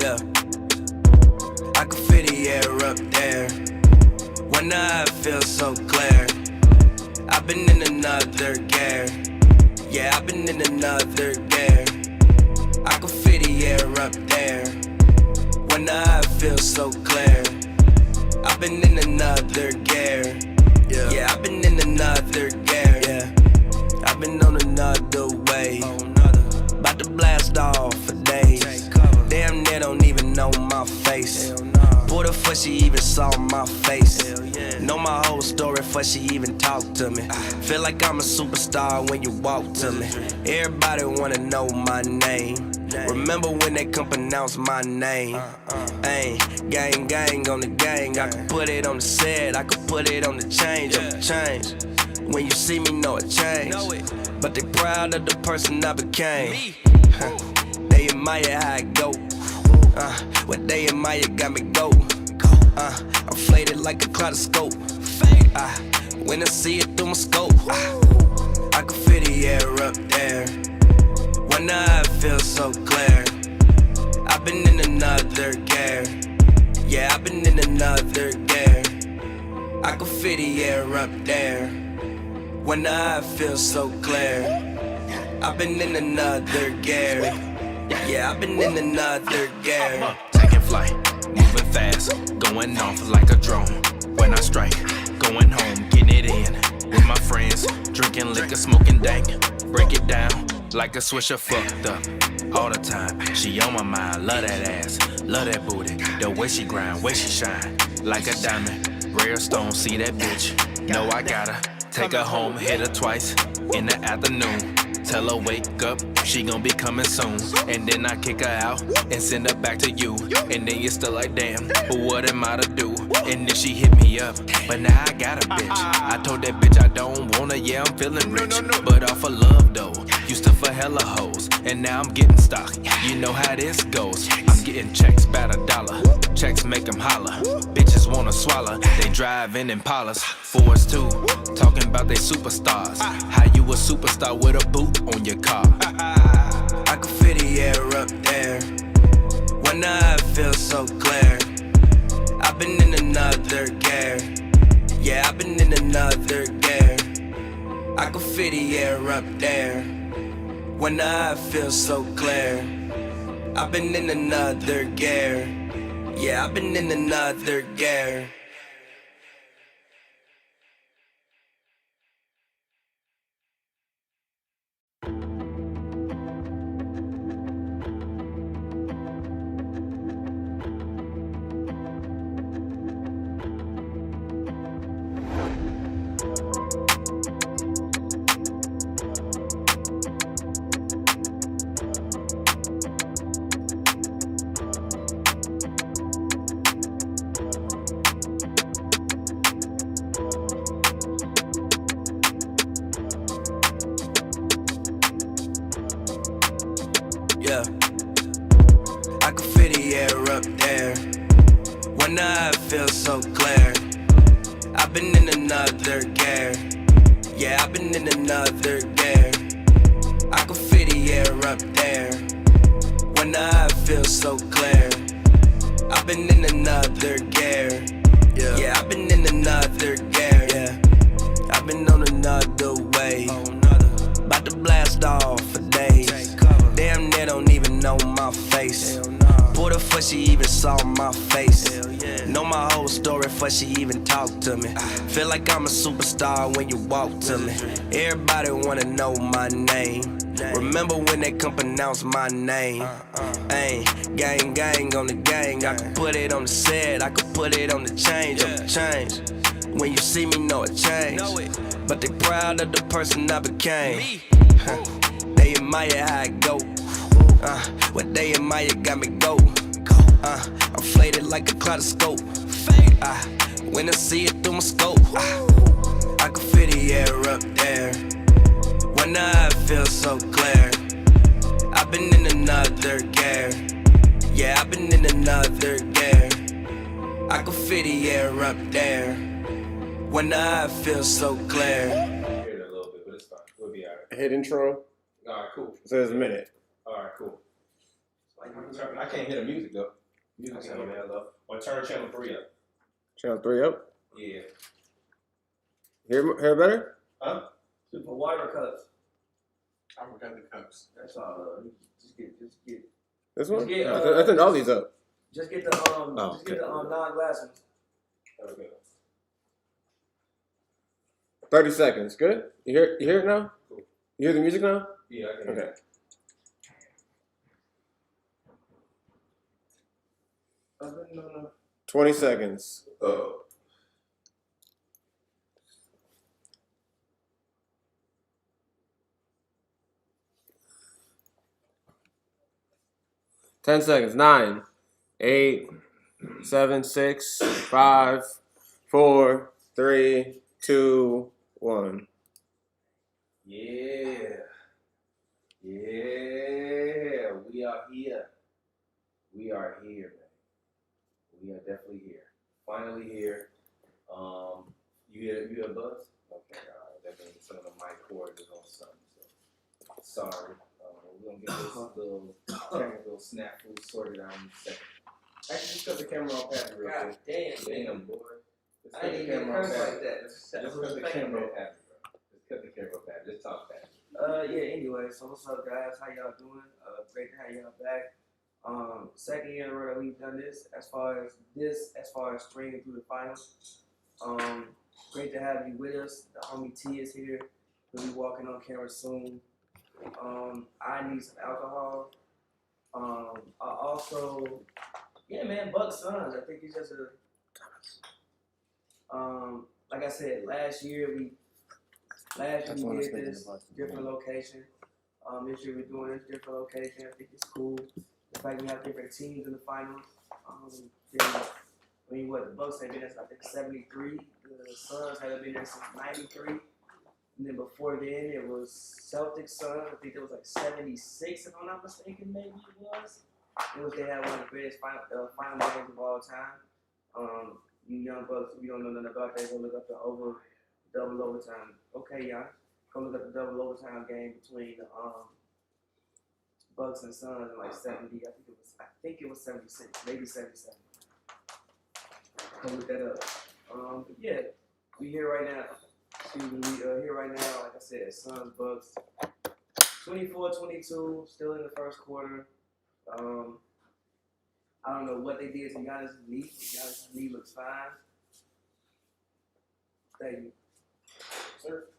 Yeah, I can feel the air up there. When I feel so clear. I've been in another gear. Yeah, I've been in another gear. I can feel the air up there. When I feel so clear. I've been in another gear. Yeah, I've been in another gear. Yeah, I've been on another wave. About to blast off for days. Damn, they don't even know my face. What the fuck she even saw my face? Know my whole story before she even talked to me. Feel like I'm a superstar when you walk to me. Everybody wanna know my name. Remember when they come pronounce my name? Ayy, gang, gang on the gang. I could put it on the set, I could put it on the change. Change. When you see me, know it changed. But they proud of the person I became. They admire how I go. What they admire got me go. I'm faded like a kaleidoscope. When I see it through my scope, I can feel the air up there. When I feel so clear. I've been in another gear. Yeah, I've been in another gear. I can feel the air up there. When I feel so clear. I've been in another gear. Yeah, I've been in another gear. Taking flight, moving fast, going off like a drone. When I strike, going home, getting it in. With my friends, drinking liquor, smoking dank. Break it down like a swisher fucked up. All the time, she on my mind, love that ass, love that booty. The way she grind, way she shine, like a diamond. Rare stone, see that bitch, know I gotta take her home, hit her twice in the afternoon. Tell her wake up, she gon' be coming soon. And then I kick her out and send her back to you. And then you're still like, damn, but what am I to do? And then she hit me up, but now I got a bitch. I told that bitch I don't want her, yeah, I'm feeling rich. But off of love though, used to for hella hoes. And now I'm getting stock, you know how this goes. I'm getting checks, about $1. Checks make them holler, bitches wanna swallow. They driving Impalas, Fords too, talking about they superstars. How you a superstar with a boot on your car? I can feel the air up there. When I feel so clear. I've been in another gear. Yeah, I've been in another gear. I can feel the air up there. When I feel so clear. I've been in another gear. Yeah, I've been in another gear. Yeah, I can feel the air up there. When I feel so clear. I've been in another gear. Yeah, I've been in another gear. I can feel the air up there. When I feel so clear. I've been in another gear. Yeah, I've been in another gear. Yeah, I've been on another wave. About to blast off for days. Damn, they don't even know my face. What the fuck she even saw my face? Know my whole story before she even talked to me. Feel like I'm a superstar when you walk to me. Everybody wanna know my name. Remember when they come pronounce my name? Ayy, gang, gang on the gang. I could put it on the set, I could put it on the change. Change. When you see me, know it changed. But they proud of the person I became. They admire how I go. What they admire got me go. I'm faded like a kaleidoscope. When I see it through my scope, I can feel the air up there. When I feel so clear. I've been in another gear. Yeah, I've been in another gear. I can feel the air up there. When I feel so clear. Hear it a little bit, but it's fine. We'll be alright. Hit intro. Alright, cool. So there's a minute. Alright, cool. I can't hear the music though. Music sound bad though. Or turn channel 3 up. Channel 3 up? Yeah. Hear better? Huh? Super water cups. I forgot the cups. That's all. Just get. This one? Just get, I think all these up. Just get the okay. non-glass ones. Okay. 30 seconds. Good? You hear it now? Cool. You hear the music now? Yeah, I can hear Okay. No. 20 seconds. Oh. 10 seconds. 9, 8, 7, 6, 5, 4, 3, 2, 1. Yeah. We are here. We are here, man. We are definitely here. Finally here. You hear a buzz? Okay, all right. That means some of the mic cord is on something. So sorry. We're gonna get this little technical snafu sorted out in a second. Actually, just cut the camera off Patty real God quick. damn, Boy. Let's I cut the didn't even camera off curse Patty. like that. Just cut the camera off Patty, bro. Just cut the camera off Patty. Just talk Patty. Yeah, anyway, so what's up, guys? How y'all doing? Great to have y'all back. Second year in a row that we've done this, as far as streaming through the finals. Great to have you with us. The homie T is here. We'll be walking on camera soon. I need some alcohol. I also, yeah, man, Buck Suns. I think it's just like I said, last year we did this different location. This year we're doing this different location. I think it's cool. The fact we have different teams in the finals. The Bucks have been there since I think 73. The Suns have been there since 93. And then before then it was Celtics Suns. I think it was like 76 if I'm not mistaken, maybe it was. It was they had one of the greatest final games of all time. You young bucks, if you don't know nothing about that, go look up the double overtime. Okay, y'all. Go look up the double overtime game between the Bucks and Suns in like 70. I think it was 76, maybe 77. Go look that up. But yeah, we here right now. Here right now, like I said, Suns Bucks. 24-22, still in the first quarter. I don't know what they did to Giannis' knee. Giannis' knee looks fine. Thank you. Sir?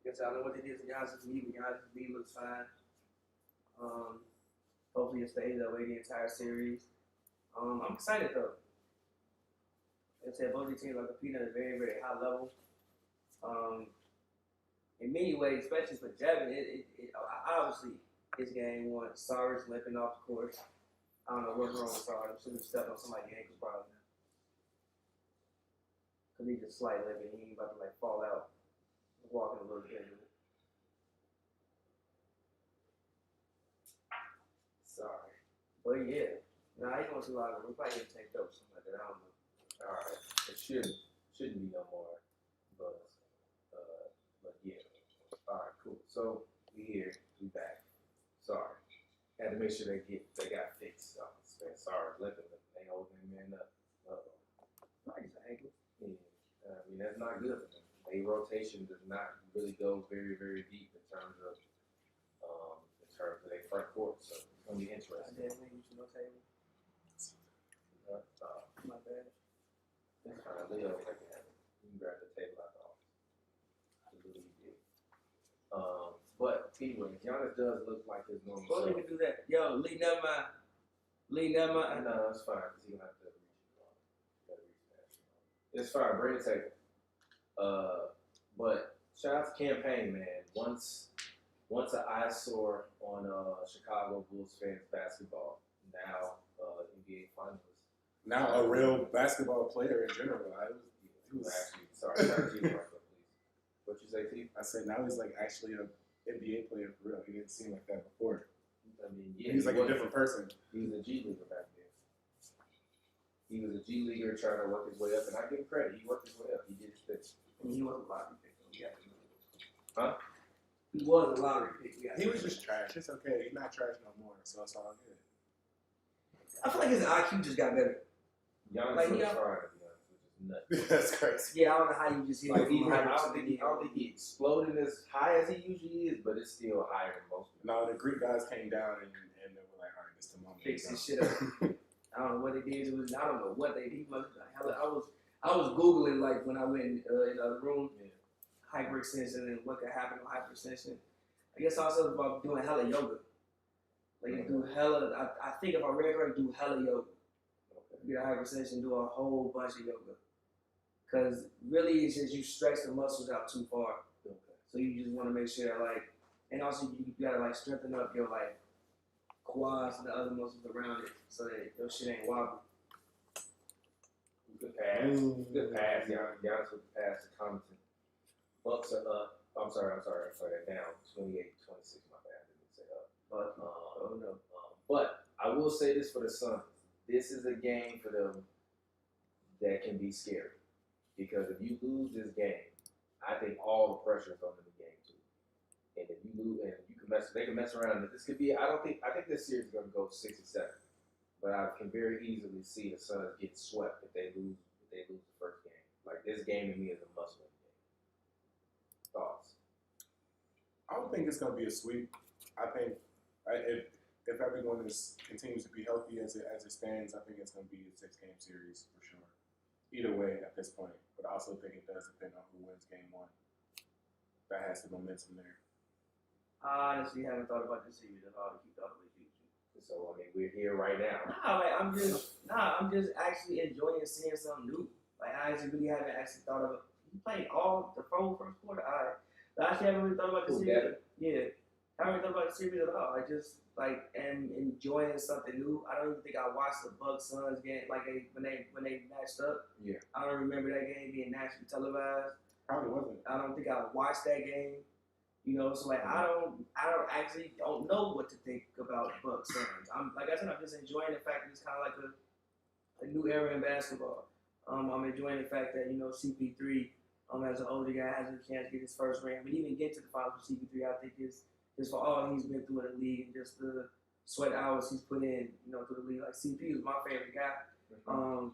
Guess I don't know what they did to Giannis' knee, but Giannis' knee looks fine. Hopefully it stays that way the entire series. I'm excited though. Like I said, both these teams are competing at a very, very high level. In many ways, especially for Jevin, obviously his game one. Sarge limping off the court. I don't know what's wrong with Sarge. Should have stepped on somebody's ankles probably. Cause he just slight limping. He ain't about to like fall out. He's walking a little bit. Sorry, but yeah, nah, he's gonna see a lot of them. We're probably gonna take up something like that. I don't know. All right. It shouldn't be no more buzz. But yeah. All right, cool. So we here, we back. Sorry. Had to make sure they got fixed. So sorry, limping. They holding him man up. Probably just an ankle. Yeah. I mean that's not good for them. Their rotation does not really go very, very deep in terms of their front court. So it's gonna be I interesting. definitely use no table. My bad. That's fine. Leo, if I can have it. You can grab the table out the office. I believe you did. But anyway, Giannis does look like his normal Well, self. we can do that. Yo, Lee, never mind. No, it's fine because he gonna have to reach that. It's fine. Bring the table. But shout out to campaign, man. Once an eyesore on Chicago Bulls fans basketball. Now NBA finalists. Now a real basketball player in general. He was Actually, sorry, please. What you say, T? I said now he's like actually an NBA player for real. He didn't seem like that before. I mean, yeah, He's like a different person. He was a G leaguer back then. He was a G leaguer trying to work his way up, and I give him credit. He worked his way up. He did his thing. And he was a lottery pick. Yeah. Huh? He was a lottery pick. Yeah. He was just trash. It's okay. He's not trash no more, so it's all good. I feel like his IQ just got better. Giannis Like, was yeah. trying, to be honest, which is nuts. That's crazy. Yeah, I don't know how you just hit Like it he, from I high don't think he exploded as high as he usually is, but it's still higher than most people. No, the Greek guys came down and they were like, all right, this is the moment. Fix this shit up. I don't know what they did. I don't know what they did. I was Googling like when I went in the other room, hyperextension and what could happen with hyperextension. I guess also about doing hella yoga. Like you do hella. I think if I read right, do hella yoga. You get a hyperextension, do a whole bunch of yoga. Cause really it's just you stretch the muscles out too far. So you just want to make sure that like, and also you gotta like strengthen up your like quads and the other muscles around it so that your shit ain't wobbly. Good pass. Good pass. Giannis with the pass to Compton. Bucks are up. I'm sorry. They're down 28-26. My bad. I didn't say up. But But I will say this for the Suns. This is a game for them that can be scary. Because if you lose this game, I think all the pressure is on the game too. And if you lose, and you can they can mess around. This could be. I think this series is going to go 6 or 7. But I can very easily see the Suns get swept if they lose the first game. Like this game to me is a must-win game. Thoughts? I don't think it's going to be a sweep. I think if everyone continues to be healthy as it stands, I think it's going to be a 6-game series for sure. Either way at this point, but I also think it does depend on who wins game 1. That has the momentum there. I honestly haven't thought about this series at all to keep all the way to you. So I mean, we're here right now. I'm just actually enjoying seeing something new. Like I actually really haven't actually thought of it. He played all the full first quarter. But I actually haven't really thought about the series. Yeah, I haven't thought about the series at all. I just like am enjoying something new. I don't even think I watched the Bucks Suns game like when they matched up. Yeah. I don't remember that game being nationally televised. Probably wasn't. I don't think I watched that game. You know, so like I don't actually know what to think about Bucks Suns. I'm like I said, I'm just enjoying the fact that it's kind of like a new era in basketball. I'm enjoying the fact that CP3 as an older guy has a chance to get his first ring, but even get to the finals for CP3, I think is just for all he's been through in the league and just the sweat hours he's put in, through the league. Like CP was my favorite guy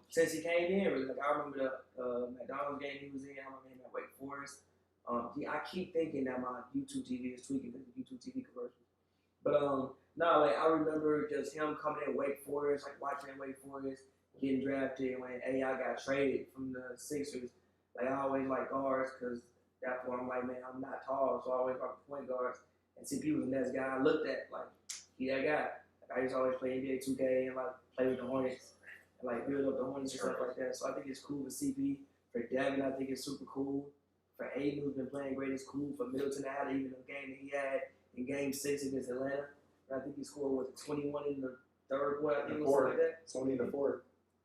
since he came in. Really, like I remember the McDonald's game he was in. I remember him at Wake Forest. I keep thinking that my YouTube TV is tweaking because of YouTube TV commercials. But like I remember just him coming in Wake Forest, like watching Wake Forest, getting drafted when AI got traded from the Sixers. Like I always like guards because that's why I'm like, man, I'm not tall, so I always like point guards. And CP was the next guy I looked at, like he that guy. Like I used to always play NBA 2K and like play with the Hornets and like build up the Hornets and stuff like that. So I think it's cool for CP. For Devin, I think it's super cool. For Aiden, who's been playing great, it's cool. For Middleton, I had even a game that he had in Game 6 against Atlanta. I think he scored 21 in the third quarter. I think it was something like that. 20 in the fourth.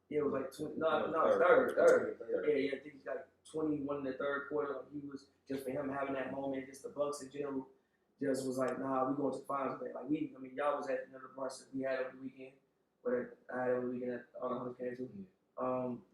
Yeah, it was like 20. No, it's third. Yeah, I think he's like 21 in the third quarter. Like he was just for him having that moment. Just the Bucks in general, just was like, nah, we going to the finals today. Like y'all was at another parts that we had over the weekend, but I had over the weekend at all the Hunters came too.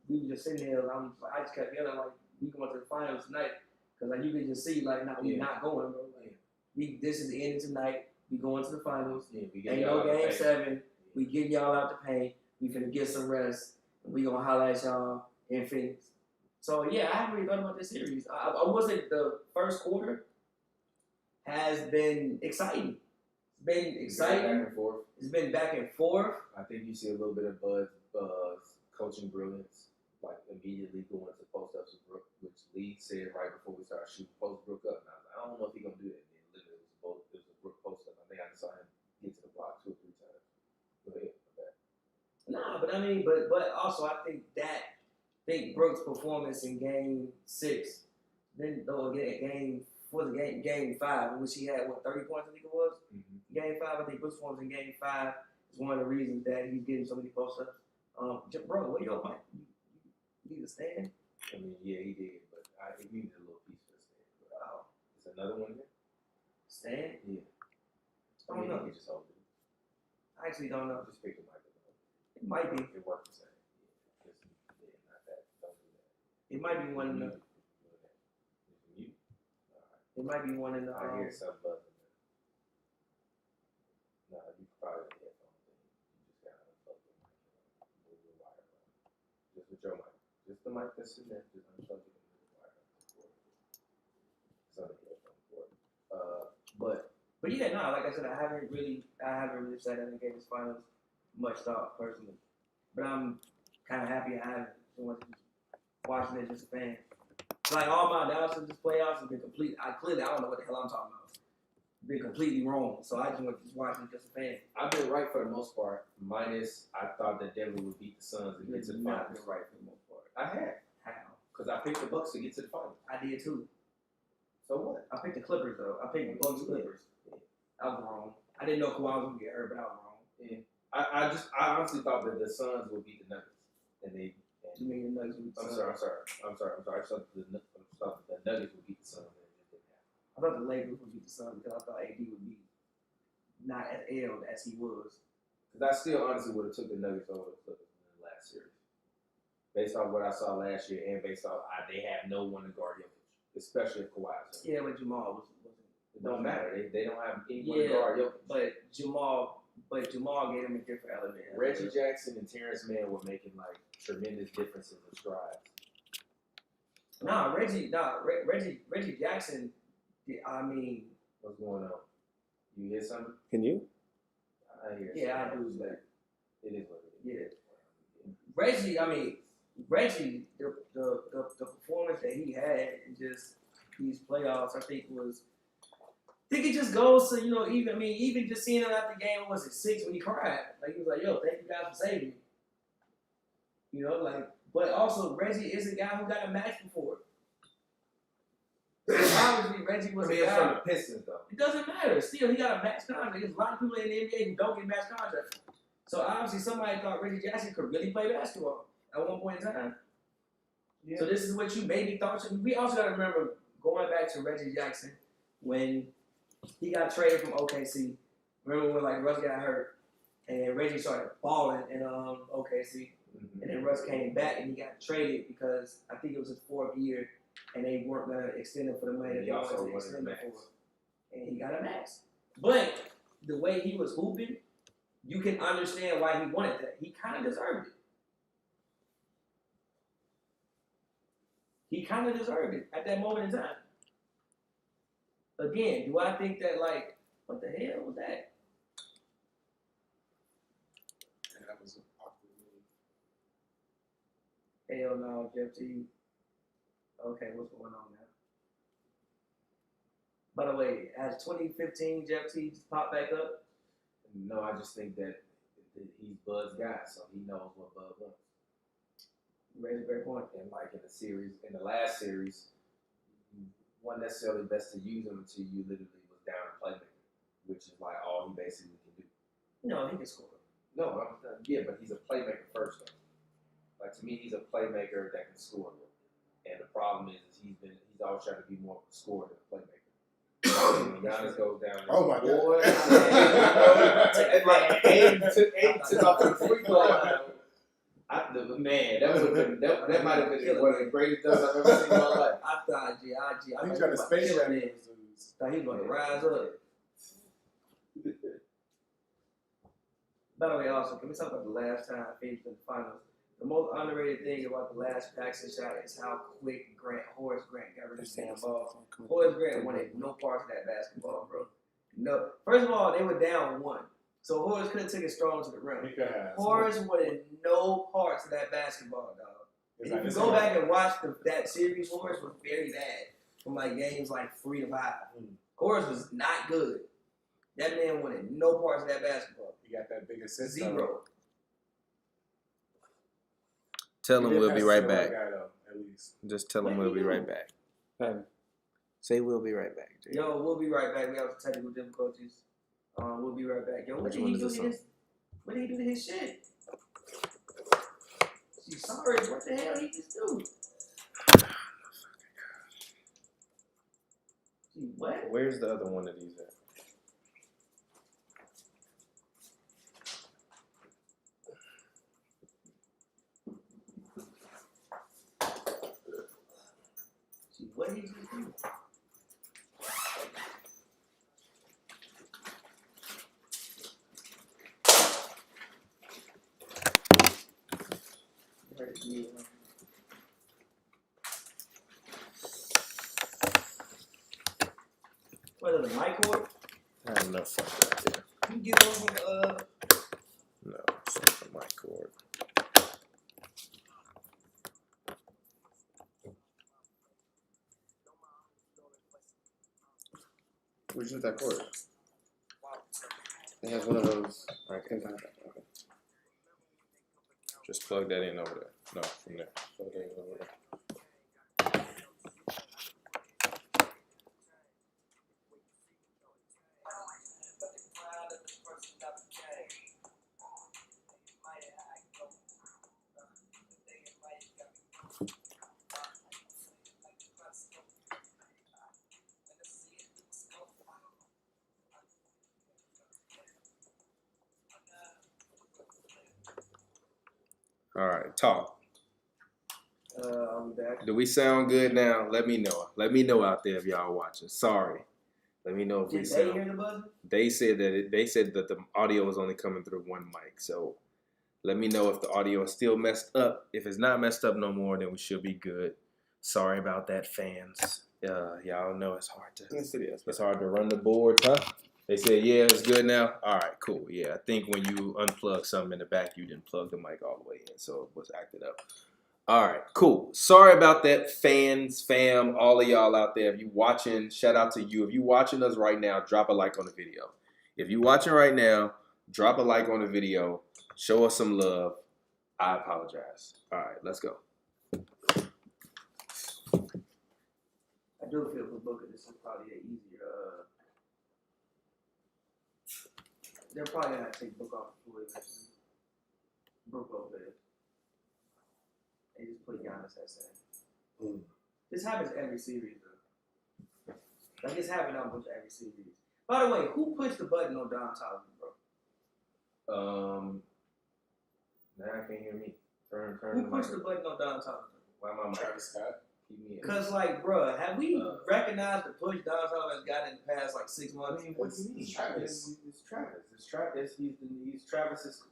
We were just sitting there. And I just kept yelling like, we going to the finals tonight. Cause like you can just see like, nah, we not going, bro. Like, this is the end of tonight. We going to the finals. Ain't no game 7. We getting y'all out the paint. We finna get some rest. And we gonna holler at y'all in Phoenix. So yeah, I haven't really thought about this series. I wasn't the first quarter has been exciting. It's been exciting. Back and forth. It's been back and forth. I think you see a little bit of Bud's coaching brilliance, like immediately going to post ups with Brook, which Lee said right before we started shooting post Brook up. And I was like, I don't know if he's gonna do that. And then literally it was a Brook post up. I think I just saw him get to the block 2 or 3 times. Go ahead. Nah, but I mean, but also I think Brooks' performance in Game 6, then Game 5, in which he had 30 points I think it was. Game 5, I think Brooks' performance in Game 5 is one of the reasons that he's getting so many post ups. Bro, what your mic? You need a stand? I mean, yeah, he did, but he needed a little piece for the stand. But, is another one here? Stand? Yeah. I don't know. He just hold it. I actually don't know. Just pick the mic up. It might be. It works the same. Yeah, not that. Don't do that. It might be one in the. Mute. It might be one in the. I hear some buzzing. No, you probably have the headphone thing. You just gotta unplug the mic. mic that's in there. Just unplug it. It's on the headphone cord. But yeah, no, like I said, I haven't really sat down and gave this finals much thought personally. But I'm kind of happy I haven't. So watching it just a fan. Like all my analysis of this playoffs has been complete. I don't know what the hell I'm talking about. Been completely wrong. So I just went just watching it just a fan. I've been right for the most part. Minus, I thought that Denver would beat the Suns and get to the Not finals. been right for the most part. I had, How? because I picked the Bucks to get to the finals. I did too. So what? I picked the Clippers though. I picked the Bucks Clippers. I was wrong. I didn't know Kawhi was gonna get hurt, but I was wrong. Yeah. I honestly thought that the Suns would beat the Nuggets, and they. You mean the Nuggets would beat the I'm Suns? sorry. I thought the Nuggets would beat the Suns, and it didn't happen. I thought the Lakers would beat the Suns because I thought AD would be not as ill as he was. Because I still honestly would have took the Nuggets over the Clippers in the last series, based off what I saw last year, and based off they have no one to guard Jokic, especially if Kawhi's hurt. Yeah, but Jamal wasn't. It don't matter. They don't have anyone to Yeah, guard Jokic. but Jamal gave him a different element. Reggie Jackson and Terrence Mann were making like tremendous differences in strides. Reggie Jackson. I mean, What's going on? You hear something? Can you? I hear. yeah, I something. do. But It is what it is. yeah, Reggie, the performance that he had in just these playoffs, I think it just goes to, even just seeing him after the game, was it 6 when he cried? Like, he was like, yo, thank you guys for saving me. But also, Reggie is a guy who got a match before. So obviously, Reggie was a guy. From the Pistons, though. It doesn't matter. Still, he got a max contract. There's a lot of people in the NBA who don't get max contracts. So obviously, somebody thought Reggie Jackson could really play basketball at one point in time. Yeah. So this is what you maybe thought. We also got to remember going back to Reggie Jackson when he got traded from OKC. Remember when Russ got hurt and Reggie started balling in OKC, and then Russ came back and he got traded because I think it was his 4th year, and they weren't gonna extend him for the money that they wanted to extend him for, and he got a max. But the way he was hooping, you can understand why he wanted that. He kind of deserved it. At that moment in time. Again, do I think that, what the hell was that? Yeah, that was an awkward move. Hell no, Jeff T. Okay, what's going on now? By the way, has 2015 Jeff T just popped back up? No, I just think that he's Bud's guy, so he knows what Bud wants. You raised a great point. And in the last series, you wasn't necessarily best to use him until you literally was down a playmaker, which is all he basically can do. No, he can score. No, yeah, but he's a playmaker first, though. To me, he's a playmaker that can score. And the problem is he's always trying to be more of a scorer than a playmaker. When Giannis goes down there, Oh my boy, God. Aiden took off to the free throw line. Man, that might have been one of the greatest dunks I've ever seen in my life. I thought, He tried to space kill that him. dude. Thought he was going to rise up. By the way, also, can we talk about the last time I finished in the finals? The most underrated thing about the last Paxson shot is how quick Horace Grant got rid of the damn ball. Horace Grant wanted no part of that basketball, bro. No. First of all, they were down 1. So Horace could have taken it strong to the rim. Horace wanted no parts of that basketball, dog. And if you go back and watch that series, Horace was very bad from games 3 to 5. Horace was not good. That man wanted no parts of that basketball. He got that big assist. 0. Tell him we'll be right back. At least. Just tell him we'll be right back. Say we'll be right back, Jay. Yo, we'll be right back. We have some technical difficulties. We'll be right back. Yo, what did he do to his shit? She's sorry. What the hell he just do? Gee, what? Where's the other one of these at? Gee, what did he just do? of the mic cord? I have enough fucking right there. You get one from No, it's not the mic cord. Where'd you get that cord? It has one of those. I can find that. Okay. Just plug that in over there. No, from there. Plug that in over there. All right, talk. I'll be back. Do we sound good now? Let me know. Let me know out there if y'all watching. Sorry. Let me know if we Did they sound. hear the buzzer? They said that the audio was only coming through one mic. So let me know if the audio is still messed up. If it's not messed up no more, then we should be good. Sorry about that, fans. Y'all know it's hard to run the boards, huh? They said, yeah, it's good now. All right, cool. Yeah, I think when you unplug something in the back, you didn't plug the mic all the way in, so it was acted up. All right, cool. Sorry about that, fans, fam, all of y'all out there. If you watching, shout out to you. If you watching us right now, drop a like on the video. If you watching right now, drop a like on the video. Show us some love. I apologize. All right, let's go. I do feel for Booker. This is probably an easier. They're probably gonna take Book off the floor eventually. Book over there. They just put Giannis at center. This happens every series, though. Like it's happened almost every series. By the way, who pushed the button on Don Tolliver, bro? Now I can't hear me. Turn. Who pushed the button on Don Tolliver? Why my mic? Travis Scott. Keep me in. Cause like, bro, have we recognized the push Don Tolliver has gotten in the past like 6 months? What do you mean? It's Travis. It's Travis. He's Travis's.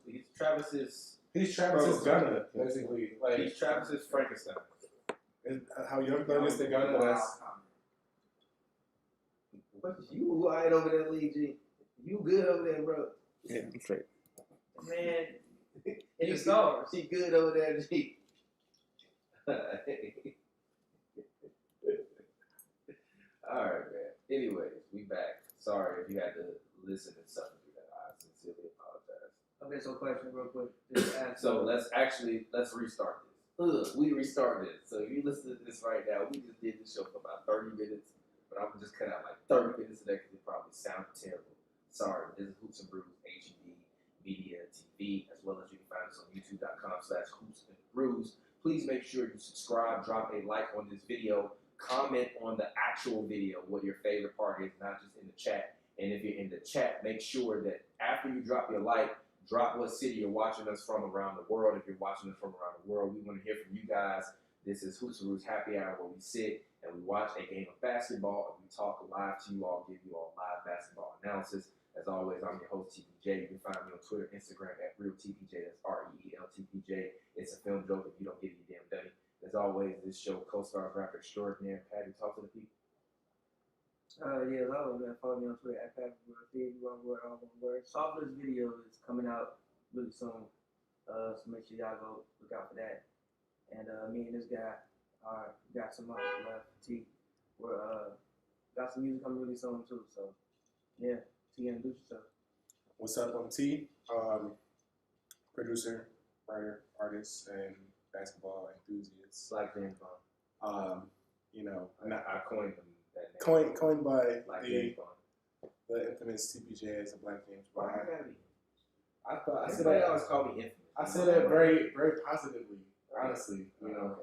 He's Travis's gunner, basically. Like He's Travis's Frankenstein. how Young Thug is the gunner. That's What you lying over there, Lee G? You good over there, bro? Yeah, I'm straight. Man, And you stars. She good over there, G. All right, man. Anyways, we back. Sorry if you had to listen and suffer through that. I sincerely apologize. Okay, so question real quick. So let's restart this. We restart this. So if you listen to this right now, we just did this show for about 30 minutes, but I'm just cut out like 30 minutes of that because it probably sounded terrible. Sorry, this is Hoops and Brews, HNB Media TV, as well as you can find us on youtube.com/Hoops and Brews. Please make sure you subscribe, drop a like on this video, comment on the actual video what your favorite part is, not just in the chat. And if you're in the chat, make sure that after you drop your like, drop what city you're watching us from around the world. If you're watching us from around the world, we want to hear from you guys. This is Hoops and Brews Happy Hour, where we sit and we watch a game of basketball and we talk live to you all, give you all live basketball analysis. As always, I'm your host, TPJ. You can find me on Twitter, Instagram at RealTPJ. That's ReelTPJ. It's a film joke if you don't get it, you damn dummy. As always, this show co-stars rapper extraordinaire Patty. Talk to the people. Yeah, as always, man, follow me on Twitter at PattyWord, all one word. Software's video is coming out really soon, so make sure y'all go look out for that. And me and this guy got some other left. T, we're got some music coming really soon too. So yeah, T, introduce yourself. what's up. I'm T, producer, writer, artist, and basketball enthusiast. Black James Bond. You know, I coined him that name. coined by Black James Bond. the infamous TPJ as a Black James Why Bond. I gotta be? I thought I said Everybody that. always call me infamous. I said that very, very positively. Honestly, you know.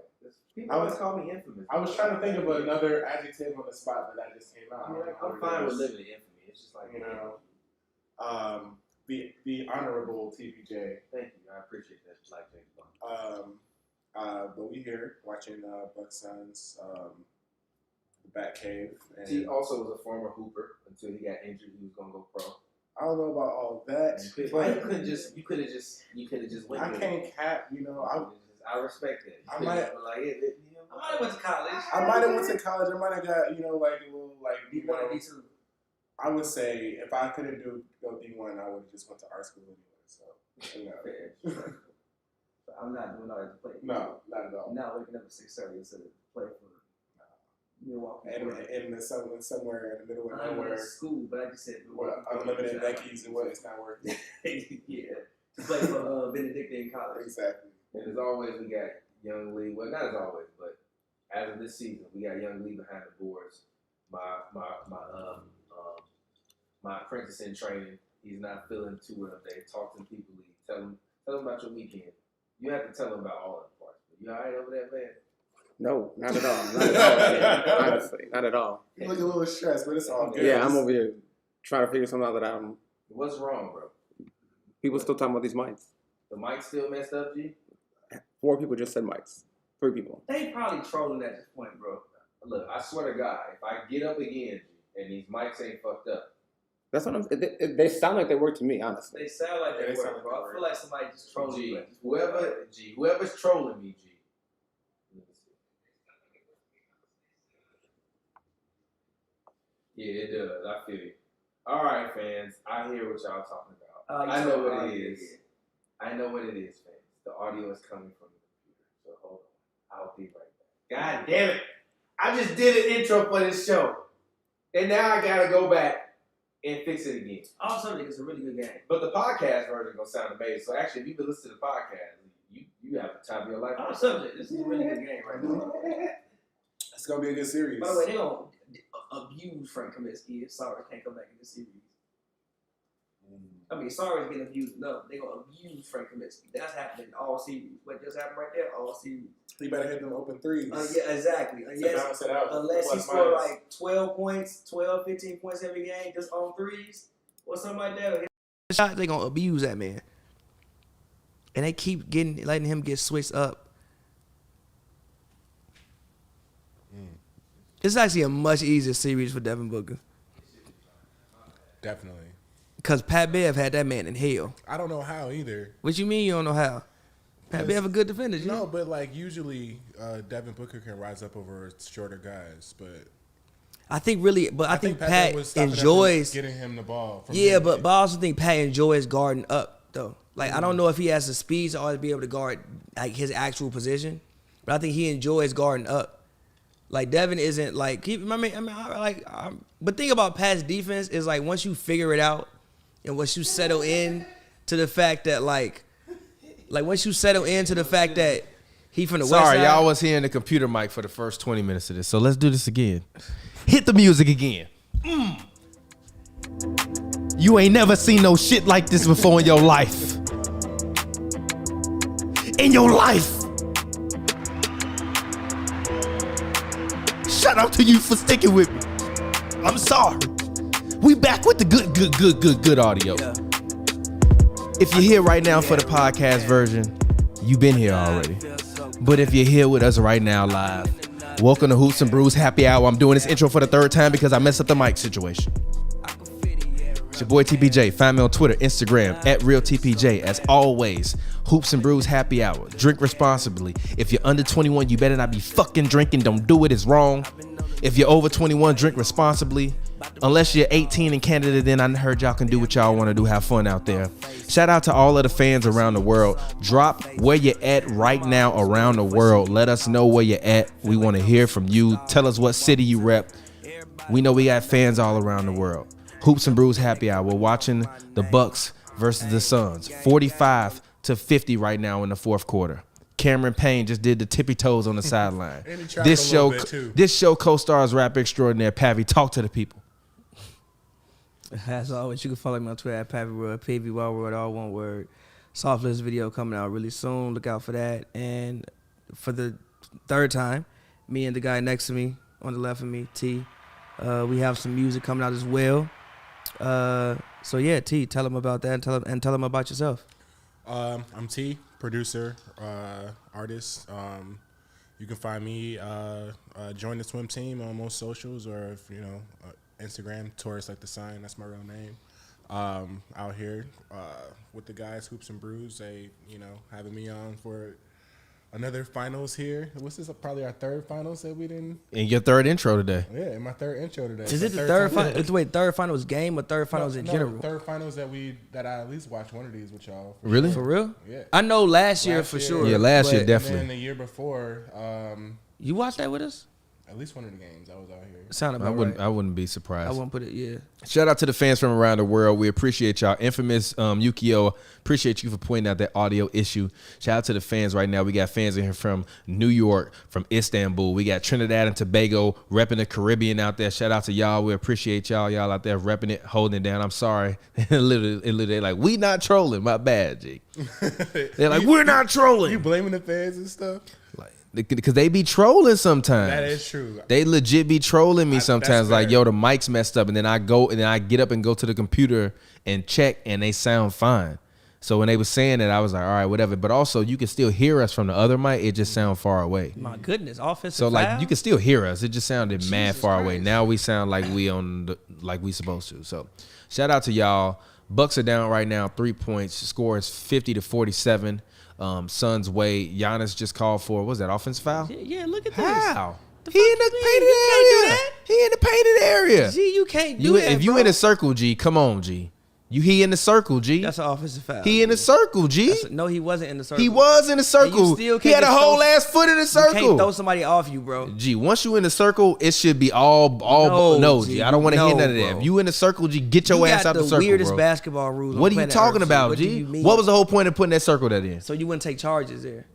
People always call me infamous. I was trying to think of another adjective on the spot that I just came out. I mean, I'm fine with living in infamy. It's just like, You know, the honorable TPJ. Thank you. I appreciate that, Black James Bond. But we here watching Buck Suns, the Batcave. And He also was a former hooper until he got injured. He was gonna go pro. I don't know about all that. You but could have just went. I with can't it. cap. You know, I respect that. I might- I might have went to college. I might have went to college. I might have got like a little like D1 and D2. I would say if I couldn't go D1, I would have just went to art school anyway. So, you know. I'm not doing all that to play. No, not at all. I'm not waking up at 6:30 to play for Milwaukee. And somewhere in the middle of nowhere. School, but I just said unlimited Becky's and what it's not worth it. Yeah, to play for Benedictine College. Exactly. And as always, we got Young Lee. Well, not as always, but as of this season, we got Young Lee behind the boards. My apprentice in training. He's not feeling too well today. Talk to him people. Tell him about your weekend. You have to tell him about all of the parts. But you all right over there, man? No, not at all. Not at all. Man. Honestly, not at all. You look a little stressed, but it's all good. Yeah, I'm over here trying to figure something out that I'm. What's wrong, bro? People still talking about these mics. The mic still messed up, G? 4 people just said mics. 3 people. They probably trolling at this point, bro. Look, I swear to God, if I get up again and these mics ain't fucked up. That's what I'm. They sound like they work to me, honestly. They sound like they sound work, like bro. they I feel like somebody just trolling G, you. whoever's trolling me, G. Let me see. Yeah, it does. I feel you. All right, fans. I hear what y'all talking about. I know what it is. I know what it is, fans. The audio is coming from the computer. So hold on. I'll be right back. God damn it. I just did an intro for this show. And now I gotta go back and fix it again. All Subject is a really good game. But the podcast version gonna sound amazing. So actually, if you've been listening to the podcast, you have the time of your life. All Subject, this is a really good game right now. It's gonna be a good series. By the way, they gonna abuse Frank Kaminsky if Sarge can't come back in the series. I mean, Sarge getting abused enough. They gonna abuse Frank Kaminsky. That's happening all series. What just happened right there? All series. You better hit them open threes. Yeah, exactly. To balance it out. Unless he Plus, score minus. like 12 points, 12, 15 points every game just on threes or something like that. Shot, they gonna abuse that man, and they keep letting him get switched up. It's actually a much easier series for Devin Booker Definitely. because Pat Bev had that man in hell. I don't know how either. What you mean you don't know how? Pat Bev a good defender, G. No, but like usually Devin Booker can rise up over shorter guys, but I think Pat was stopping enjoys up and getting him the ball. From Yeah, him. but I also think Pat enjoys guarding up though. Like I don't know if he has the speed to always be able to guard like his actual position, but I think he enjoys guarding up. Like Devin isn't like but think about Pat's defense is like once you figure it out and once you settle in to the fact that like once you settle into the fact that he from the west Sorry, side. y'all was hearing the computer mic for the first 20 minutes of this, so let's do this again. Hit the music again. You ain't never seen no shit like this before in your life. In your life. Shout out to you for sticking with me. I'm sorry. We back with the good audio. Yeah. If you're here right now for the podcast version, you've been here already. But if you're here with us right now live, welcome to Hoops and Brews Happy Hour. I'm doing this intro for the 3rd time because I messed up the mic situation. It's your boy TPJ. Find me on Twitter, Instagram, @RealTPJ. As always, Hoops and Brews Happy Hour. Drink responsibly. If you're under 21, you better not be fucking drinking. Don't do it. It's wrong. If you're over 21, drink responsibly. Unless you're 18 in Canada, then I heard y'all can do what y'all want to do. Have fun out there. Shout out to all of the fans around the world. Drop where you're at right now around the world. Let us know where you're at. We want to hear from you. Tell us what city you rep. We know we got fans all around the world. Hoops and Brews Happy Hour. We're watching the Bucks versus the Suns. 45-50 right now in the 4th quarter. Cameron Payne just did the tippy toes on the sideline. This show co-stars rapper extraordinaire Pavi. Talk to the people. As always, you can follow me on Twitter @PaviWorld, PavyWorld, all one word. Soft list video coming out really soon. Look out for that. And for the 3rd time, me and the guy next to me, on the left of me, T, we have some music coming out as well. So yeah, T, tell them about that and tell them about yourself. I'm T, producer, artist. You can find me, join the swim team on most socials, or if Instagram, Taurus like the sign. That's my real name. Out here with the guys, Hoops and Brews. They, having me on for another finals here. What's this? Probably our third finals that we didn't. In your third intro today. Yeah, in my third intro today. Is it the third time- final? Wait, third finals game or third finals in general? Third finals that I at least watched one of these with y'all. Really? For real? Yeah. I know last year Last for year. sure. Yeah, last year but definitely. And then the year before, You watched that with us? at least one of the games I was out here. Sound I about wouldn't. right. I wouldn't be I surprised. wouldn't put it. Yeah. Shout out to the fans from around the world. We appreciate y'all. Infamous Yukio, appreciate you for pointing out that audio issue. Shout out to the fans right now. We got fans in here from New York, from Istanbul. We got Trinidad and Tobago repping the Caribbean out there. Shout out to y'all. We appreciate y'all. Y'all out there repping it, holding it down. I'm sorry. literally like, we not trolling. My bad, G. They're like, we're not trolling. You blaming the fans and stuff? Like, because they be trolling sometimes. That is true. They legit be trolling me That's sometimes. Like, fair. yo, the mic's messed up, and then I get up and go to the computer and check, and they sound fine. So when they was saying that, I was like, all right, whatever. But also, you can still hear us from the other mic. It just sound far away. My goodness, offensive. So like, foul? you can still hear us. It just sounded mad Jesus far away. Christ. Now we sound like like we supposed to. So shout out to y'all. Bucks are down right now, 3 points. Score is 50-47. Suns way. Giannis just called for, what was that, offensive foul? Yeah, look at this. How? The He in fuck the you mean? You painted can't do area. that. He in the painted area. G, you can't do You, that. if you bro. in a circle, G, come on, G. He in the circle, G. That's an offensive foul. He in the circle, G. No, he wasn't in the circle. He was in the circle. still He can't had a just whole throw- ass foot in the You can't throw circle. somebody off you, bro. G, once you in the circle, it should be all No, G. G, I don't want to hear no, none of that. bro. If you in the circle, G, get your You ass got out the circle, weirdest bro. basketball rules. What on are you planet talking Earth, about, What do G? you mean? What was the whole point of putting that circle that in? So you wouldn't take charges there.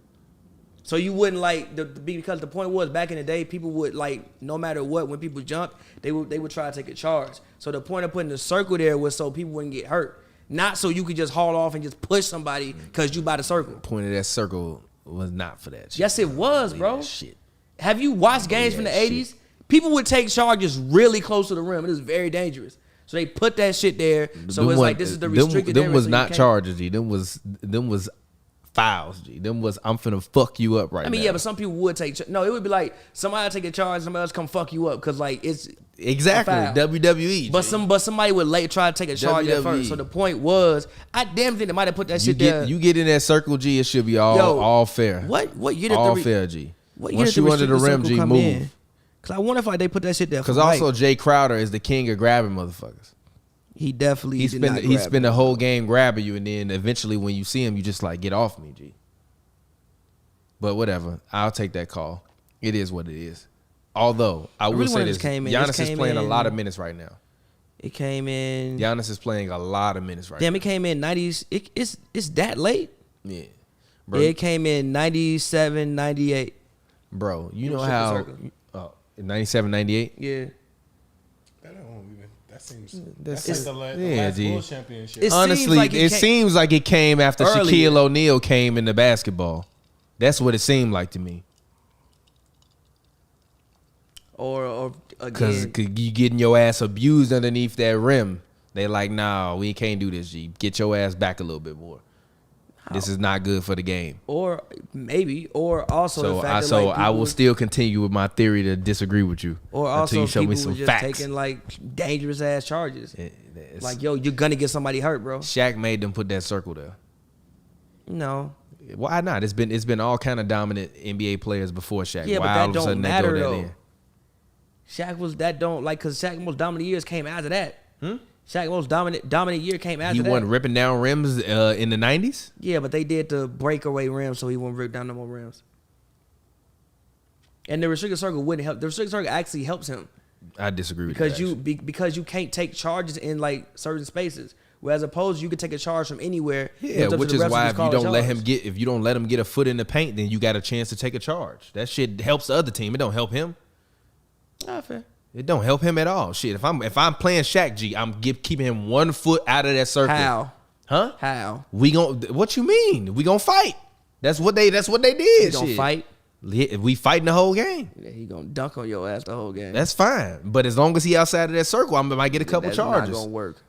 So you wouldn't because the point was back in the day, people would no matter what, when people jumped, they would try to take a charge. So the point of putting the circle there was so people wouldn't get hurt, not so you could just haul off and just push somebody because you by the circle. Point of that circle was not for that shit. Yes, it was, Believe bro. that shit. Have you watched games from the 80s? People would take charges really close to the rim. It is very dangerous. So they put that shit there. So Them it's one- like this is the restricted Them area. was so you not can't- charges, G. Them was fouls, G. Them was I'm finna fuck you up right I mean, now. yeah, but some people would take. No, it would be like somebody take a charge, somebody else come fuck you up because it's exactly a foul. WWE. But G. somebody would try to take a charge at WWE. first. So the point was, I damn think they might have put that you shit there. get in that circle, G. It should be all fair. What year did all the fair, G. what year Once did the you under the restricted rim, circle G, come move. in? Cause I wonder if they put that shit there. Because for also Mike. Jay Crowder is the king of grabbing motherfuckers. he definitely He did not spend grab the it. whole game grabbing you, and then eventually when you see him, you just like get off me, G. But whatever, I'll take that call. It is what it is. Although I will really say wanna this, just came in- Giannis just is came playing a in- lot of minutes right now. It came in. Giannis is playing a lot of minutes right Damn, now. it came in 90s. It's that late. Yeah, bro. Yeah, it came in 97, 98. Bro, you know Restricted how circle. 97, 98? Yeah. That seems. That's That's it. like the Yeah, last G. Bulls championship. It Honestly, seems like it seems like it came after Earlier. Shaquille O'Neal came into basketball. That's what it seemed like to me. Or Because again, you getting your ass abused underneath that rim. They like, nah, we can't do this, G. Get your ass back a little bit more. This is not good for the game. or maybe, or also the fact that I will people- still continue with my theory to disagree with you or until also you show people me some were just facts. taking dangerous ass charges. It's- Like, yo, you're gonna get somebody hurt, bro. Shaq made them put that circle there. No. Why not? It's been all kind of dominant NBA players before Shaq. Yeah, Why but all that of a sudden don't they throw matter that though. in? Shaq was that don't like because Shaq most dominant years came after that. Shaq most dominant year came after He that. wasn't ripping down rims in the 90s? Yeah, but they did the breakaway rims, so he wouldn't rip down no more rims. And the restricted circle wouldn't help. The restricted circle actually helps him I disagree with because that. because you can't take charges in certain spaces. Whereas opposed, you could take a charge from anywhere. Yeah, It's up to which the is refs to why just if call you a don't let charge. him if you don't let him get a foot in the paint, then you got a chance to take a charge. That shit helps the other team. It don't help him. Ah, fair. It don't help him at all. Shit, if I'm playing Shaq, G, I'm keeping him 1 foot out of that circle. How? Huh? How? What you mean? We gonna fight. That's what they did. He gonna shit. fight? We fighting the whole game. Yeah, he gonna dunk on your ass the whole game. That's fine. But as long as he outside of that circle, I might get a couple That's charges. not gonna work.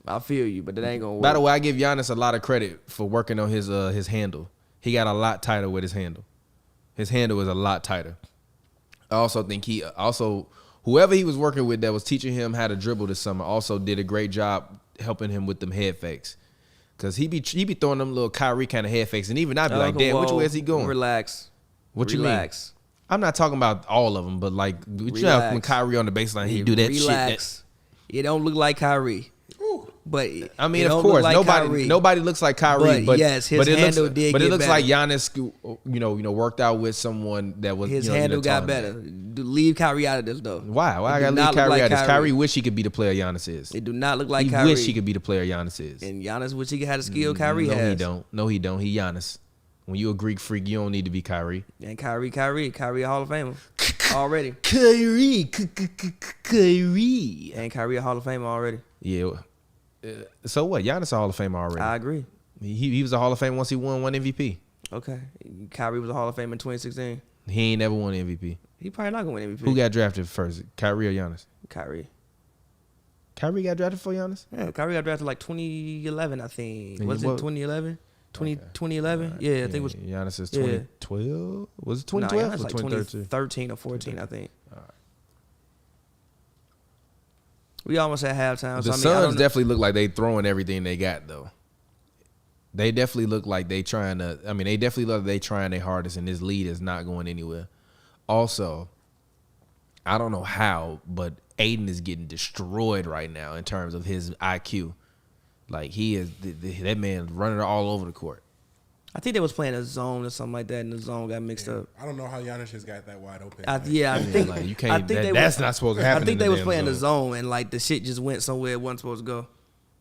I feel you, but that ain't gonna work. By the way, I give Giannis a lot of credit for working on his handle. He got a lot tighter with his handle. His handle is a lot tighter. I also think whoever he was working with that was teaching him how to dribble this summer also did a great job helping him with them head fakes. Cause he be throwing them little Kyrie kind of head fakes, and even I'd be like, damn, which way is he going? Relax. What you mean? I'm not talking about all of them, but like, you know, when Kyrie on the baseline, he do that shit. It don't look like Kyrie. But I mean, of course, nobody looks like Kyrie. But yes, his handle did. But it looks better. like Giannis, you know, worked out with someone that was his handle got better. Leave Kyrie out of this though. Why I gotta leave Kyrie out of this? Kyrie wish he could be the player Giannis is. It do not look like he Kyrie. Wish he could be the player Giannis is. And Giannis wish he had the skill Kyrie has. No, he don't. He Giannis. When you a Greek freak, you don't need to be Kyrie. And Kyrie a Hall of Famer already. Kyrie. And Kyrie a Hall of Famer already. Yeah. So what? Giannis a Hall of Famer already. I agree. He was a Hall of Famer once he won one MVP. Okay. Kyrie was a Hall of Famer in 2016. He ain't never won MVP. He probably not gonna win MVP. Who got drafted first? Kyrie or Giannis? Kyrie. Kyrie got drafted for Giannis? Yeah, Kyrie got drafted like 2011, I think. Was it 2011? 2011? Right. Yeah, I think it was. Giannis is 2012. Was it 2012 or like 2013 or 14, I think. All right. We almost at halftime. The Suns definitely look like they throwing everything they got, though. They definitely look like they trying to. I mean, they definitely look like they trying their hardest, and this lead is not going anywhere. Also, I don't know how, but Aiden is getting destroyed right now in terms of his IQ. Like, he is that man running all over the court. I think they was playing a zone or something like that, and the zone got mixed up. I don't know how Giannis just got that wide open. I think like, you can't. That's not supposed to happen. I think they was playing the zone, and like the shit just went somewhere it wasn't supposed to go.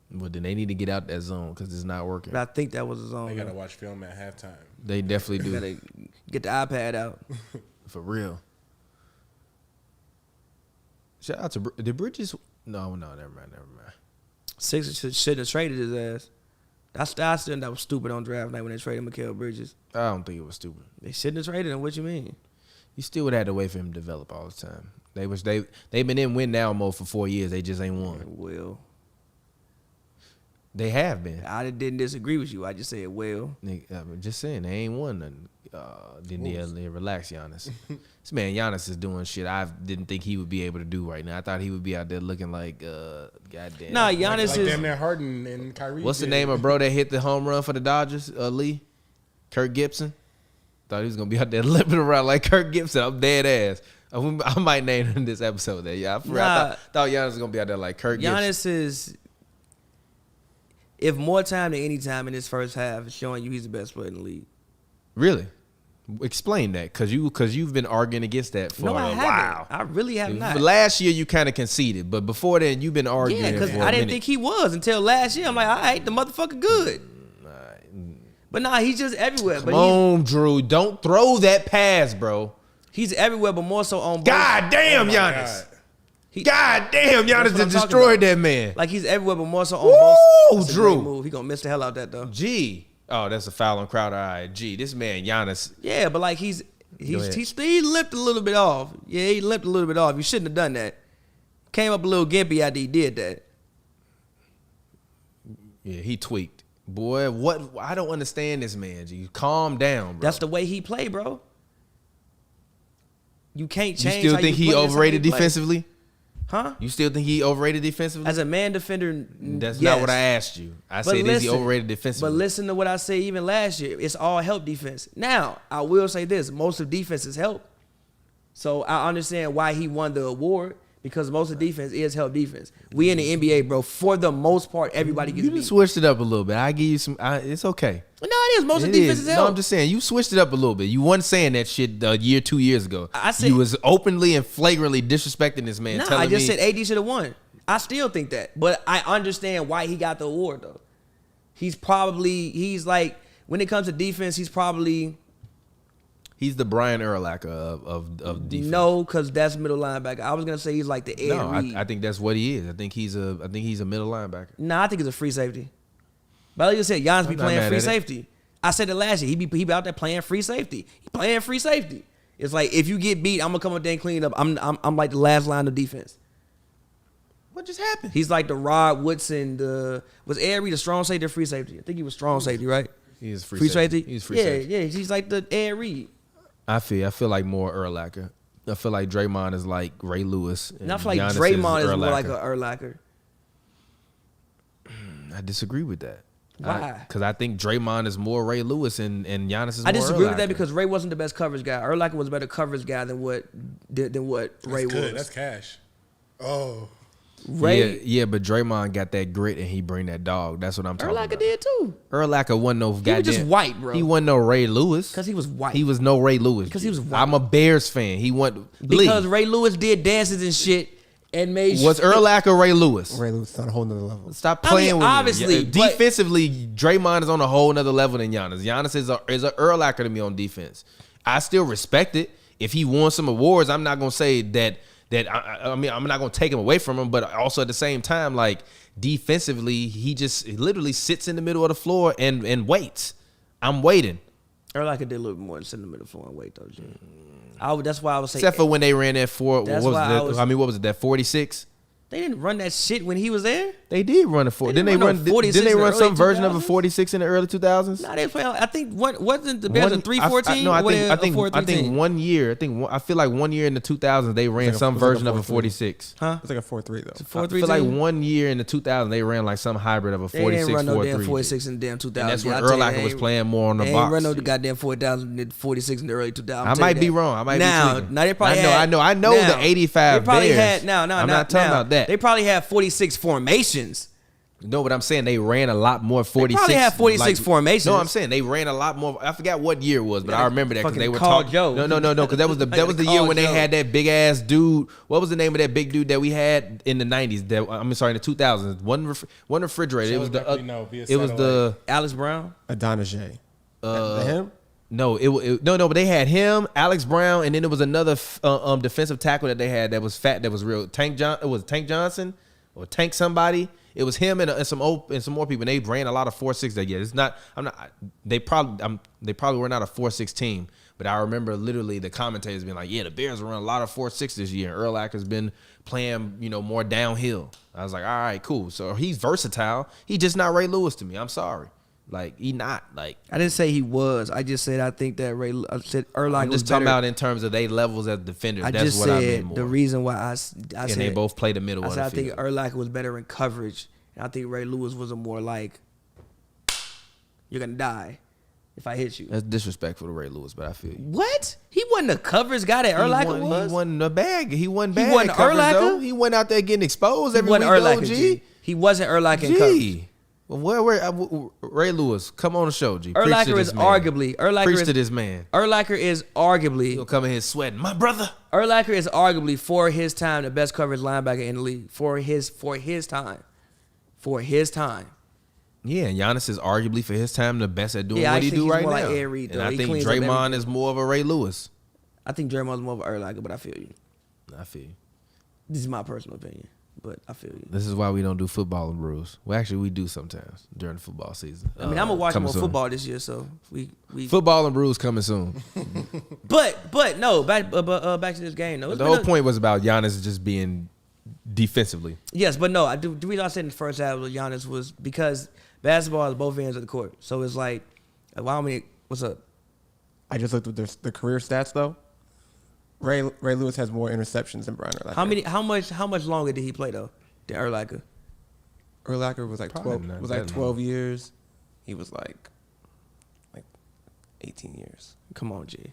But then they need to get out that zone because it's not working. But I think that was the zone. They gotta watch film at halftime. They definitely do. Gotta get the iPad out. For real. Shout out to did Bridges? No, never mind. Sixers should have traded his ass. I still think that was stupid on draft night when they traded Mikal Bridges. I don't think it was stupid. They shouldn't have traded him. What you mean? You still would have to wait for him to develop all the time. They've been in win now mode for 4 years. They just ain't won. Well, they have been. I didn't disagree with you. I just said well. I'm just saying they ain't won nothing. Then they relax Giannis. This man Giannis is doing shit I didn't think he would be able to do right now. I thought he would be out there looking like goddamn. Nah, Giannis is damn near Harden and Kyrie. What's the name of bro that hit the home run for the Dodgers? Lee? Kirk Gibson? Thought he was gonna be out there limping around like Kirk Gibson. I'm dead ass. I might name him this episode there. Yeah, I thought Giannis was gonna be out there like Kirk Gibson. Giannis is, if more time than any time in this first half, is showing you he's the best player in the league. Really? Explain that, because you've been arguing against that for a while. I really have not. Last year you kind of conceded, but before then you've been arguing. Yeah, because I didn't think he was until last year. I'm like, all right, the motherfucker good. But nah, he's just everywhere. Come on, Drew, don't throw that pass, bro. He's everywhere, but more so on. God damn, Giannis. God damn, Giannis just destroyed that man. Like, he's everywhere, but more so on both. Drew. Move. He gonna miss the hell out that though. Gee. Oh, that's a foul on Crowder. All right, this man Giannis. Yeah, but like he limped a little bit off. Yeah, he limped a little bit off. You shouldn't have done that. Came up a little gimpy after he did that. Yeah, he tweaked. Boy, what? I don't understand this man. G, calm down, bro. That's the way he play, bro. You can't change. You still think he overrated defensively? Huh? You still think he overrated defensively? As a man defender, that's not what I asked you. I said, is he overrated defensively? But listen to what I say even last year. It's all help defense. Now, I will say this. Most of defense is help. So I understand why he won the award, because most of defense is help defense. We in the NBA, bro, for the most part, everybody gets beat. You just switched it up a little bit. I give you some. It's okay. No, it is. Most of defense is help. No, I'm just saying, you switched it up a little bit. You weren't saying that shit a year, 2 years ago. I said, you was openly and flagrantly disrespecting this man. I just said AD should have won. I still think that. But I understand why he got the award, though. He's like, when it comes to defense, he's the Brian Urlacher of defense. No, because that's middle linebacker. I was gonna say he's like the Ed Reed. I think that's what he is. I think he's a middle linebacker. Nah, I think he's a free safety. But like you said, Giannis be playing free safety. I said it last year. He be out there playing free safety. He playing free safety. It's like, if you get beat, I'm gonna come up there and clean up. I'm like the last line of defense. What just happened? He's like the Rod Woodson. Was Ed Reed a strong safety or free safety? I think he was strong safety, right? He is free safety. He's free safety. Yeah. He's like the Ed Reed. I feel like more Urlacher. I feel like Draymond is like Ray Lewis. And I feel like Draymond is more like a Urlacher. I disagree with that. Why? Because I think Draymond is more Ray Lewis and Giannis is more I disagree with Urlacher. that because Ray wasn't the best coverage guy. Urlacher was a better coverage guy than what Ray was. That's cash. Oh. Ray but Draymond got that grit and he bring that dog. That's what I'm talking Urlacher about. did too. Urlacher wasn't no He goddamn. was just white, bro. He wasn't no Ray Lewis. Because he was white. He was no Ray Lewis. Because he was white. I'm a Bears fan. He went because Ray Lewis did dances and shit and made. Was Urlacher Ray Lewis? Ray Lewis is on a whole nother level. Stop playing with me. obviously, but- Defensively, Draymond is on a whole nother level than Giannis. Giannis is a Urlacher to me on defense. I still respect it. If he won some awards, I'm not gonna say that. I mean, I'm not gonna take him away from him, but also at the same time, like defensively, he literally sits in the middle of the floor and waits. I'm waiting. Urlacher did a little bit more than sit in the middle for and wait though. G. That's why I was saying. Except for when they ran that what That's was why that? I was- I mean, what was it? That 46. They didn't run that shit when he was there. They did run a 4. They Didn't they didn't run? run no 46 Didn't they in the run early some version of a 2000s? 46 in the early 2000s? Nah, they play. I think wasn't the Bears a 3-14? No, I or think 4-3-3? 1 year. I feel like 1 year in the 2000s they ran some version of a 46. Huh? It's like a 4-3 though. I 4-3-3? feel like 1 year in the 2000s they ran like some hybrid of a They 46 didn't run no damn 4-3. 46 in the damn 2000s. And that's when I'll tell you, Urlacher was playing more on the they box. ain't run no goddamn 46 in the early 2000s. I might be wrong. I might now, be tweaking. Now they probably I know now, the 85 They probably Bears. had I'm not talking about that. They probably had 46 formations. No, but I'm saying they ran a lot more 46. probably had 46 formations. No, I'm saying they ran a lot more. I forgot what year it was, but I remember that because fucking they were call talking. Joe. No, because that was the year call when they Joe. had that big ass dude. What was the name of that big dude that we had in the 90s? In the 2000s. One refrigerator. It was the. It was the. Alex Brown. Adonijay. Him? No, but they had him, Alex Brown, and then there was another defensive tackle that they had that was fat, that was real. It was Tank Johnson or Tank somebody. It was him and some more people. And they ran a lot of 4-6 that year. It's not. I'm not. They probably were not a 4-6 team. But I remember literally the commentators being like, "Yeah, the Bears run a lot of 4-6 this year. And Urlacher's been playing, more downhill." I was like, "All right, cool." So he's versatile. He's just not Ray Lewis to me. I'm sorry. Like he not like. I didn't say he was. I just said I think that I said Urlacher I'm was just talking better. about in terms of they levels as defenders. I That's just what I mean said more. the reason why I And said they both play the middle I of said the I think field. Urlacher was better in coverage, and I think Ray Lewis was a more like you're gonna die if I hit you. That's disrespectful to Ray Lewis, but I feel you. What? He wasn't the coverage guy that Urlacher was. He wasn't a bag. He wasn't bad. wasn't at coverage, Urlacher? though. He went out there getting exposed He every wasn't week. Urlacher. Though, G. He wasn't Urlacher in coverage. G. Well, where Ray Lewis? Come on the show, G. Preach to Urlacher this is man. arguably Preach to this man. Urlacher is He'll arguably come in here sweating, my brother. Urlacher is arguably for his time the best coverage linebacker in the league for his time. For his time. Yeah, and Giannis is arguably for his time the best at doing Yeah, I what he think do he's right more now. like Ed Reed, and though. I He think cleans up Draymond everything. is more of a Ray Lewis. I think Draymond's more of an Urlacher, but I feel you. I feel you. This is my personal opinion, but I feel you. This is why we don't do football and brews. Well, actually, we do sometimes during the football season. I mean, I'm gonna watch coming more soon. football this year, so we. Football and brews coming soon. But no, back to this game though. It's The been whole point was about Giannis just being defensively. Yes, but no, the reason I said in the first half with Giannis was because basketball is both ends of the court, so it's like, how many? What's up? I just looked at the career stats though. Ray Lewis has more interceptions than Brian Urlacher. How much longer did he play though than Urlacher? Urlacher was like Probably 12. not Was that like 12 years. He was like 18 years. Come on, G.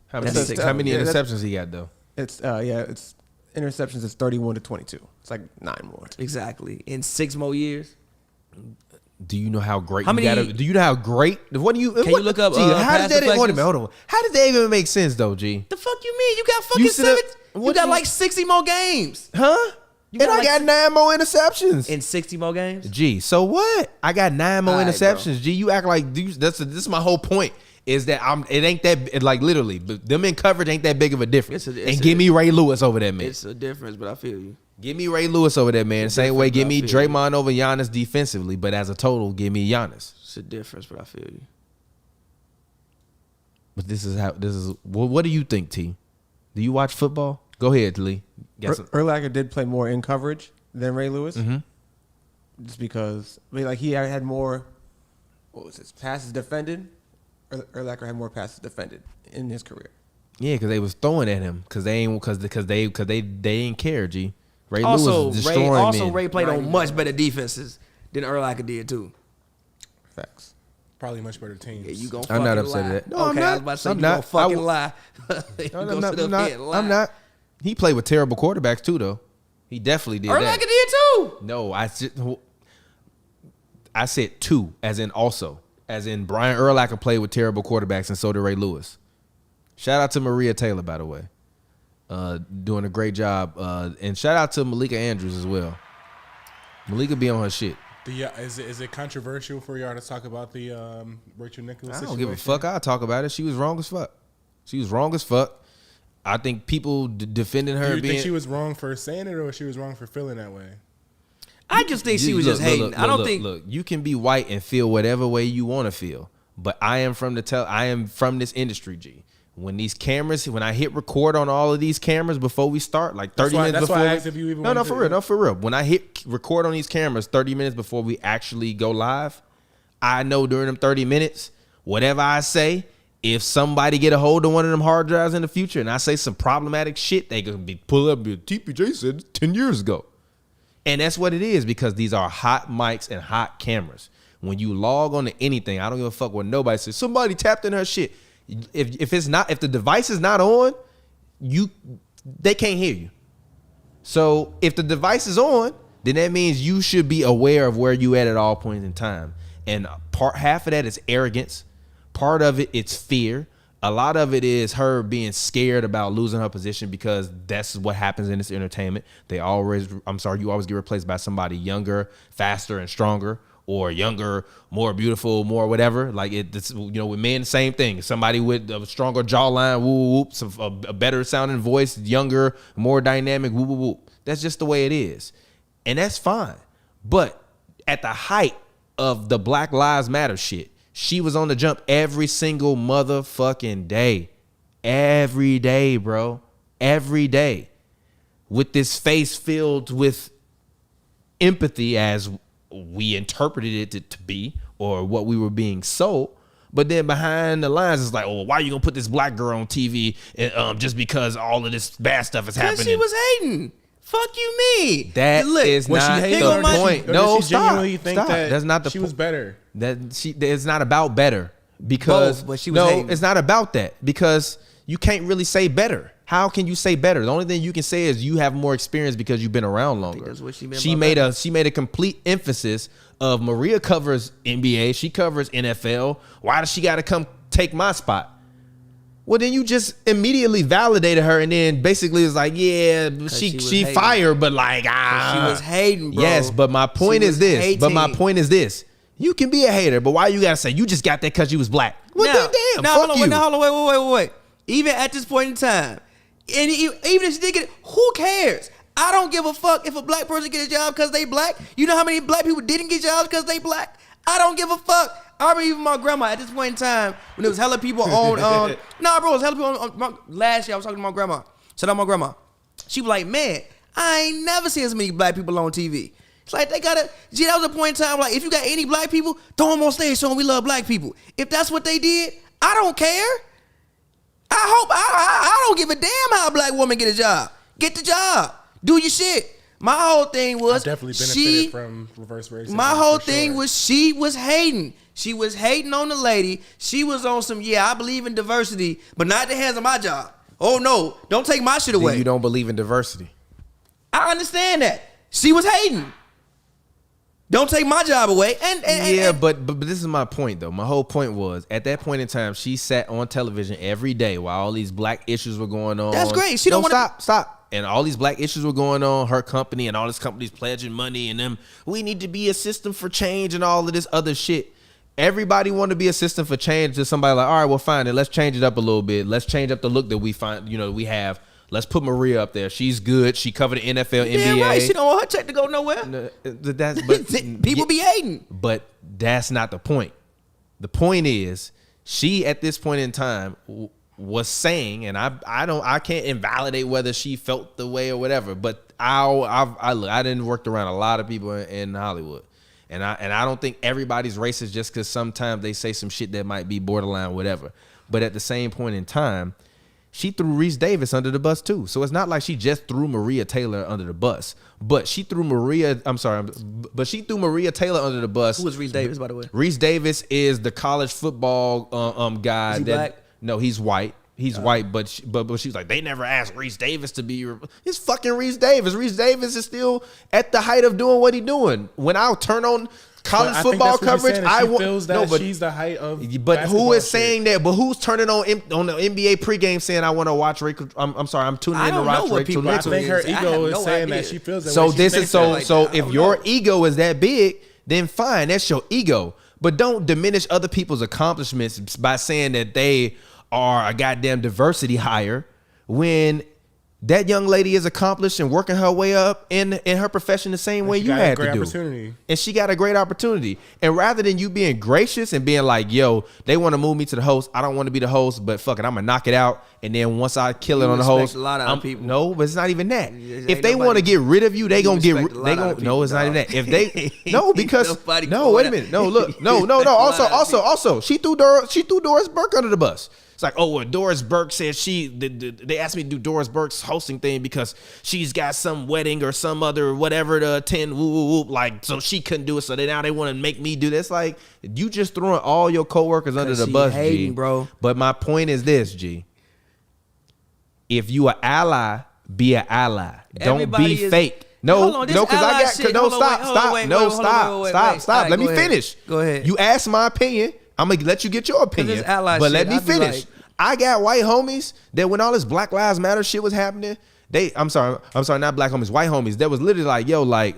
How many, That's how many yeah, that's- interceptions he got though? It's it's interceptions is 31 to 22. It's like 9 more. Exactly. In 6 more years. Do you know how great? How many- do you know how great? What do you? Can you look up, Gee, how pass does that? Hold deflections? on. How does that even make sense though, G? The fuck you mean? You got fucking sit up- 7. You what got you- like 60 more games. Huh? You And got I like got 9 more interceptions. in 60 more games. G, so what? I got 9 more All right, interceptions. G, you act like this is my whole point. Is that it ain't that like literally, but them in coverage ain't that big of a difference. It's Give me Ray Lewis over that man. It's a difference, but I feel you. Give me Ray Lewis over that man. Same way, give me difference, I feel Draymond over Giannis defensively, but as a total, give me Giannis. It's a difference, but I feel you. But this is. What do you think, T? Do you watch football? Go ahead, Lee. Urlacher did play more in coverage than Ray Lewis. Mm-hmm. Just because, I mean, like he had more, what was his, passes defended? Urlacher had more passes defended in his career. Yeah, because they was throwing at him because they ain't care. G. Ray Also, Lewis was destroying men. Ray played on much better defenses than Urlacher did too. Facts. Probably much better teams. Yeah, you gonna I'm not fucking upset lie. at that. No, Okay, I'm not. I was about to say I'm you not. gonna fucking I w- lie. You No, go I'm not. sit up here and lie. I'm not. He played with terrible quarterbacks too, though. He definitely did Urlacher that. did too. No, I said two, as in also. As in Brian Urlacher played with terrible quarterbacks, and so did Ray Lewis. Shout out to Maria Taylor, by the way. Doing a great job. And shout out to Malika Andrews as well. Malika be on her shit. Is it controversial for y'all to talk about the Rachel Nichols I situation? don't give a fuck. I'll talk about it. She was wrong as fuck. I think people defending her Do you being... think she was wrong for saying it, or she was wrong for feeling that way? I just think she was just hating. I don't think. Look, you can be white and feel whatever way you want to feel, but I am from this industry, G. When I hit record on all of these cameras before we start, like 30 minutes before. That's why I asked if you even. No, for real. When I hit record on these cameras 30 minutes before we actually go live, I know during them 30 minutes, whatever I say, if somebody get a hold of one of them hard drives in the future and I say some problematic shit, they gonna be pull up. TPJ said 10 years ago. And that's what it is, because these are hot mics and hot cameras. When you log on to anything, I don't give a fuck what nobody says. Somebody tapped in her shit. If the device is not on, they can't hear you. So if the device is on, then that means you should be aware of where you at all points in time. And half of that is arrogance. Part of it's fear. A lot of it is her being scared about losing her position, because that's what happens in this entertainment. You always get replaced by somebody younger, faster, and stronger, or younger, more beautiful, more whatever. Like with men, same thing. Somebody with a stronger jawline, a better sounding voice, younger, more dynamic, whoop, whoop, whoop. That's just the way it is. And that's fine. But at the height of the Black Lives Matter shit, she was on the jump every single motherfucking day. Every day, bro. Every day. With this face filled with empathy, as we interpreted it to be, or what we were being sold. But then behind the lines, it's like, oh, why are you going to put this black girl on TV just because all of this bad stuff is happening? Because she was hating. Fuck you, me. That is not the point. No, stop. That's not the point. She was better. It's not about better, because but she was hating. It's not about that, because you can't really say better. How can you say better? The only thing you can say is you have more experience because you've been around longer. That's what she made a complete emphasis of Maria covers NBA, she covers NFL. Why does she got to come take my spot? Well, then you just immediately validated her, and then basically it's like, yeah, she fired, but like, she was hating, bro. Yes, but my point is this. You can be a hater, but why you gotta say you just got that because you was black? Well, then damn, fuck you. Hold on, wait. Even at this point in time, and even if she did get it, who cares? I don't give a fuck if a black person get a job because they black. You know how many black people didn't get jobs because they black? I don't give a fuck. I remember even my grandma at this point in time when there was hella people on. It was hella people on. Last year I was talking to my grandma. Shout out my grandma. She was like, man, I ain't never seen as many black people on TV. It's like they gotta. Gee, that was a point in time. Like, if you got any black people, throw them on stage showing we love black people. If that's what they did, I don't care. I don't give a damn how a black woman get a job. Get the job. Do your shit. My whole thing was I definitely benefited from reverse racism. My whole thing was she was hating. She was hating on the lady. She was on some, I believe in diversity, but not at the hands of my job. Oh no, don't take my shit away. Then you don't believe in diversity. I understand that. She was hating. Don't take my job away. But this is my point though. My whole point was, at that point in time, she sat on television every day while all these black issues were going on. That's great. She don't want to stop. And all these black issues were going on. Her company and all these companies pledging money, and them, we need to be a system for change and all of this other shit. Everybody want to be a system for change. To somebody like, all right, well, fine, then let's change it up a little bit. Let's change up the look that we find, we have. Let's put Maria up there. She's good. She covered the NFL, NBA. Yeah, right. She don't want her check to go nowhere. People be hating. But that's not the point. The point is, she at this point in time was saying, and I can't invalidate whether she felt the way or whatever. But I didn't work around a lot of people in Hollywood, and I don't think everybody's racist just because sometimes they say some shit that might be borderline whatever. But at the same point in time, she threw Reese Davis under the bus too. So it's not like she just threw Maria Taylor under the bus, but she threw Maria Taylor under the bus. Who was Reese Davis, by the way? Reese Davis is the college football guy. Is he black? No, he's white. He's white, but she was like, they never asked Reese Davis to be. It's fucking Reese Davis. Reese Davis is still at the height of doing what he's doing. When I turn on college football coverage, I feels that she's the height of. But who is saying that? But who's turning on the NBA pregame saying I want to watch Rachel? I'm sorry, I'm tuning in to watch Rachel I Nichols. think her ego is saying that she feels that. So way. this is so. like So that. I if don't your know. ego is that big, then fine, that's your ego. But don't diminish other people's accomplishments by saying that they are a goddamn diversity hire when that young lady is accomplished and working her way up in her profession the same way you had to do. Opportunity. And she got a great opportunity. And rather than you being gracious and being like, yo, they want to move me to the host. I don't want to be the host, but fuck it, I'm going to knock it out. And then once I kill it on the host, a lot of people. No, but it's not even that. Ain't if they nobody- want to get rid of you, they You going to get respect a lot of no, it's not even people, that. If they no, because Nobody no, going wait a out. minute. No, look. No. You respect a lot of Also, she threw Doris Burke under the bus. It's like, oh, well, Doris Burke said they asked me to do Doris Burke's hosting thing because she's got some wedding or some other whatever to attend, like, so she couldn't do it. So now they want to make me do this. Like, you just throwing all your coworkers under the she bus, hating, G. bro. But my point is this, G. If you an ally, be an ally. Don't Everybody be is- fake. Hold No, on, this no, because I ally got shit. no Hold on, stop, wait, hold on, stop, wait, no wait, hold on, stop, wait, stop, wait. stop. All right, Let me go ahead. finish. Go ahead. You asked my opinion. I'm gonna let you get your opinion. this ally But shit, let me I be finish. like- I got white homies that when all this Black Lives Matter shit was happening, I'm sorry, not black homies, white homies. That was literally like, yo, like,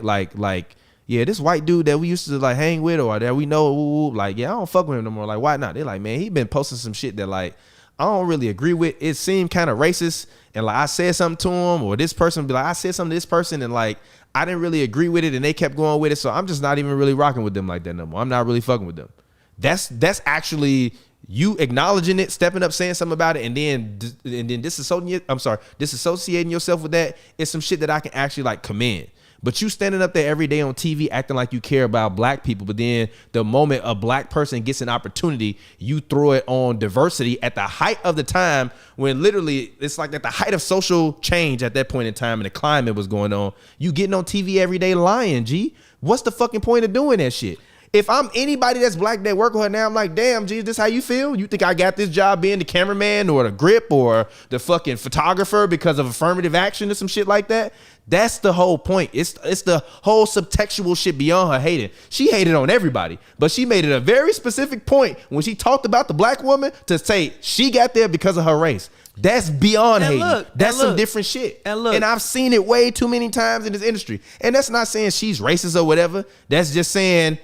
yeah, this white dude that we used to like hang with or that we know, like, yeah, I don't fuck with him no more. Like, why not? They're like, man, he been posting some shit that like I don't really agree with. It seemed kind of racist, and like I said something to him, or this person be like, I said something to this person, and like I didn't really agree with it, and they kept going with it. So I'm just not even really rocking with them like that no more. I'm not really fucking with them. That's actually you acknowledging it, stepping up, saying something about it, and then disassociating yourself with that is some shit that I can actually like commend. But you standing up there every day on TV acting like you care about black people, but then the moment a black person gets an opportunity, you throw it on diversity at the height of the time when literally it's like at the height of social change at that point in time and the climate was going on. You getting on TV every day lying, G. What's the fucking point of doing that shit? If I'm anybody that's black that work with her now, I'm like, damn, G, is this how you feel? You think I got this job being the cameraman or the grip or the fucking photographer because of affirmative action or some shit like that? That's the whole point. It's the whole subtextual shit beyond her hating. She hated on everybody, but she made it a very specific point when she talked about the black woman to say she got there because of her race. That's beyond And hating. look, That's and some look, different shit. and look. And I've seen it way too many times in this industry. And that's not saying she's racist or whatever. That's just saying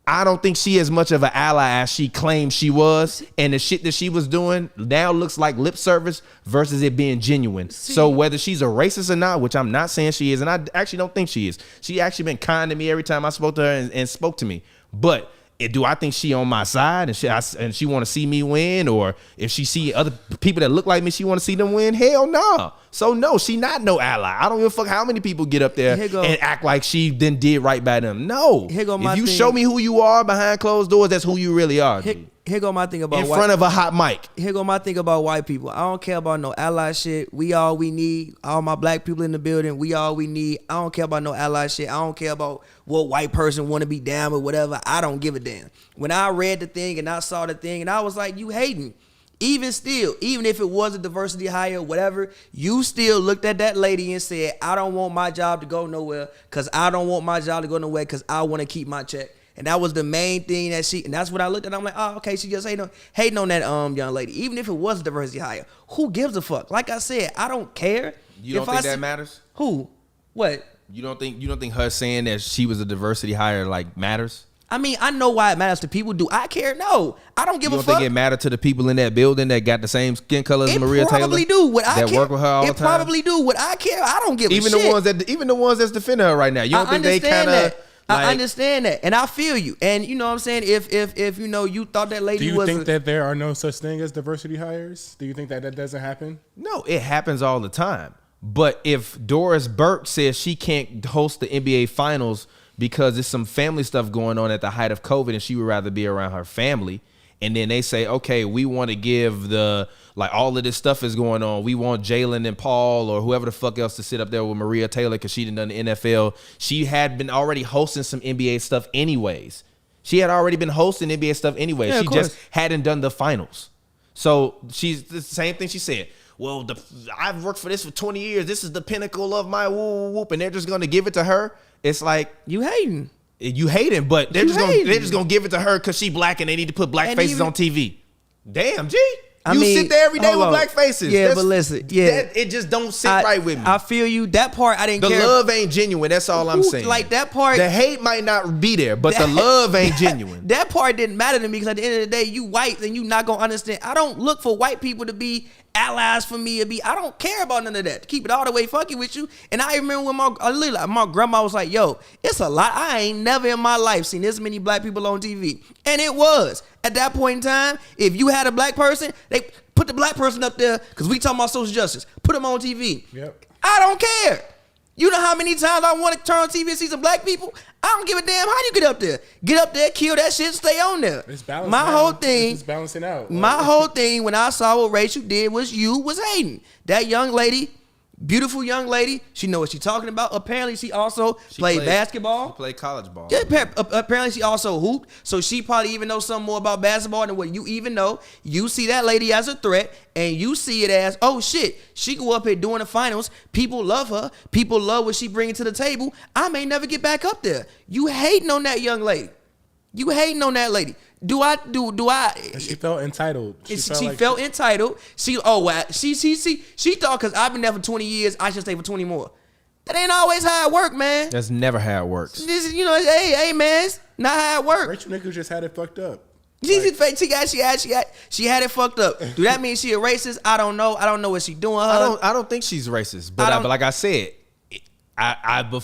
I don't think she as much of an ally as she claimed she was, and the shit that she was doing now looks like lip service versus it being genuine. So whether she's a racist or not, which I'm not saying she is, and I actually don't think she is. She actually been kind to me every time I spoke to her and spoke to me. But do I think she on my side and she want to see me win, or if she see other people that look like me, she want to see them win? Hell no. So no, she not no ally. I don't give a fuck how many people get up there and act like she then did right by them. No. If you show me who you are behind closed doors, that's who you really are. Here go my thing about in front of a hot mic. Here go my thing about white people. I don't care about no ally shit. We all we need. All my black people in the building. We all we need. I don't care about no ally shit. I don't care about what white person want to be down with whatever. I don't give a damn. When I read the thing and I saw the thing and I was like, you hating. Even still, even if it was a diversity hire or whatever, you still looked at that lady and said, I don't want my job to go nowhere because I don't want my job to go nowhere because I want to keep my check. And that was the main thing and that's what I looked at. I'm like, oh, okay, she just hating on that young lady. Even if it was a diversity hire, who gives a fuck? Like I said, I don't care. You don't think that matters? Who? What? You don't think her saying that she was a diversity hire like matters? I mean, I know why it matters to people. Do I care? No, I don't give a fuck. You don't think it mattered to the people in that building that got the same skin color as Maria Taylor? It probably do. What I that care. work with her all the time. It probably do. What I care. I don't give a shit. Even the ones that's defending her right now. You don't think they kind of? I understand that, and I feel you. And you know what I'm saying? If you know you thought that lady was. Do you think that there are no such thing as diversity hires? Do you think that doesn't happen? No, it happens all the time. But if Doris Burke says she can't host the NBA Finals because there's some family stuff going on at the height of COVID and she would rather be around her family, and then they say, okay, we want to give all of this stuff is going on. We want Jalen and Paul or whoever the fuck else to sit up there with Maria Taylor because she didn't done the NFL. She had been already hosting some NBA stuff anyways. She had already been hosting NBA stuff anyways. Yeah, she just hadn't done the finals. So she's the same thing she said. Well, I've worked for this for 20 years. This is the pinnacle of my whoop, and they're just going to give it to her. It's like You hating. you hating, but they're just gonna give it to her because she black and they need to put black faces on TV. Damn, G. You sit there every day with black faces. Yeah, but listen, it just don't sit right with me. I feel you. That part I didn't care. The love ain't genuine. That's all I'm saying. Like that part. The hate might not be there, but the love ain't genuine. That part didn't matter to me because at the end of the day, you white and you not gonna understand. I don't look for white people to be allies for me. I don't care about none of that. To keep it all the way fucking with you. And I remember when my grandma was like, "Yo, it's a lot. I ain't never in my life seen this many black people on TV." And it was at that point in time. If you had a black person, they put the black person up there because we talking about social justice. Put them on TV. Yep. I don't care. You know how many times I want to turn on TV and see some black people? I don't give a damn how you get up there. Get up there, kill that shit, stay on there. It's balancing My whole thing, it's balancing out. My whole thing when I saw what Rachel did was hating. That young lady, beautiful young lady, she know what she's talking about. Apparently she also played basketball. She played college ball. Yeah, apparently she also hooped, so she probably even knows something more about basketball than what you even know. You see that lady as a threat, and you see it as, oh shit, she go up here doing the finals. People love her. People love what she bringing to the table. I may never get back up there. You hating on that young lady. You hating on that lady. Do I? And she felt entitled. She felt entitled. She thought because I've been there for 20 years, I should stay for 20 more. That ain't always how it work, man. That's never how it works. This is, hey, man, it's not how it work. Rachel Nichols just had it fucked up. She had it fucked up. Do that mean she a racist? I don't know. I don't know what she doing. I don't think she's racist. But like I said, I don't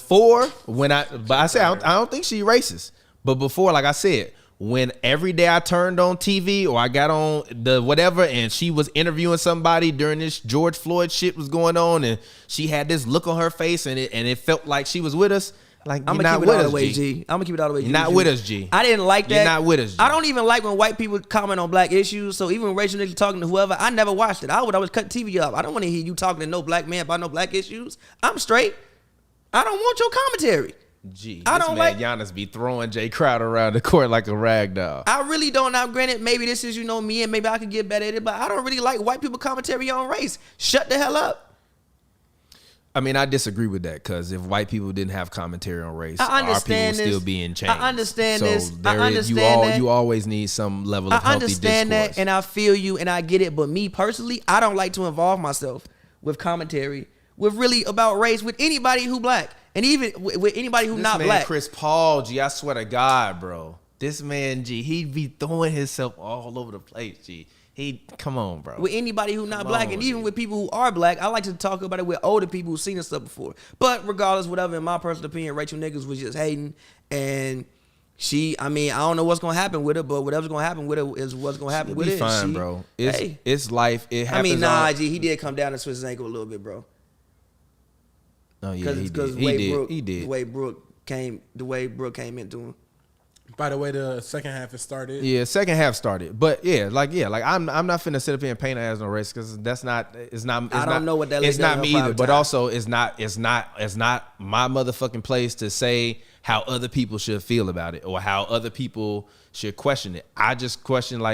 think she's racist. But before, like I said, when every day I turned on TV or I got on the whatever and she was interviewing somebody during this George Floyd shit was going on and she had this look on her face and it felt like she was with us. Like, I'm gonna keep it all the way, G. I'm gonna keep it all the way, G. You're not with us, G. I didn't like that. You're not with us, G. I don't even like when white people comment on black issues. So even when Rachel Nichols talking to whoever, I never watched it. I would always cut TV up. I don't want to hear you talking to no black man about no black issues. I'm straight. I don't want your commentary. Gee, I don't like Giannis be throwing Jay Crowder around the court like a rag doll. I really don't. Now, granted, maybe this is me, and maybe I could get better at it, but I don't really like white people commentary on race. Shut the hell up. I mean, I disagree with that because if white people didn't have commentary on race, I our people understand would this. still be in chains. I understand so this. There I is, understand that. You always need some level of healthy discourse. I understand that, and I feel you, and I get it. But me personally, I don't like to involve myself with commentary, with really about race, with anybody who black. And even with anybody who not black. Chris Paul, G, I swear to God, bro. This man, G, he be throwing himself all over the place, G. Come on, bro. With anybody who not black, and even with people who are black, I like to talk about it with older people who've seen this stuff before. But regardless, whatever, in my personal opinion, Rachel Nichols was just hating. And I don't know what's going to happen with her, but whatever's going to happen with her is what's going to happen with it. Fine, bro. It's life. It happens. G, he did come down and switch his ankle a little bit, bro. Oh yeah, he did. He did. The way Brooke came into him. By the way, the second half has started. Yeah, second half started, but I'm not finna sit up here and paint her as no race because that's not. It's not. I don't know what that lady It's not does me in her either. private But time. also, it's not my motherfucking place to say how other people should feel about it or how other people should question it. I just question do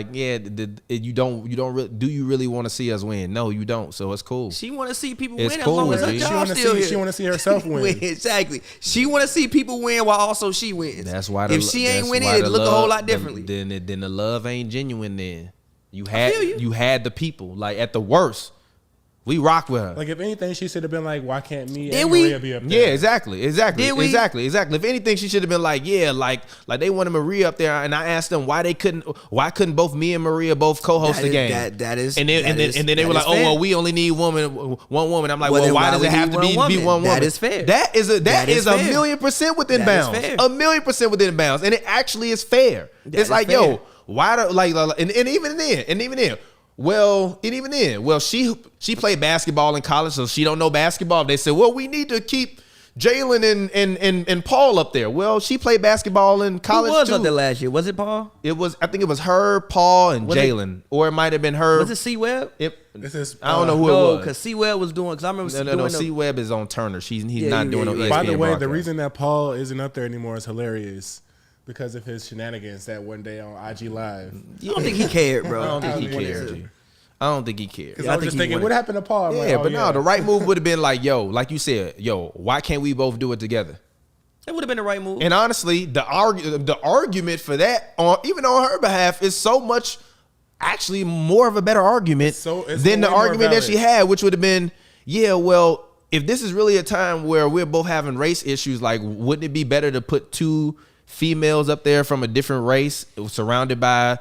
you really want to see us win? No, you don't. So it's cool. She want to see people It's win cool, as long as her G. job's still here. She want to see herself win. Exactly. She want to see people win while also she wins. That's why. If she ain't winning, it look a whole lot differently. Then the love ain't genuine. Then you had the people. Like at the worst, we rock with her. Like if anything, she should have been like, "Why can't me Did and we? Maria be up there?" Yeah, exactly. If anything, she should have been like, yeah, like they wanted Maria up there, and I asked them why couldn't both me and Maria both co-host the game? And then they were like, oh well, we only need one woman. I'm like, well, why does it have to be one woman? That is fair. That is a fair. 1,000,000% within bounds. 1,000,000% within bounds, and it actually is fair. It's like, fair. yo, why do and even then. Well, she played basketball in college, so she don't know basketball. They said, well, we need to keep Jalen and Paul up there. Well, she played basketball in college Who was too. up there last year? Was it Paul? I think it was her, Paul, and Was it- Jalen, or it might have been her. Was it C-Web? This is. I don't know who No, it was. because C-Web was doing. Because I remember No. doing C Webb is on Turner. He's Yeah, not yeah, doing no yeah. ESPN By the way, the broadcast. reason that Paul isn't up there anymore is hilarious because of his shenanigans that one day on IG Live. I don't think he cared, bro. I don't think he wanted cared. to. G. I don't think he cared. Because Yeah, I I was think just he thinking, wanted- what happened to Paul? I'm Yeah, like, oh, but no, the right move would have been like, yo, like you said, yo, why can't we both do it together? It would have been the right move. And honestly, the argument for that, even on her behalf, is so much actually more of a better argument It's than the way more argument that valid. she had, which would have been, yeah, well, if this is really a time where we're both having race issues, like, wouldn't it be better to put two females up there from a different race surrounded by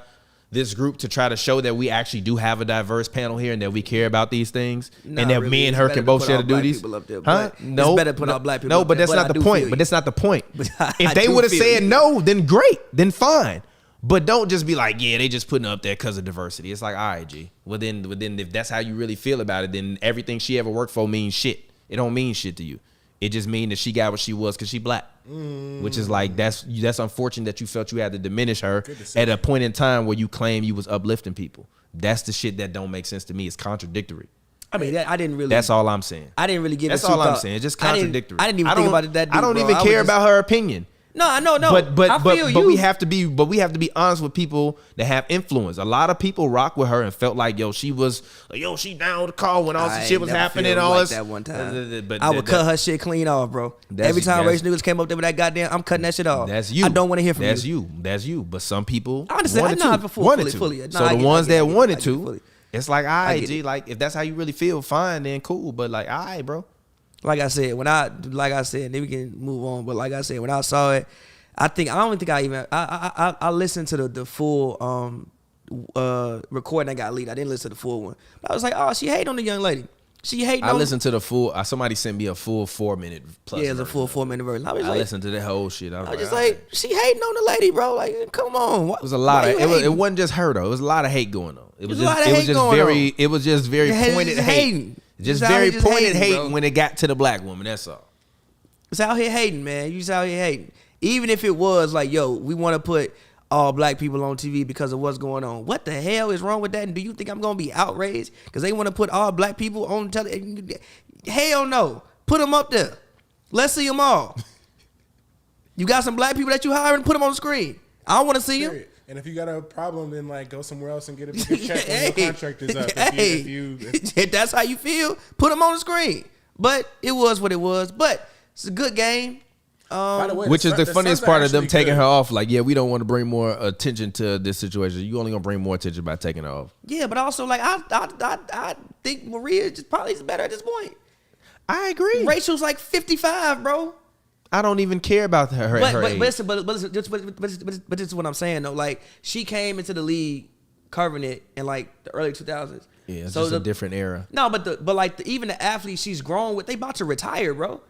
this group to try to show that we actually do have a diverse panel here and that we care about these things Nah, and that really, me and it's her better can to both put share all the black duties? people up there, Huh? but it's No, better to put all black people No, up but there, that's but not I the do point. feel But you. that's not the point. But If I they do would have feel said you. no, then great, then fine. But don't just be like, yeah, they just putting it up there because of diversity. It's like, all right, G. Well, then if that's how you really feel about it, then everything she ever worked for means shit. It don't mean shit to you. It just means that she got what she was because she black. Which is like, that's unfortunate that you felt you had to diminish her at a point in time where you claim you was uplifting people. That's the shit that don't make sense to me. It's contradictory. I mean, I didn't really. That's all I'm saying. I didn't really give That's it. all I'm saying. It's just contradictory. I didn't even think about it that deep, I don't bro. even was care just- about her opinion. No, I know, no. But I feel you. we have to be honest with people that have influence. A lot of people rock with her and felt like she down to call when all I this ain't shit was never happening. feel All like this that one time. But I would cut her shit clean off, bro. Every time race niggas came up there with that goddamn, I'm cutting that shit off. That's you. I don't want to hear from That's you. That's you. But some people I understand. wanted I know to. fully, Wanted fully. to. No, So I the get it, ones I get that it, I wanted get it to, fully. it's like, all right, get G. it. Like if that's how you really feel, fine, then cool. But like, all right, bro. Like I said, then we can move on. But like I said, when I saw it, I don't think I even I listened to the full recording that got leaked. I didn't listen to the full one. But I was like, oh, she hating on the young lady. She hating I on. listened to the full. Somebody sent me a full 4-minute plus. Yeah, it's a full version. 4-minute version. I was I like, listened to the whole shit. I I was was just like, like, she hating on the lady, bro. Like, come on. What, it was a lot why of. you It hating? wasn't just her though. It was a lot of hate going on. It was There's a lot just. of It was hate just going very. on. It was just very Your haters pointed just hate. hating. Just Just out very here just pointed hating, hate bro. when it got to the black woman. That's all. It's out here hating, man. You just out here hating. Even if it was like, yo, we want to put all black people on TV because of what's going on. What the hell is wrong with that? And do you think I'm gonna be outraged because they want to put all black people on television? Hell no. Put them up there. Let's see them all. You got some black people that you hiring? Put them on the screen. I want to see them. Period. And if you got a problem, then like go somewhere else and get a bigger check when Hey, your contract is up. hey, if that's how you feel, put them on the screen. But it was what it was. But it's a good game. By the way, Which is the Suns funniest are part of them actually taking good. her off. Like, yeah, we don't want to bring more attention to this situation. You only gonna bring more attention by taking her off. Yeah, but also like I think Maria just probably is better at this point. I agree. Rachel's like 55, bro. I don't even care about her But age. this is what I'm saying though. Like she came into the league covering it in like the early 2000s. Yeah, it's So just a the- different era. No, but even the athletes she's grown with, they about to retire, bro.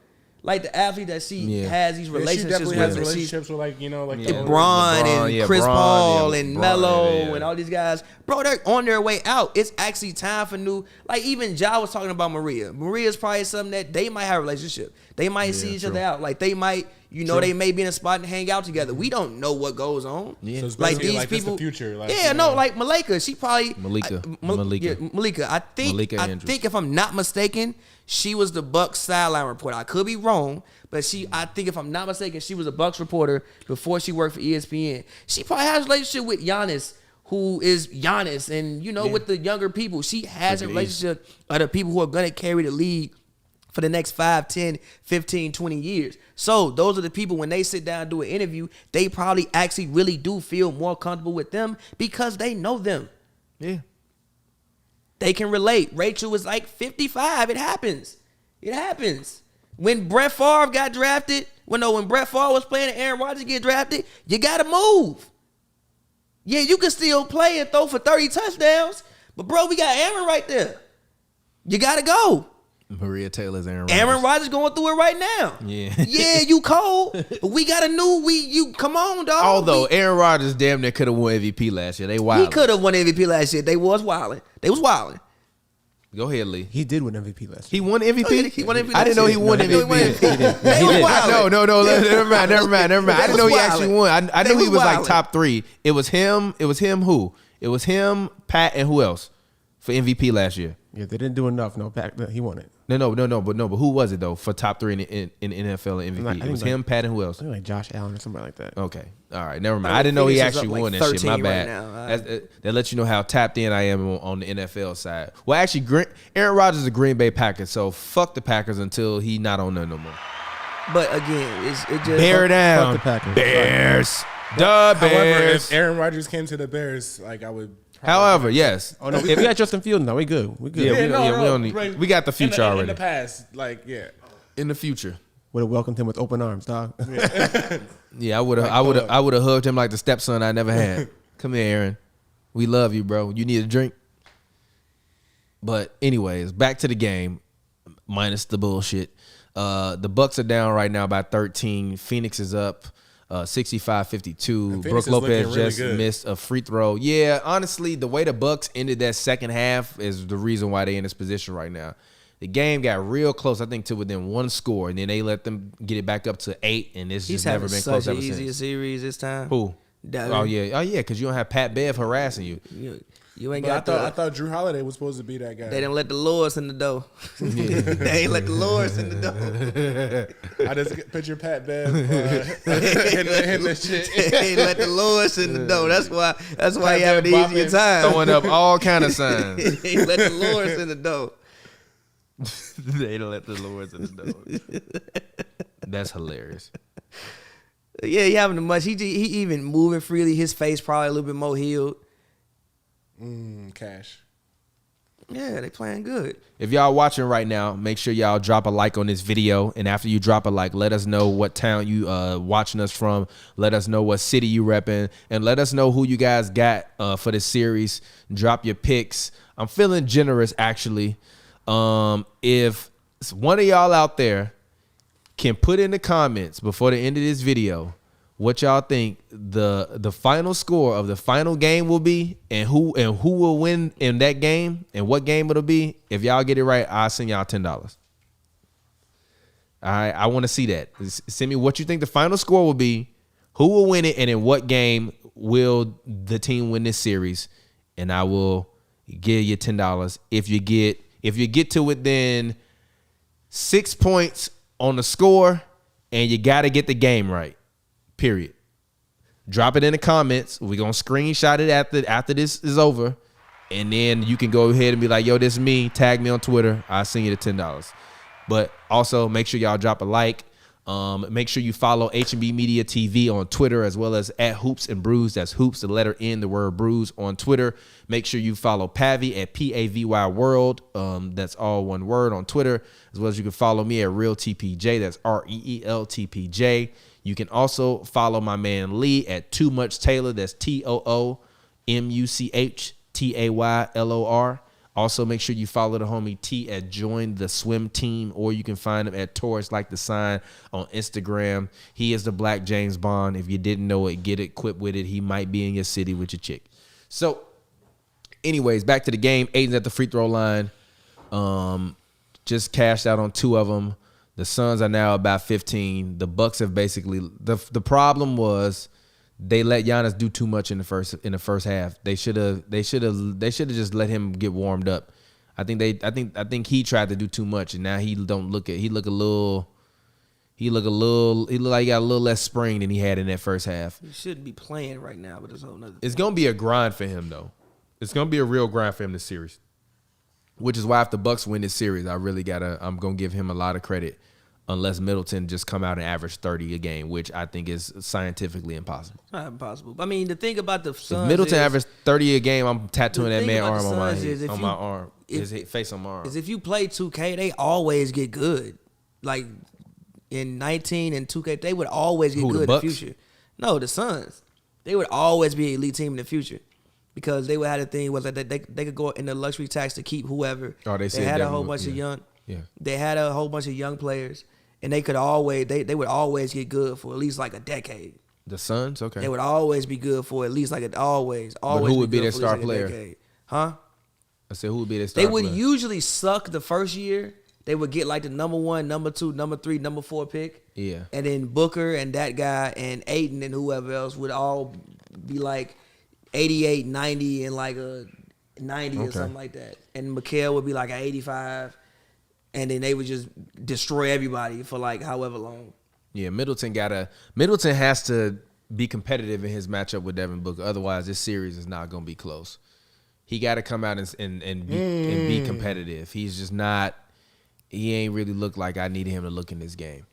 Like the athlete that she Yeah. has these Yeah, she relationships definitely with. has and she's- relationships with like like Yeah. the older- LeBron and yeah, Chris Bron, Paul yeah, and Bron, Melo yeah. and all these guys, bro, they're on their way out. It's actually time for new. Like even Ja was talking about Maria. Maria's probably something that they might have a relationship. They might see each other out. Like they might, they may be in a spot and hang out together. We don't know what goes on. Yeah. So it's Like basically these like, this people, the future. Like, yeah, no, like Malika, she probably Malika. Yeah, Malika. I think Malika I Andrews. think if I'm not mistaken, she was the Bucks sideline reporter. I could be wrong, but I think if I'm not mistaken, she was a Bucks reporter before she worked for ESPN. She probably has a relationship with Giannis, who is Giannis, and with the younger people. She has a relationship of the people who are gonna carry the league for the next 5, 10, 15, 20 years. So those are the people, when they sit down and do an interview, they probably actually really do feel more comfortable with them because they know them. Yeah. They can relate. Rachel was like 55. It happens. It happens. When Brett Favre got drafted, when Brett Favre was playing and Aaron Rodgers get drafted, you got to move. Yeah, you can still play and throw for 30 touchdowns, but bro, we got Aaron right there. You got to go. Maria Taylor's Aaron Rodgers. Aaron Rodgers going through it right now. Yeah. Yeah, you cold. But we got a new, come on, dog. Although Aaron Rodgers damn near could have won MVP last year. They wild. He could have won MVP last year. They was wilding. Go ahead, Lee. He did win MVP last He year. won MVP. He won MVP I didn't know he won MVP. They was wildin'. No. Never mind. I didn't know he actually won. I They knew he was was like wildin'. top 3. It was him. Who? It was him, Pat, and who else for MVP last year? Yeah, they didn't do enough. No, he won it. No. But who was it though for top 3 in NFL and MVP? It was him, Pat, and who else? I think like Josh Allen or somebody like that. Okay. All right. Never mind. I didn't know he Phoenix is actually up won like that shit. My 13 right bad. now. That lets you know how tapped in I am on the NFL side. Well, actually, Aaron Rodgers is a Green Bay Packers, so fuck the Packers until he not on there no more. But again, it just Bear down. the Packers. Bears. The However, Bears. if Aaron Rodgers came to the Bears, like I would. However, yes. Oh no, we got Justin Fields now. We good. We good. Yeah, we don't need. right. We got the future in already. In the past, like yeah. In the future. Would have welcomed him with open arms, dog. Yeah, I would have hugged him like the stepson I never had. Come here, Aaron. We love you, bro. You need a drink. But anyways, back to the game. Minus the bullshit. The Bucks are down right now by 13. Phoenix is up 65-52. Phoenix Brooke is Lopez looking really just good. missed a free throw. Yeah, honestly, the way the Bucks ended that second half is the reason why they're in this position right now. The game got real close, I think, to within 1 score, and then they let them get it back up to 8, and it's He's just never having been such close an ever easier since. series this time. Who? Devin. Oh yeah, because you don't have Pat Bev harassing you. You ain't But got I thought Drew Holiday was supposed to be that guy. They didn't let the Lords in the door. They ain't let the Lords in the door. I just picture Pat Bev hitting the shit. They ain't let the Lords in the door. That's why he having Pat the Bev easier time. Throwing up all kind of signs. They ain't let the Lords in the door. They don't let the Lords in the door. That's hilarious. Yeah, he having the much. He even moving freely. His face probably a little bit more healed. Cash. Yeah, they playing good. If y'all watching right now, make sure y'all drop a like on this video. And after you drop a like, let us know what town you watching us from. Let us know what city you repping. And let us know who you guys got for this series. Drop your picks. I'm feeling generous, actually. If one of y'all out there can put in the comments before the end of this video what y'all think the final score of the final game will be, and who will win in that game, and what game it'll be. If y'all get it right, I'll send y'all $10. All right, I want to see that. Send me what you think the final score will be, who will win it, and in what game will the team win this series, and I will give you $10 if you get to within 6 points on the score, and you got to get the game right. Period. Drop it in the comments. We're going to screenshot it after this is over. And then you can go ahead and be like, yo, this is me. Tag me on Twitter. I'll send you the $10. But also make sure y'all drop a like. Make sure you follow HNB Media TV on Twitter, as well as at Hoops and Brews. That's Hoops, the letter N, the word Brews on Twitter. Make sure you follow Pavy at PAVY World. That's all one word on Twitter, as well as you can follow me at Real TPJ. That's REELTPJ. You can also follow my man Lee at Too Much Taylor. That's TOOMUCHTAYLOR. Also, make sure you follow the homie T at Join the Swim Team, or you can find him at Taurus Like the Sign on Instagram. He is the Black James Bond. If you didn't know it, get equipped with it. He might be in your city with your chick. So, anyways, back to the game. Aiden's at the free throw line. Just cashed out on 2 of them. The Suns are now about 15. The Bucks have basically the problem was they let Giannis do too much in the first half. They should have just let him get warmed up. I think he tried to do too much, and now he look like he got a little less spring than he had in that first half. He shouldn't be playing right now, but it's a whole nother. It's gonna be a grind for him though. It's gonna be a real grind for him this series. Which is why if the Bucks win this series, I'm gonna give him a lot of credit. Unless Middleton just come out and average 30 a game, which I think is scientifically impossible. Not impossible. I mean, the thing about the Suns, if Middleton averaged 30 a game, I'm tattooing that man's arm on my arm. His face on my arm. Is if you play 2K, they always get good. Like in 19 and 2K, they would always get good in the future. No, the Suns. They would always be an elite team in the future. Because they would have a thing was that they could go in the luxury tax to keep whoever. Oh, they had a whole bunch of young. Yeah. They had a whole bunch of young players. And they would always get good for at least like a decade. The Suns, okay. They would always be good for at least like always. But who would be their star player? Huh? I said, who would be their They star would player? usually suck the first year. They would get like the number 1, number 2, number 3, number 4 pick. Yeah. And then Booker and that guy and Ayton and whoever else would all be like 88, 90, and like a 90 or something like that. And Mikal would be like an 85. And then they would just destroy everybody for like however long. Yeah, Middleton has to be competitive in his matchup with Devin Booker. Otherwise, this series is not going to be close. He got to come out and be competitive. He's just not. He ain't really looked like I needed him to look in this game.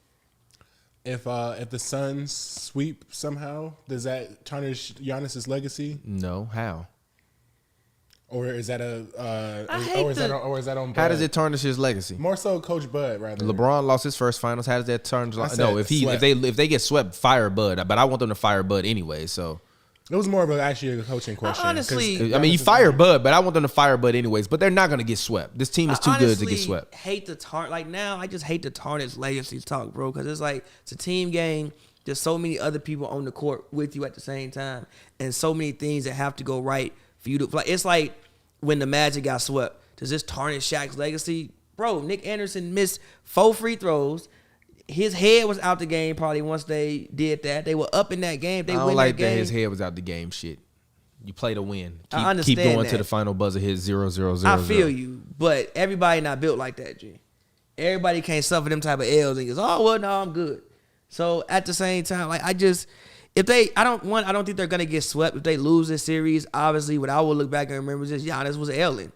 If the Suns sweep somehow, does that tarnish Giannis's legacy? No, how? Or is that is that on Bud? How does it tarnish his legacy? More so Coach Bud, rather. LeBron lost his first finals. How does that tarnish? I said No, if swept. they get swept, fire Bud. But I want them to fire Bud anyway. So It was more of actually a coaching question. honestly- I mean, you fire Bud, but I want them to fire Bud anyways. But they're not going to get swept. This team is too good to get swept. Hate the I just hate the tarnish legacy talk, bro. Because it's like it's a team game. There's so many other people on the court with you at the same time, and so many things that have to go right for you to. Like it's like when the Magic got swept. Does this tarnish Shaq's legacy, bro? Nick Anderson missed 4 free throws. His head was out the game probably once they did that. They were up in that game. They I don't win like that game. his head was out the game. Shit, you play to win. I understand Keep going that. to the final buzzer. Hit 0-0-0. I feel you, but everybody not built like that, G. Everybody can't suffer them type of L's and goes, oh well, no, I'm good. So at the same time, like I don't think they're gonna get swept if they lose this series. Obviously, what I will look back and remember is just Giannis was ailing,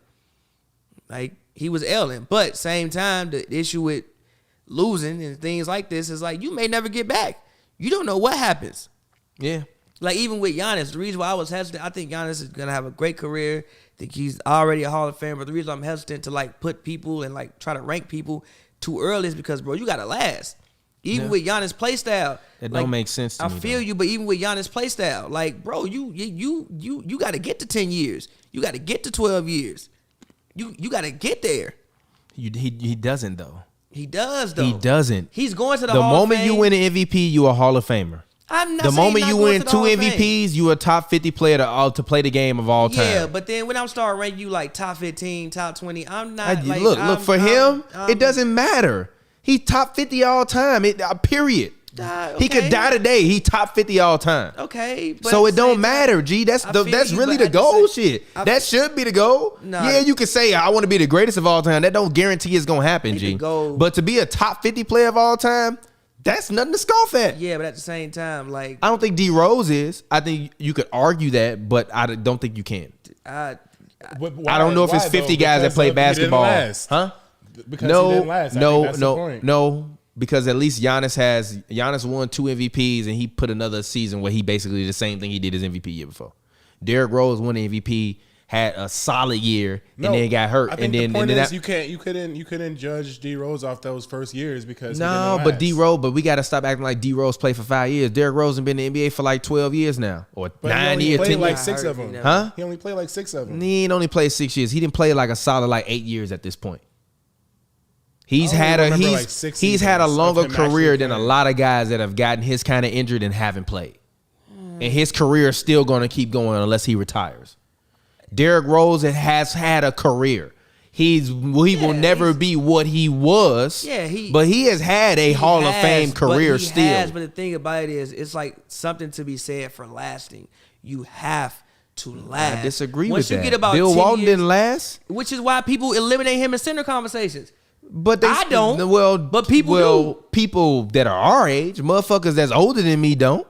like he was ailing. But same time, the issue with losing and things like this is like you may never get back. You don't know what happens. Yeah. Like even with Giannis, the reason why I was hesitant, I think Giannis is gonna have a great career. I think he's already a Hall of Famer. But the reason I'm hesitant to like put people and like try to rank people too early is because, bro, you gotta last. Even with Giannis' play style, It like, don't make sense to me. I feel you, but even with Giannis' play style, like, bro, you got to get to 10 years. You got to get to 12 years. You got to get there. He doesn't though. He does though. He doesn't. He's going to the The Hall moment of Fame. you win an MVP, you a Hall of Famer. I'm not The saying moment not you going win to the 2 Hall of Fame. MVPs, you a top 50 player to play the game of all time. Yeah, but then when I'm starting ranking you like top 15, top 20, I'm not like Look for him. It doesn't matter. He's top 50 all time. Period. He could die today. He top 50 all time. Okay, but So at it the don't same matter, time, G. That's I feel you, really but the at the goal. same- Shit. That should be the goal. Nah. Yeah, you can say I want to be the greatest of all time. That don't guarantee it's gonna happen, Ain't the G. goal. But to be a top 50 player of all time, that's nothing to scoff at. Yeah, but at the same time, like I don't think D Rose is. I think you could argue that, but I don't think you can. I I don't know if it's 50 guys that play basketball. Huh? Because he didn't last. I think that's the point. No. Because at least Giannis won 2 MVPs and he put another season where he basically did the same thing he did his MVP year before. Derrick Rose won the MVP, had a solid year, and then got hurt. I think and then the point and then is you couldn't judge D Rose off those first years because he no, didn't but last. D Rose, but we got to stop acting like D Rose played for 5 years. Derrick Rose has been in the NBA for like 12 years now, or But 9 he years, only 10 played like years. 6 of them. Huh? He only played like 6 of them. He ain't only played 6 years. He didn't play like a solid like 8 years at this point. He's I only had a remember, like, 6 he's had a seasons of longer him actually career than a playing. lot of guys that have gotten his kind of injured and haven't played. And his career is still going to keep going unless he retires. Derrick Rose has had a career. He will never be what he was. Yeah, but he has had a Hall of Fame career still. But the thing about it is, it's like something to be said for lasting. You have to last. I disagree Once with you that. get about Bill 10 Walton years, didn't last. which is why people eliminate him in center conversations. But I don't. Well, but people do. People that are our age, motherfuckers that's older than me don't.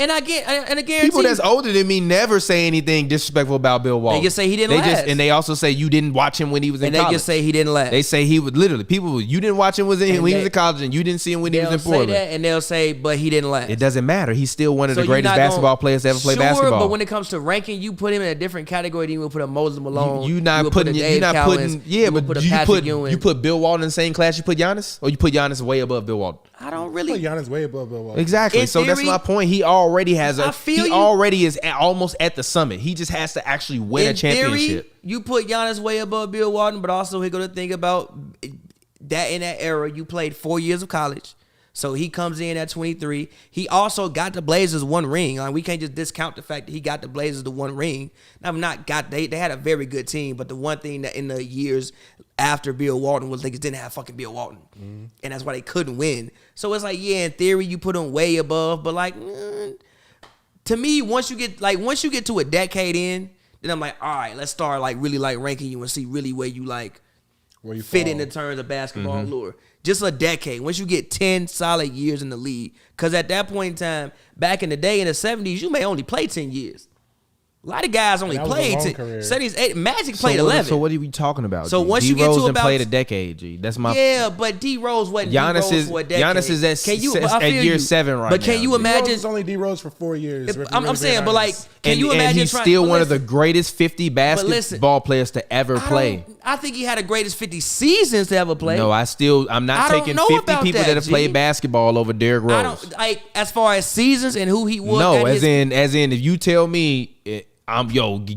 And I guarantee People that's older than me never say anything disrespectful about Bill Walton. They just say he didn't last. And they also say you didn't watch him when he was in and college. they just say he didn't last. They say he would literally you didn't watch him when he was in college and you didn't see him when he was They'll in say Portland. that, and they'll say, but he didn't last. It doesn't matter. He's still one of the you're greatest not basketball gonna- players to ever play sure, basketball. But when it comes to ranking, you put him in a different category than you would put a Moses Malone. you're not would putting put a you're Dave not Cowens, putting yeah, but would put a you Patrick Ewing. put Bill Walton in the same class you put Giannis, or you put Giannis way above Bill Walton. I don't Put really. Giannis way above Bill Walton. Exactly. In So that's theory, my point. He already has I feel you. already is almost at the summit. He just has to actually win a In championship. theory, you put Giannis way above Bill Walton, but also here go to think about that in that era. You played 4 years of college, So he comes in at 23. He also got the Blazers one ring. Like, we can't just discount the fact that he got the Blazers the one ring. They had a very good team, but the one thing that in the years after Bill Walton was they just didn't have fucking Bill Walton. And that's why they couldn't win. So it's like, yeah, in theory, you put them way above, but like, to me, once you get to a decade in, then I'm like, all right, let's start like really like ranking you and see really where you like Where you fit fall. in the terms of basketball lure. Just a decade. Once you get 10 solid years in the league, because at that point in time, back in the day in the 70s, you may only play 10 years. A lot of guys only that was a played long 10. career. 70s, Magic played 11. So what are we talking about? So G? once D you get to Rose done about- played a decade, G. That's my Yeah, but D Rose wasn't Giannis D Rose is for a decade. Giannis is at year 7 right now. But can you G. imagine? D-Rose is only D-Rose for 4 years. I'm saying, but like, can you and imagine? he's still one of the greatest 50 listen, basketball players to ever play. I think he had the greatest 50 seasons to ever play. No, I'm not I don't taking know 50 about people that, that have G. played basketball over Derrick Rose. I don't like as far as seasons and who he was. No, at as in if you tell me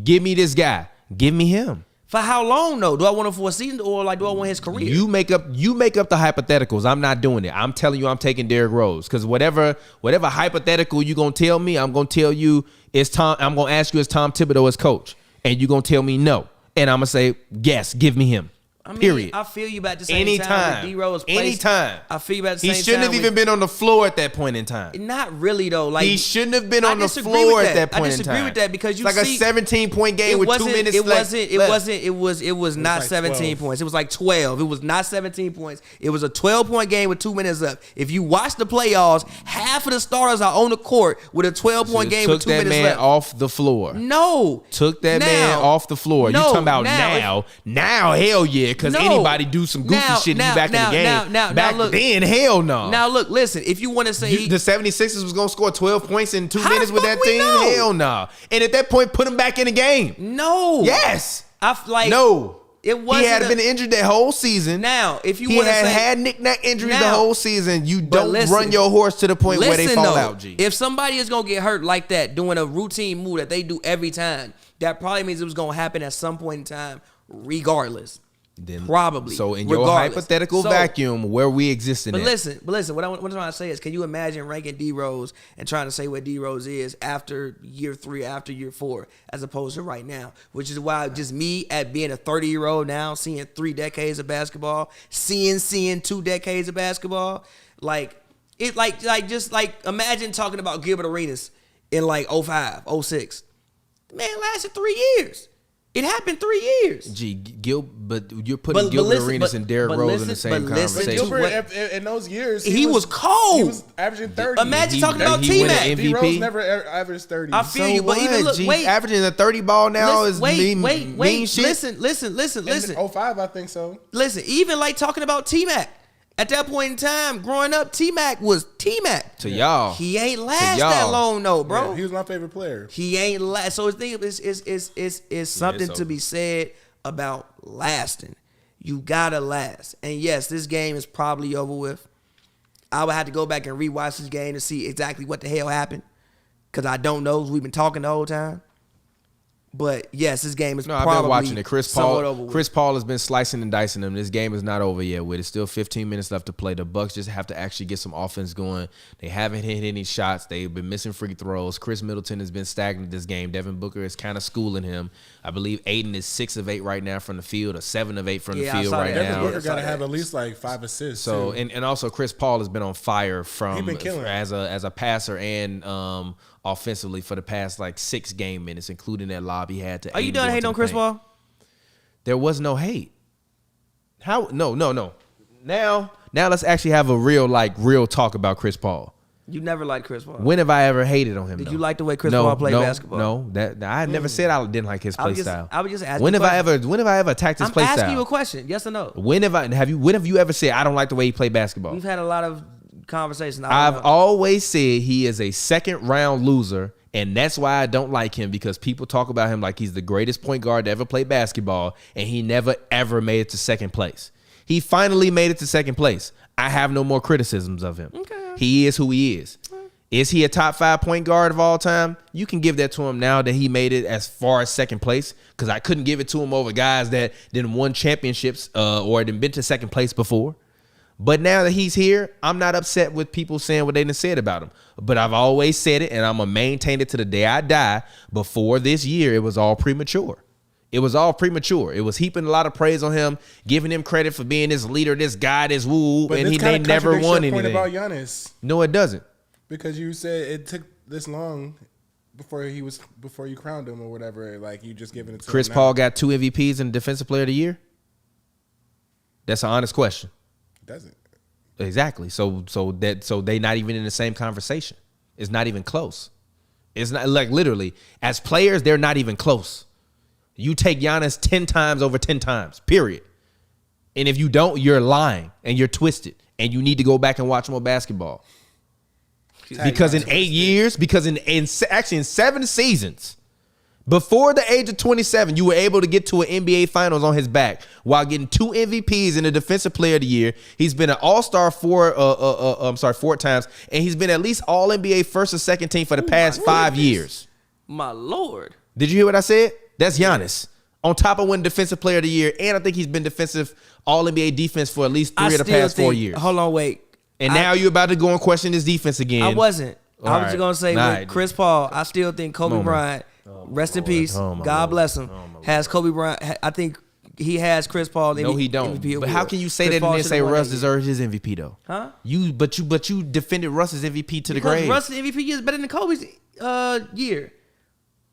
give me this guy, give me him. for how long though? Do I want him for a season or like do I want his career? You make up the hypotheticals. I'm not doing it. I'm telling you I'm taking Derrick Rose because whatever hypothetical you gonna tell me, I'm gonna tell you it's Tom. I'm gonna ask you is Tom Thibodeau as coach, and you gonna tell me no, and I'm gonna say yes, give me him. I mean, Period. I feel you about the same time. D-Rose plays, Anytime. I feel you about the same He shouldn't time have even been on the floor at that point in time. Not really though. Like He shouldn't have been I on the disagree floor with at that point in time. I disagree with that because you it's like see, a 17-point game with 2 minutes left. It was not like 17 12. points. It was like 12. It was not 17 points. It was a 12-point game with 2 minutes left. If you watch the playoffs, half of the starters are on the court with a 12-point game with 2 minutes Took that man left. off the floor. No. Took that Now- man off the floor. No, You talking about now, now, hell yeah, because No. anybody do some goofy Now- shit and now- you back in now- the game. now back look. then, hell no. Now look, listen. If you want to say The 76ers was going to score 12 points in 2 How the minutes with fuck that we team? know? Hell no. And at that point, put him back in the game. no, Yes. no. It He wasn't. had been injured that whole season. Now, if you He want to had say knick-knack injuries the Now- whole season. You But don't listen. run your horse to the point where they fall though, out, G. if somebody is gonna get hurt like that, doing a routine move that they do every time, that probably means it was gonna happen at some point in time, regardless. Then- Probably. So in your regardless. hypothetical So- vacuum, where we existing But at? listen, what I'm trying to say is, can you imagine ranking D Rose and trying to say what D Rose is after year 3, after year 4, as opposed to right now? Which is why just me at being a 30-year-old now, seeing 3 decades of basketball, seeing 2 decades of basketball, just imagine talking about Gilbert Arenas in like 05, 06. Man, lasted 3 years. It happened 3 years. But you're putting Gilbert listen, Arenas and Derrick Rose in the same but listen to conversation. Gilbert, in those years, He was cold. He was averaging 30. Imagine talking about he win T-Mac. an D-Rose MVP. never averaged 30. I feel you, but even look, G, wait. averaging a 30 ball now Listen, is mean shit. Listen. In 05, I think so. Listen, even like talking about T-Mac. At that point in time, growing up, T-Mac was T-Mac. To y'all. He ain't last y'all. that long though, bro. Yeah, he was my favorite player. He ain't last. So the thing is something it's to be said about lasting. You gotta last. And yes, this game is probably over with. I would have to go back and rewatch this game to see exactly what the hell happened. Because I don't know. We've been talking the whole time. But yes, this game is No, I've probably been watching it. Chris somewhat over Paul. with. Chris Paul has been slicing and dicing them. This game is not over yet. With it's still 15 minutes left to play. The Bucks just have to actually get some offense going. They haven't hit any shots. They've been missing free throws. Chris Middleton has been stagnant this game. Devin Booker is kind of schooling him. I believe Aiden is 6 of 8 right now from the field, or 7 of 8 from the Yeah, I field saw right that. Devin now. Booker got to have at least like 5 assists. So too. and also Chris Paul has been on fire from He been killing it. as a passer and offensively for the past like 6 game minutes, including that lob he had to. Are you Aiden done going hating to on the Chris paint. Paul? There was no hate. How? No. Now let's actually have a real talk about Chris Paul. You never liked Chris Paul. When have I ever hated on him? Did though? you like the way Chris Paul played basketball? No, that I never said I didn't like his I play was just- style. I was just asking When you have a I question. ever attacked his I'm play asking style? you a question. Yes or no? When have you ever said I don't like the way he played basketball? We've had a lot of conversations. I've always said he is a 2nd round loser, and that's why I don't like him, because people talk about him like he's the greatest point guard to ever play basketball, and he never ever made it to 2nd place. He finally made it to 2nd place. I have no more criticisms of him. Okay. He is who he is. Is he a top 5 point guard of all time? You can give that to him now that he made it as far as 2nd place, because I couldn't give it to him over guys that didn't won championships or didn't been to 2nd place before. But now that he's here, I'm not upset with people saying what they done said about him. But I've always said it, and I'm going to maintain it to the day I die. Before this year, it was all premature. It was all premature. It was heaping a lot of praise on him, giving him credit for being this leader, this guy, this woo, But and this they never won your point anything. about Giannis, No, it doesn't. because you said it took this long before you crowned him or whatever. Like you just giving it to Chris him Paul now. got 2 MVPs and Defensive Player of the Year? That's an honest question. Doesn't. Exactly. So they not even in the same conversation. It's not even close. It's not like literally as players, they're not even close. You take Giannis 10 times over 10 times, period. And if you don't, you're lying and you're twisted and you need to go back and watch more basketball. Because in 8 years, because in 7 seasons, before the age of 27, you were able to get to an NBA Finals on his back while getting 2 MVPs and a Defensive Player of the Year. He's been an All-Star 4 times, and he's been at least All-NBA first or second team for the past 5 years. My Lord. Did you hear what I said? That's Giannis. On top of winning Defensive Player of the Year, and I think he's been defensive All-NBA defense for at least 3 of the past 4 years. Hold on, wait. And now you're about to go and question his defense again. I wasn't. I was right. just going to say with Chris Paul, I still think Kobe Bryant, rest in peace, God bless him, has Kobe Bryant. I think he has Chris Paul. No, he don't. MVP But how award. can you say Chris that Paul and then say should've won Russ that year. deserves his MVP though? Huh? But you defended Russ's MVP to the Because grave. Russ's MVP is better than Kobe's year.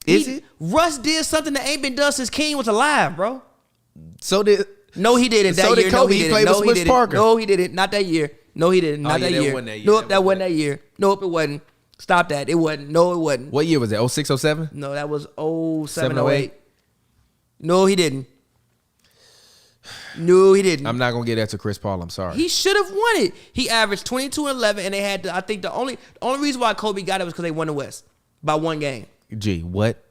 Is it? Russ did something that ain't been done since King was alive, bro. So did No, he didn't that So did year. Kobe. No, he He didn't. played with No, he Swiss didn't. Parker. No, he didn't. Not that year. No, he didn't. Not yeah, that that year. wasn't that year. Nope, that wasn't that year. Nope, it wasn't. Stop that. It wasn't. No, it wasn't. What year was that? 06, 07? No, that was 07, 7, 08. No, he didn't. No, he didn't. I'm not gonna get that to Chris Paul. I'm sorry. He should have won it. He averaged 22 and 11, and they had. I think the only reason why Kobe got it was because they won the West by 1 game. Gee, what?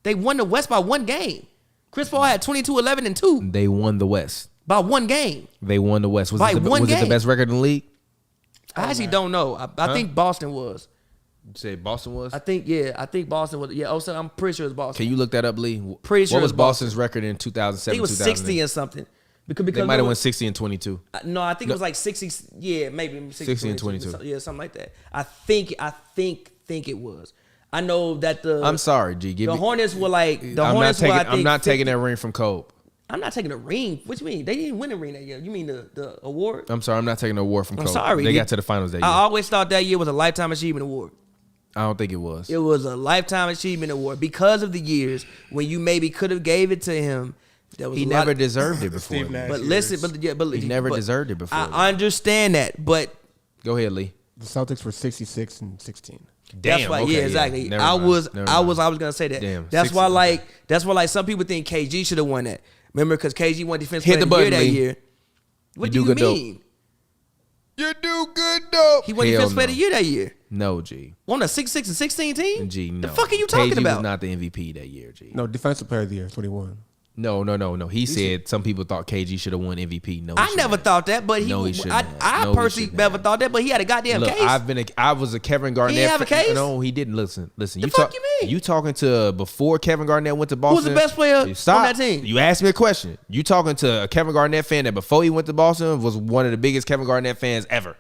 They won the West by 1 game. Chris Paul had 22, 11, and 2 They won the West. by 1 game. They won the West. Was, By it the, one was it the game. best record in the league? I actually don't know. I think Boston was. You say Boston was? I think Boston was. Yeah, also I'm pretty sure it was Boston. Can you look that up, Lee? Pretty sure What it was was Boston's record in 2007? I think it was 60 and something. Because They might have there won was- 60 and 22. No, I think it was like 60. Yeah, maybe 60 and 22. Yeah, something like that. I think it was. I know that I'm sorry, G. Give the me. Hornets were like the I'm Hornets not taking. were. I think I'm not 50 taking that ring from Kobe. I'm not taking the ring. What you mean? They didn't win the ring that year. You mean the award? I'm sorry. I'm not taking the award from I'm Kobe. sorry. They got to the finals that year. I always thought that year was a lifetime achievement award. I don't think it was. It was a lifetime achievement award because of the years when you maybe could have gave it to him. There was He a never lot, deserved it before. Steve Nash. but listen, but He never but deserved it before. I understand that, but Go ahead, Lee. The Celtics were 66 and 16. Damn. that's why, okay, yeah, exactly. Never I mind. was Never mind. gonna say that. Damn, That's 60, why, okay. like some people think KG should have won that. Remember, because KG won defense Hit player the of the year button, that Lee. year. What You do do you good dope. mean? You do good though. He won defense player of the year that year. No, G. On a 6 and 16 team. G. No. The fuck are you talking KG about? was not the MVP that year, G. No, Defensive Player of the Year, 21. No. He said some people thought KG should have won MVP. No, he I shouldn't never have. thought that, but No, he shouldn't have. I No, he personally shouldn't never have. thought that, but he had a goddamn Look, case. I was a Kevin Garnett. He didn't have a case? No, he didn't. Listen. The fuck you mean? You talking to before Kevin Garnett went to Who's Boston? the best player on Stop. that team? You asked me a question. You talking to a Kevin Garnett fan that before he went to Boston was one of the biggest Kevin Garnett fans ever,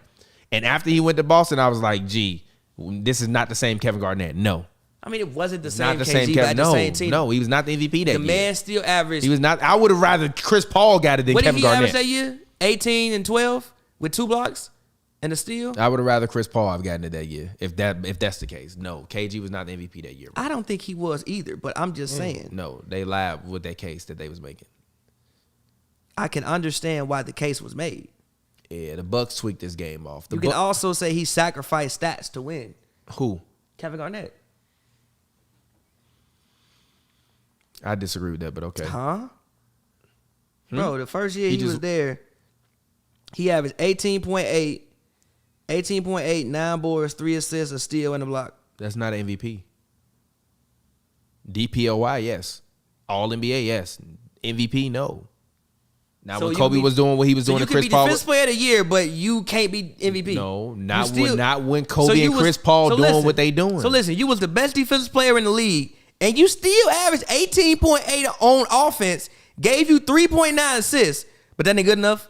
and after he went to Boston, I was like, gee, this is not the same Kevin Garnett. No, I mean, it wasn't the not same the KG, same but Kevin. at the No, same team. no, he was not the MVP that The year. man still averaged. He was not. I would have rather Chris Paul got it than What did Kevin he Garnett. average that year? 18 and 12 with 2 blocks and a steal. I would have rather Chris Paul have gotten it that year. If that's the case, no, KG was not the MVP that year. I don't think he was either, but I'm just saying. No, they lied with that case that they was making. I can understand why the case was made. Yeah, the Bucks tweaked this game off. You can also say he sacrificed stats to win. Who? Kevin Garnett. I disagree with that, but okay. Huh? Bro, the first year he was there, he averaged 18.8, 9 boards, 3 assists, a steal, and a block. That's not an MVP. DPOY, yes. All NBA, yes. MVP, no. Now, So when you Kobe be- was doing what he was So doing you to can Chris be Paul. defense player of the year, but you can't be MVP. No, You not still- when Kobe you and was- Chris Paul so doing listen, what they doing. So listen, you was the best defensive player in the league, and you still averaged 18.8 on offense, gave you 3.9 assists, but that ain't good enough.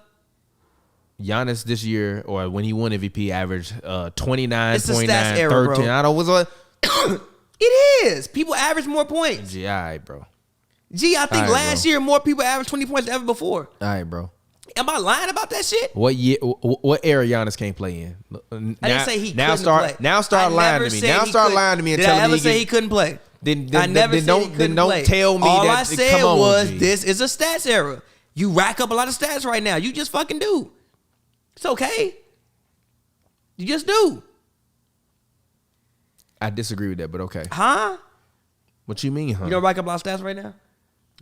Giannis this year, or when he won MVP, averaged 29, It's a 29, stats era, 13. bro. I don't know what's It is. People average more points. Gee, all right, bro. Gee, I think All right, last bro. year more people averaged 20 points than ever before. All right, bro. Am I lying about that shit? What year? What era Giannis can't play in? I didn't say he now couldn't start play. now start I lying never to me. said Now he start couldn't. lying to me and Did telling I ever me say he couldn't play? Then I never said he couldn't don't play. tell me All that. I said come on, was G. this is a stats era. You rack up a lot of stats right now. You just fucking do. It's okay. You just do. I disagree with that, but okay. Huh? What you mean, huh? You don't rack up a lot of stats right now?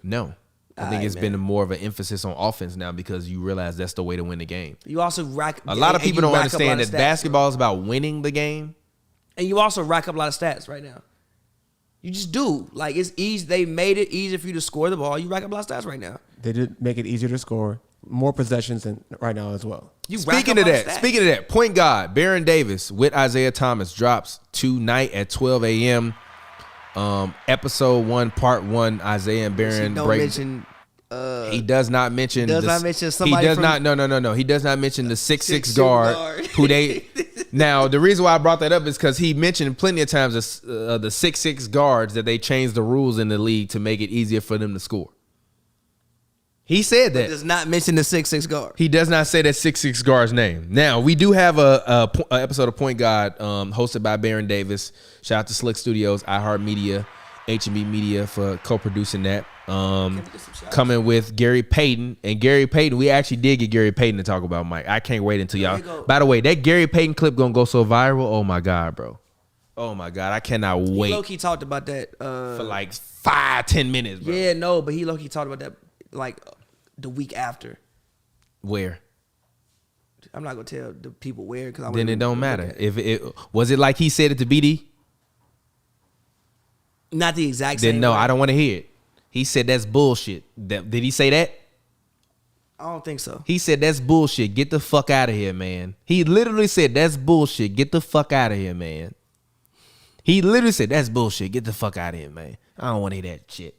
No. I think Alright, it's man. been more of an emphasis on offense now because you realize that's the way to win the game. You also rack A lot of and people you don't rack up a lot understand of that stats, basketball is about winning the game. and you also rack up a lot of stats right now. You just do. Like, it's easy. They made it easier for you to score the ball. You rack up a lot of stats right now. They did make it easier to score, more possessions than right now as well. You rack Speaking up of a lot that, stats. point guard Baron Davis with Isaiah Thomas drops tonight at 12 a.m. Episode 1, Part 1. Isaiah and Baron Don't break. mention. He does not mention. Does not mention somebody He does from- not. No. He does not mention the 6'6" 6'6" guard guard. who they. Now the reason why I brought that up is because he mentioned plenty of times the 6'6" guards that they changed the rules in the league to make it easier for them to score. He said that. Does not mention the 6'6" guard. He does not say that 6'6" guard's name. Now, we do have a episode of Point Guard hosted by Baron Davis. Shout out to Slick Studios, iHeart Media, HNB Media for co-producing that. Coming with Gary Payton. And Gary Payton, we actually did get Gary Payton to talk about Mike. I can't wait until There you y'all. go. By the way, that Gary Payton clip gonna go so viral. Oh my God, bro. Oh my God. I cannot wait Low-key talked about that. for like 5-10 minutes, bro. Yeah, no, but he low-key talked about that like the week after. Where? I'm not going to tell the people where because Then it don't matter. If it was it like he said it to BD? Not the exact Then same no, way. I don't want to hear it. He said that's bullshit. Did he say that? I don't think so. He said that's bullshit. Get the fuck out of here, man. He literally said that's bullshit. Get the fuck out of here, man. He literally said that's bullshit. Get the fuck out of here, man. I don't want to hear that shit.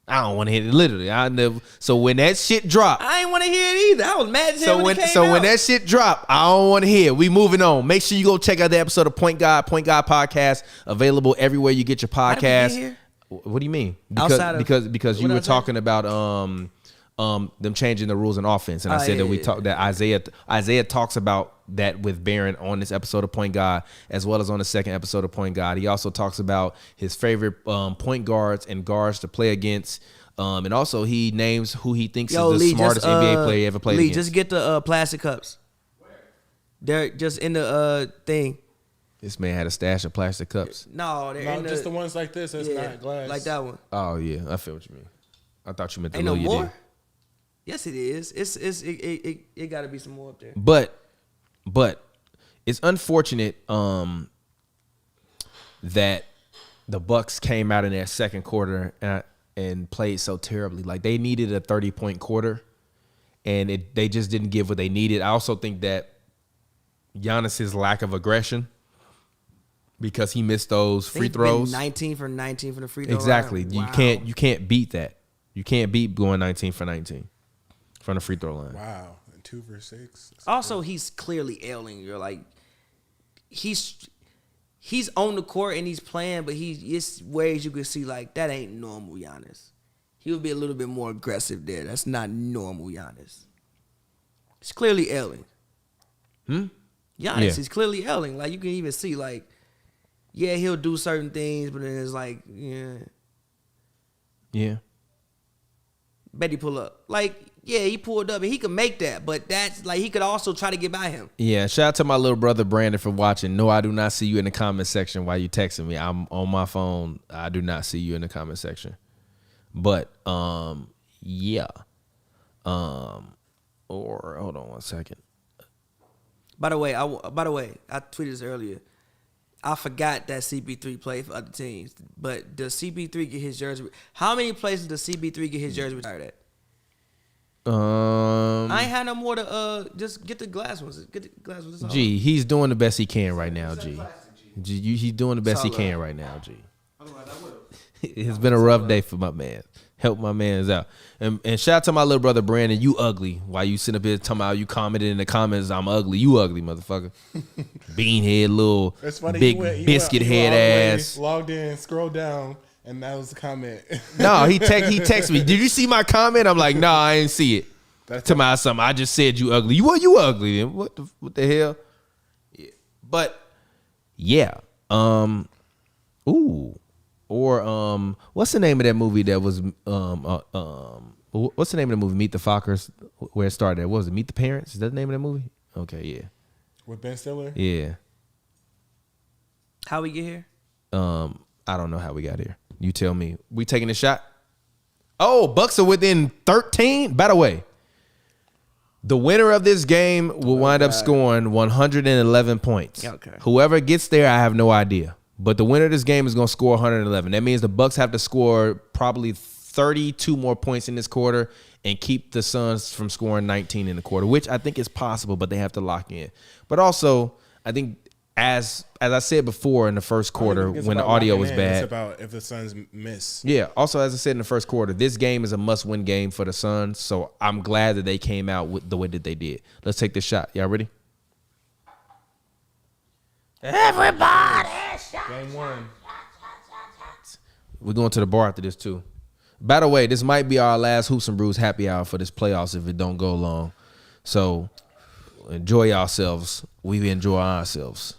I don't want to hear it. Literally, I never. So when that shit dropped, I ain't want to hear it either. I was mad as hell when it came out. when that shit dropped, I don't want to hear it. We moving on. Make sure you go check out the episode of Point God Podcast, available everywhere you get your How did we get podcast. here? What do you mean? Outside of- Because you what were I say? talking about them changing the rules in offense, and I said that we talked that Isaiah talks about that with Baron on this episode of Point God, as well as on the second episode of Point God. He also talks about his favorite point guards and guards to play against, and also he names who he thinks is the Lee, smartest NBA player he ever played Lee, against. just get the plastic cups. They're just in the thing. This man had a stash of plastic cups. No, they're No, in just the ones like this. That's not glass. like that one. Oh yeah, I feel what you mean. I thought you meant the Ain't no little you more. did. Yes, it is. It got to be some more up there. But it's unfortunate that the Bucks came out in that second quarter and played so terribly. Like they needed a 30-point quarter, and they just didn't give what they needed. I also think that Giannis's lack of aggression, because he missed those free They've been throws. 19 for 19 from the free throw Exactly. line. You Wow. can't beat that. You can't beat going 19 for 19 from the free throw line. Wow. And 2 for 6. That's Also, he's clearly ailing. You're like, he's on the court and he's playing, but it's ways you can see like that ain't normal Giannis. He would be a little bit more aggressive there. That's not normal Giannis. He's clearly ailing. Giannis Yeah. is clearly ailing. Like you can even see like, yeah, he'll do certain things, but then it's like, Yeah. bet he pull up. Like, yeah, he pulled up and he could make that, but that's like he could also try to get by him. Yeah, shout out to my little brother Brandon for watching. No, I do not see you in the comment section while you texting me. I'm on my phone. I do not see you in the comment section. But yeah. Or hold on one second. By the way, I tweeted this earlier. I forgot that CP3 played for other teams, but does CP3 get his jersey? How many places does CP3 get his jersey retired at? I ain't had no more to just get the glass ones. Get the glass ones. G, he's doing the best he can right now, G. He's doing the best he can right now, G. It's been a rough day for my man. Help my mans out. And shout out to my little brother Brandon. You ugly. While you sitting up here talking about you commented in the comments, I'm ugly. You ugly, motherfucker. Beanhead, little It's funny, big you biscuit went head all the way, ass. Logged in, scrolled down, and that was the comment. No, he texted me. Did you see my comment? I'm like, no, I ain't see it. That's To my something. I just said you ugly. You ugly. Then what the hell? Yeah. But yeah. Ooh. Or what's the name of that movie that was what's the name of the movie? Meet the Fockers, where it started at. What was it? Meet the Parents? Is that the name of that movie? Okay, yeah. With Ben Stiller? Yeah. How we get here? I don't know how we got here. You tell me. We taking a shot? Oh, Bucks are within 13. By the way, the winner of this game will wind up scoring 111 points. Okay. Whoever gets there, I have no idea. But the winner of this game is going to score 111. That means the Bucks have to score probably 32 more points in this quarter and keep the Suns from scoring 19 in the quarter, which I think is possible, but they have to lock in. But also, I think as I said before in the first quarter when the audio was bad. It's about if the Suns miss. Yeah. Also, as I said in the first quarter, this game is a must-win game for the Suns. So I'm glad that they came out with the way that they did. Let's take this shot. Y'all ready? Everybody. Game 1. We're going to the bar after this too. By the way, this might be our last Hoops and Brews happy hour for this playoffs if it don't go long. So enjoy yourselves. We enjoy ourselves.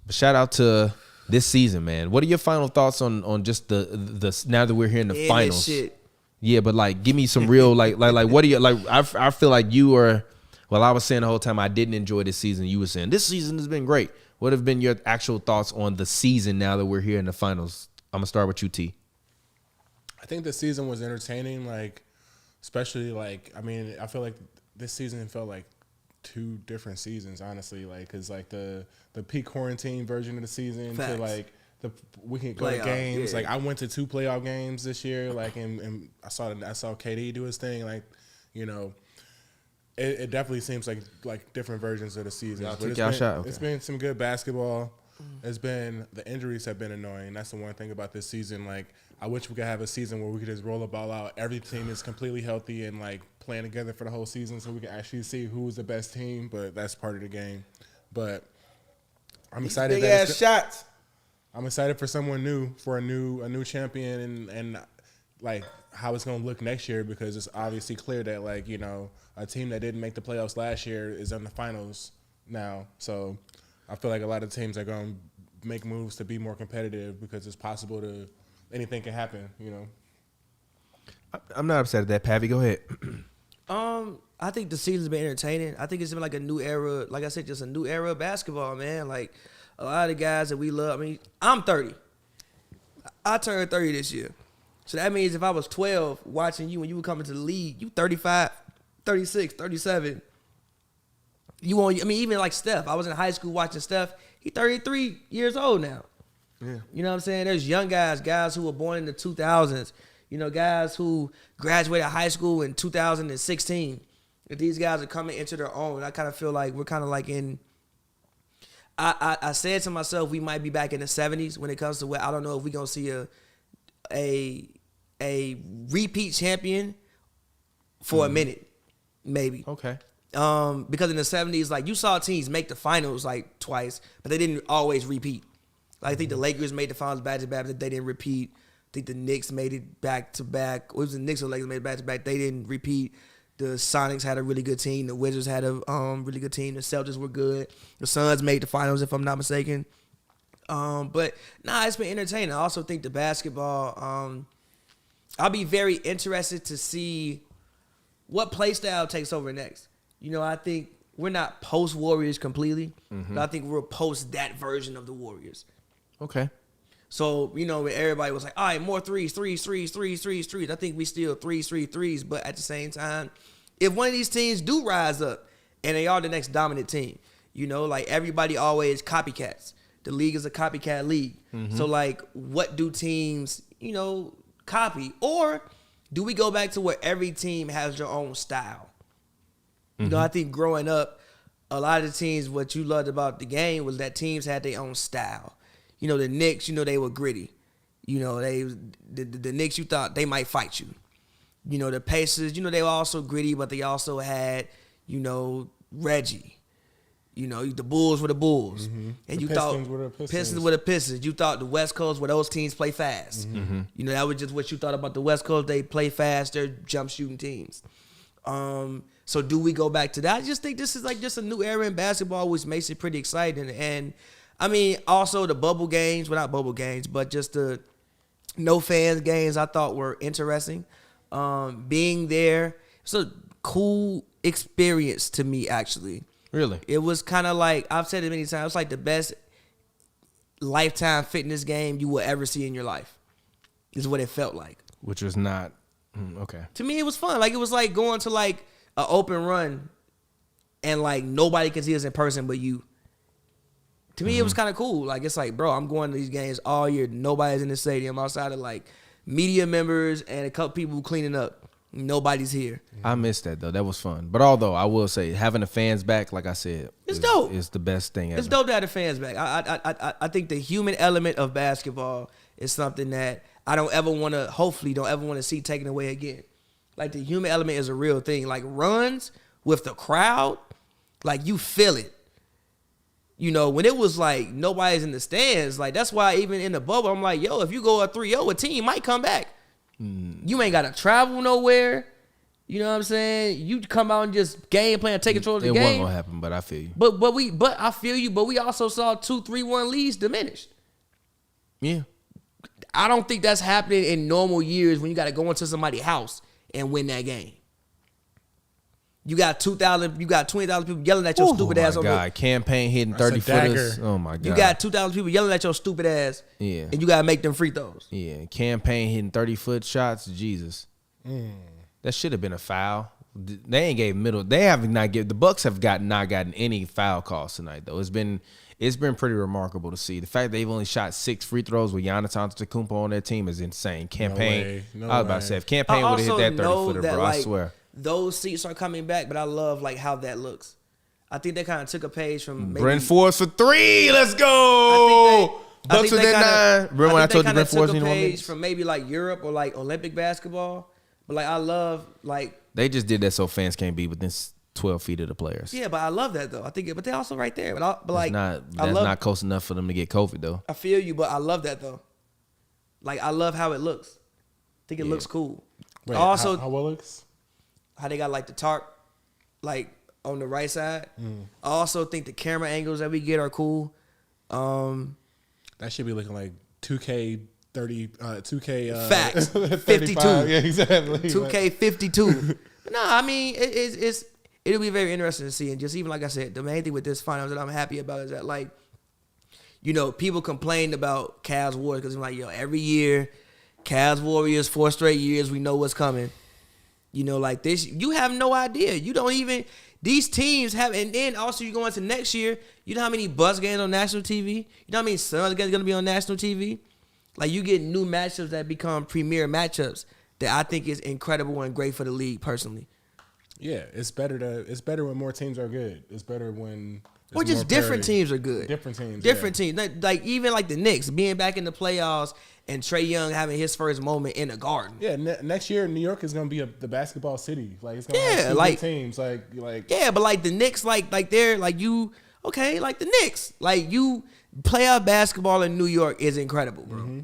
But shout out to this season, man. What are your final thoughts on just the now that we're here in the finals? Shit. Yeah, but like, give me some real like what are you like? I feel like you are. Well, I was saying the whole time I didn't enjoy this season. You were saying this season has been great. What have been your actual thoughts on the season now that we're here in the finals? I'm gonna start with you, T. I think the season was entertaining, like, especially, like, I mean, I feel like this season felt like 2 different seasons, honestly, like, because, like, the peak quarantine version of the season Facts. to, like, we can go to Playoff, games. yeah. Like, I went to 2 playoff games this year, like, and I saw KD do his thing, like, you know. It definitely seems like different versions of the season. Y'all But took y'all shot? Okay. It's been some good basketball. The injuries have been annoying. That's the one thing about this season. Like, I wish we could have a season where we could just roll the ball out. Every team is completely healthy and like playing together for the whole season, so we can actually see who's the best team. But that's part of the game. But I'm excited. Big ass shots. I'm excited for someone new, for a new champion, and like how it's gonna look next year, because it's obviously clear that, like, you know, a team that didn't make the playoffs last year is in the finals now. So I feel like a lot of teams are gonna make moves to be more competitive, because it's possible to anything can happen, you know. I'm not upset at that, Pavi. Go ahead. I think the season's been entertaining. I think it's been like a new era. Like I said, just a new era of basketball, man. Like a lot of the guys that we love. I mean, I'm 30. I turned 30 this year. So that means if I was 12 watching you when you were coming to the league, you 35, 36, 37. You want, I mean, even like Steph. I was in high school watching Steph. He 33 years old now. Yeah. You know what I'm saying? There's young guys who were born in the 2000s. You know, guys who graduated high school in 2016. If these guys are coming into their own, I kind of feel like we're kind of like in. I said to myself, we might be back in the 70s when it comes to where I don't know if we're gonna see a repeat champion for a minute, maybe. Okay. Because in the 70s, like, you saw teams make the finals like twice, but they didn't always repeat. Like, I think the Lakers made the finals back-to-back, but they didn't repeat. I think the Knicks made it back-to-back. It was the Knicks or the Lakers made it back-to-back. They didn't repeat. The Sonics had a really good team. The Wizards had a really good team. The Celtics were good. The Suns made the finals, if I'm not mistaken. But, nah, it's been entertaining. I also think the basketball, I'll be very interested to see what play style takes over next. You know, I think we're not post-Warriors completely, but I think we're post that version of the Warriors. Okay. So, you know, everybody was like, all right, more threes. I think we still threes. But at the same time, if one of these teams do rise up and they are the next dominant team, you know, like, everybody always copycats. The league is a copycat league. So, like, what do teams, you know, copy? Or do we go back to where every team has their own style? You know, I think growing up, a lot of the teams, what you loved about the game was that teams had their own style. You know, the Knicks, you know, they were gritty. You know, the Knicks, you thought they might fight you. You know, the Pacers, you know, they were also gritty, but they also had, you know, Reggie. You know, the Bulls were the Bulls. Mm-hmm. And The you Pistons thought were the Pistons. Pistons were the Pistons. You thought the West Coast were those teams play fast. Mm-hmm. You know, that was just what you thought about the West Coast. They play fast. They're jump shooting teams. So do we go back to that? I just think this is like just a new era in basketball, which makes it pretty exciting. And I mean, also the bubble games, well, not bubble games, but just the no fans games I thought were interesting. Being there, it's a cool experience to me, actually. Really? It was kind of like, I've said it many times, it's like the best lifetime fitness game you will ever see in your life, is what it felt like. Which was not, okay. To me, it was fun. Like, it was like going to like an open run and like nobody can see us in person but you. To me, it was kind of cool. Like, it's like, bro, I'm going to these games all year. Nobody's in the stadium outside of like media members and a couple people cleaning up. Nobody's here. I missed that though. That was fun. But although I will say, having the fans back, like I said, It's dope. It's the best thing ever. It's dope to have the fans back. I think the human element of basketball is something that I hopefully don't ever want to see taken away again. Like, the human element is a real thing. Like, runs with the crowd, like, you feel it. You know, when it was like nobody's in the stands, like, that's why even in the bubble, I'm like, yo, if you go a 3-0, a team might come back. You ain't got to travel nowhere. You know what I'm saying? You come out and just game plan, take control of the game. It wasn't gonna happen, but I feel you. But I feel you. But we also saw 2-3-1 leads diminished. Yeah. I don't think that's happening in normal years when you got to go into somebody's house and win that game. You got 20,000 people yelling at your stupid ass. Oh my God, campaign hitting 30 footers. Oh my God. You got 2,000 people yelling at your stupid ass. Yeah. And you got to make them free throws. Yeah, campaign hitting 30-foot shots. Jesus. That should have been a foul. They ain't gave middle. They have not given. The Bucks have not gotten any foul calls tonight though. It's been pretty remarkable to see. The fact they've only shot 6 free throws with Giannis Antetokounmpo on their team is insane. Campaign. No I was about to say, if campaign would have hit that 30-footer, bro, I swear. Those seats are coming back, but I love like how that looks. I think they kind of took a page from maybe Brent Forbes for 3. Let's go. Bucks with that 9. Remember when I told you Brent Forbes took a in 1 page minute? from maybe like Europe or like Olympic basketball. But like I love like They just did that so fans can't be within 12 feet of the players. yeah, but I love that though. I think, but they're also right there. But like That's I love, not close enough for them to get COVID though. I feel you, but I love that though. Like I love how it looks. I think it looks cool. Wait, Also, how well it looks? how they got like the tarp like on the right side. I also think the camera angles that we get are cool. That should be looking like 2K 30, 2K Facts. 35. 52. Yeah, exactly. 2K52. No, I mean it'll be very interesting to see. And just even like I said, the main thing with this finals that I'm happy about is that like, you know, people complained about Cavs Warriors because I'm like, yo, every year, Cavs Warriors 4 straight years, we know what's coming. You know, like this, you have no idea. You don't even, these teams have, and then also you go into next year, you know how many Bucks games on national TV? You know how many Suns games going to be on national TV? Like, you get new matchups that become premier matchups that I think is incredible and great for the league personally. Yeah, it's better when more teams are good. It's better when Or just different teams are good. Different teams. Different teams. Like even like the Knicks being back in the playoffs and Trae Young having his first moment in the Garden. Yeah, next year New York is gonna be the basketball city. Like it's gonna have 2 like good teams. Like yeah, but like the Knicks, like they're like you okay, like the Knicks, like you playoff basketball in New York is incredible, bro. Mm-hmm.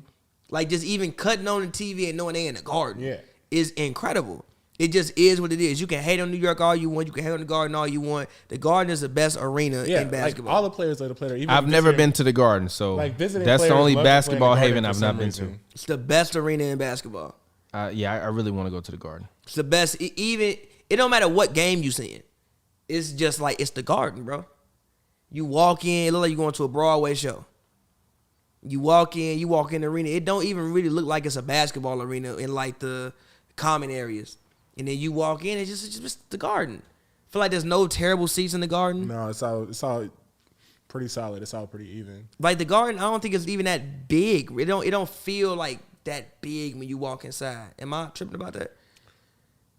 Like just even cutting on the TV and knowing they in the Garden, Yeah. is incredible. It just is what it is. You can hate on New York all you want. You can hate on the Garden all you want. The Garden is the best arena in basketball. Like all the players that play there. Even I've never been to the Garden, so Like visiting that's the players only love to play in the basketball Garden haven for I've some not been reason. to. It's the best arena in basketball. Yeah, I really want to go to the Garden. It's the best. It don't matter what game you seeing. It's just like it's the Garden, bro. You walk in, it look like you're going to a Broadway show. You walk in the arena. It don't even really look like it's a basketball arena in like the common areas. And then you walk in, it's just the Garden. I feel like there's no terrible seats in the Garden. No, it's all pretty solid. It's all pretty even. Like the Garden, I don't think it's even that big. It don't feel like that big when you walk inside. Am I tripping about that?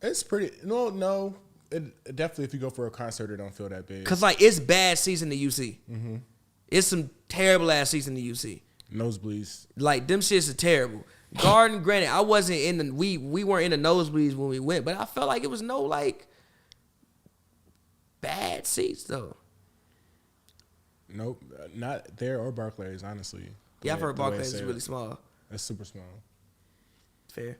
It's pretty. No. It definitely, if you go for a concert, it don't feel that big. Cause like it's bad seats in the UC. Mm-hmm. It's some terrible ass seats in the UC. Nosebleeds. Like them shits are terrible. Garden, granted, I wasn't in the we weren't in the nosebleeds when we went, but I felt like it was no like bad seats though. Nope, not there or Barclays, honestly. Yeah, I've heard The way Barclays it's is set. really small. It's super small. Fair.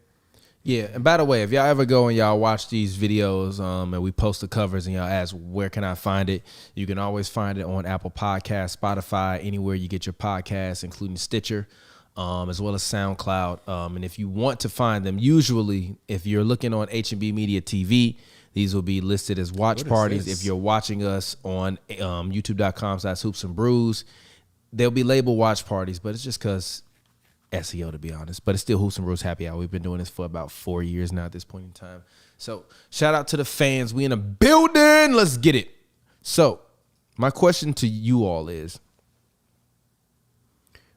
Yeah, and by the way, if y'all ever go and y'all watch these videos, and we post the covers and y'all ask where can I find it, you can always find it on Apple Podcasts, Spotify, anywhere you get your podcasts, including Stitcher, as well as SoundCloud. And if you want to find them, usually if you're looking on HNB Media TV, these will be listed as watch parties. If you're watching us on youtube.com/hoops and brews, they'll be labeled watch parties, but it's just because SEO, to be honest. But it's still Hoops and Brews Happy Hour. We've been doing this for about 4 years now at this point in time. So shout out to the fans. We in a building. Let's get it. So my question to you all is,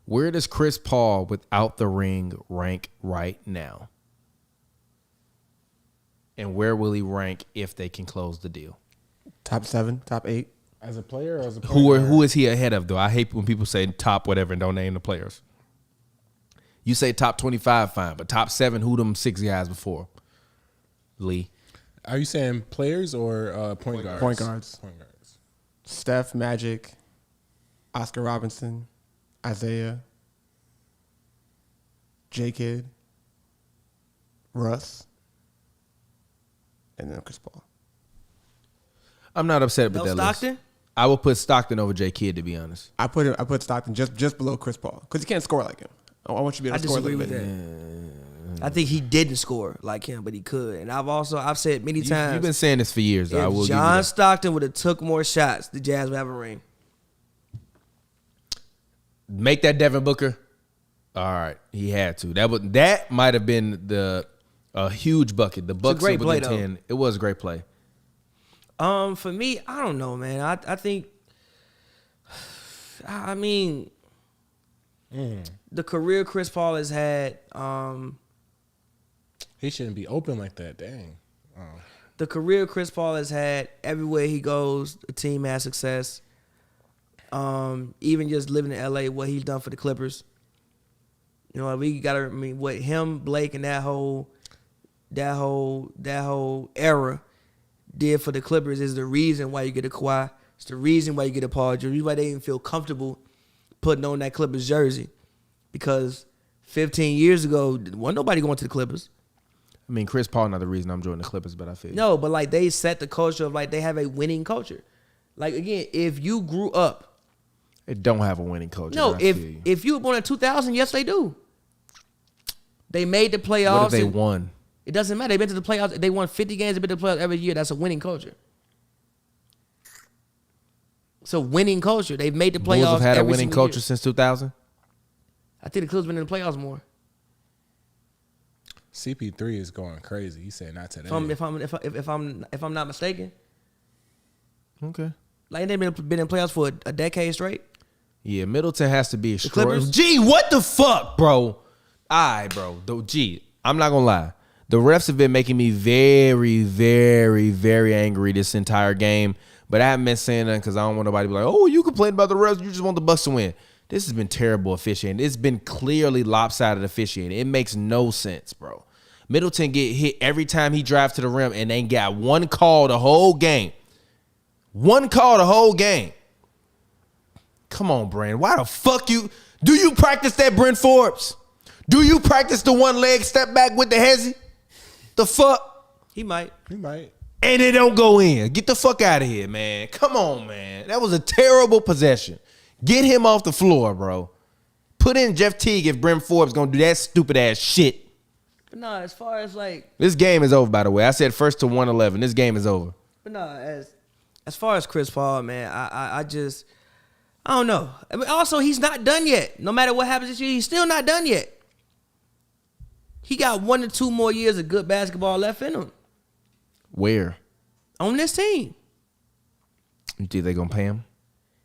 where does Chris Paul without the ring rank right now? And where will he rank if they can close the deal? Top 7, top 8. As a player or as a player? Who is he ahead of, though? I hate when people say top whatever and don't name the players. You say top 25, fine, but top 7, who them 6 guys before? Lee. Are you saying players or point guards? Point guards. Point guards. Steph, Magic, Oscar Robinson, Isaiah, J-Kid, Russ, and then Chris Paul. I'm not upset with No that Stockton? list. I would put Stockton over J. Kidd, to be honest. I put Stockton just below Chris Paul because he can't score like him. I want you to be able I to score a disagree little with bit. that. I think he didn't score like him, but he could. And I've said many times, You've been saying this for years, though. I will if give you John that. Stockton would have took more shots, the Jazz would have a ring. Make that Devin Booker. All right, he had to. That might have been a huge bucket. The Bucks great play, within 10. It was a great play. For me, I don't know, man. I think, I mean, the career Chris Paul has had, He shouldn't be open like that. Dang. Oh. the career Chris Paul has had, everywhere he goes, the team has success. Even just living in LA, what he's done for the Clippers. You know, we gotta, I mean, what him, Blake, and that whole era did for the Clippers is the reason why you get a Kawhi. It's the reason why you get a Paul George. The reason why they didn't feel comfortable putting on that Clippers jersey. Because 15 years ago, wasn't nobody going to the Clippers. I mean, Chris Paul not the reason I'm joining the Clippers, but I feel you. No, but like they set the culture of like they have a winning culture. Like again, if you grew up, They don't have a winning culture. no, but I feel you. if you were born in 2000, yes they do. They made the playoffs. What if they and won? It doesn't matter. They've been to the playoffs. They won 50 games. They've been to the playoffs every year. That's a winning culture. So winning culture. They've made the playoffs. Bulls have had a every winning single culture year. since 2000. I think the Clippers been in the playoffs more. CP3 is going crazy. He said not today. If I'm not mistaken, Okay. like they've been in playoffs for a decade straight. Yeah, Middleton has to be Clippers? extraordinary. Gee, what the fuck, bro? Bro. I'm not gonna lie. The refs have been making me very, very, very angry this entire game. But I haven't been saying nothing because I don't want nobody to be like, oh, you complain about the refs. You just want the Bucks to win. This has been terrible officiating. It's been clearly lopsided officiating. It makes no sense, bro. Middleton get hit every time he drives to the rim and ain't got one call the whole game. One call the whole game. Come on, Brand. Why the fuck you... Do you practice that, Brent Forbes? Do you practice the one leg step back with the hezzy? The fuck? He might. He might. And it don't go in. Get the fuck out of here, man. Come on, man. That was a terrible possession. Get him off the floor, bro. Put in Jeff Teague if Brent Forbes gonna do that stupid ass shit. But nah, as far as like, This game is over, by the way. I said first to 111. This game is over. but nah, as far as Chris Paul, man, I don't know. I mean, also he's not done yet. No matter what happens this year, he's still not done yet. He got 1 to 2 more years of good basketball left in him Where? on this team. You think they gonna pay him?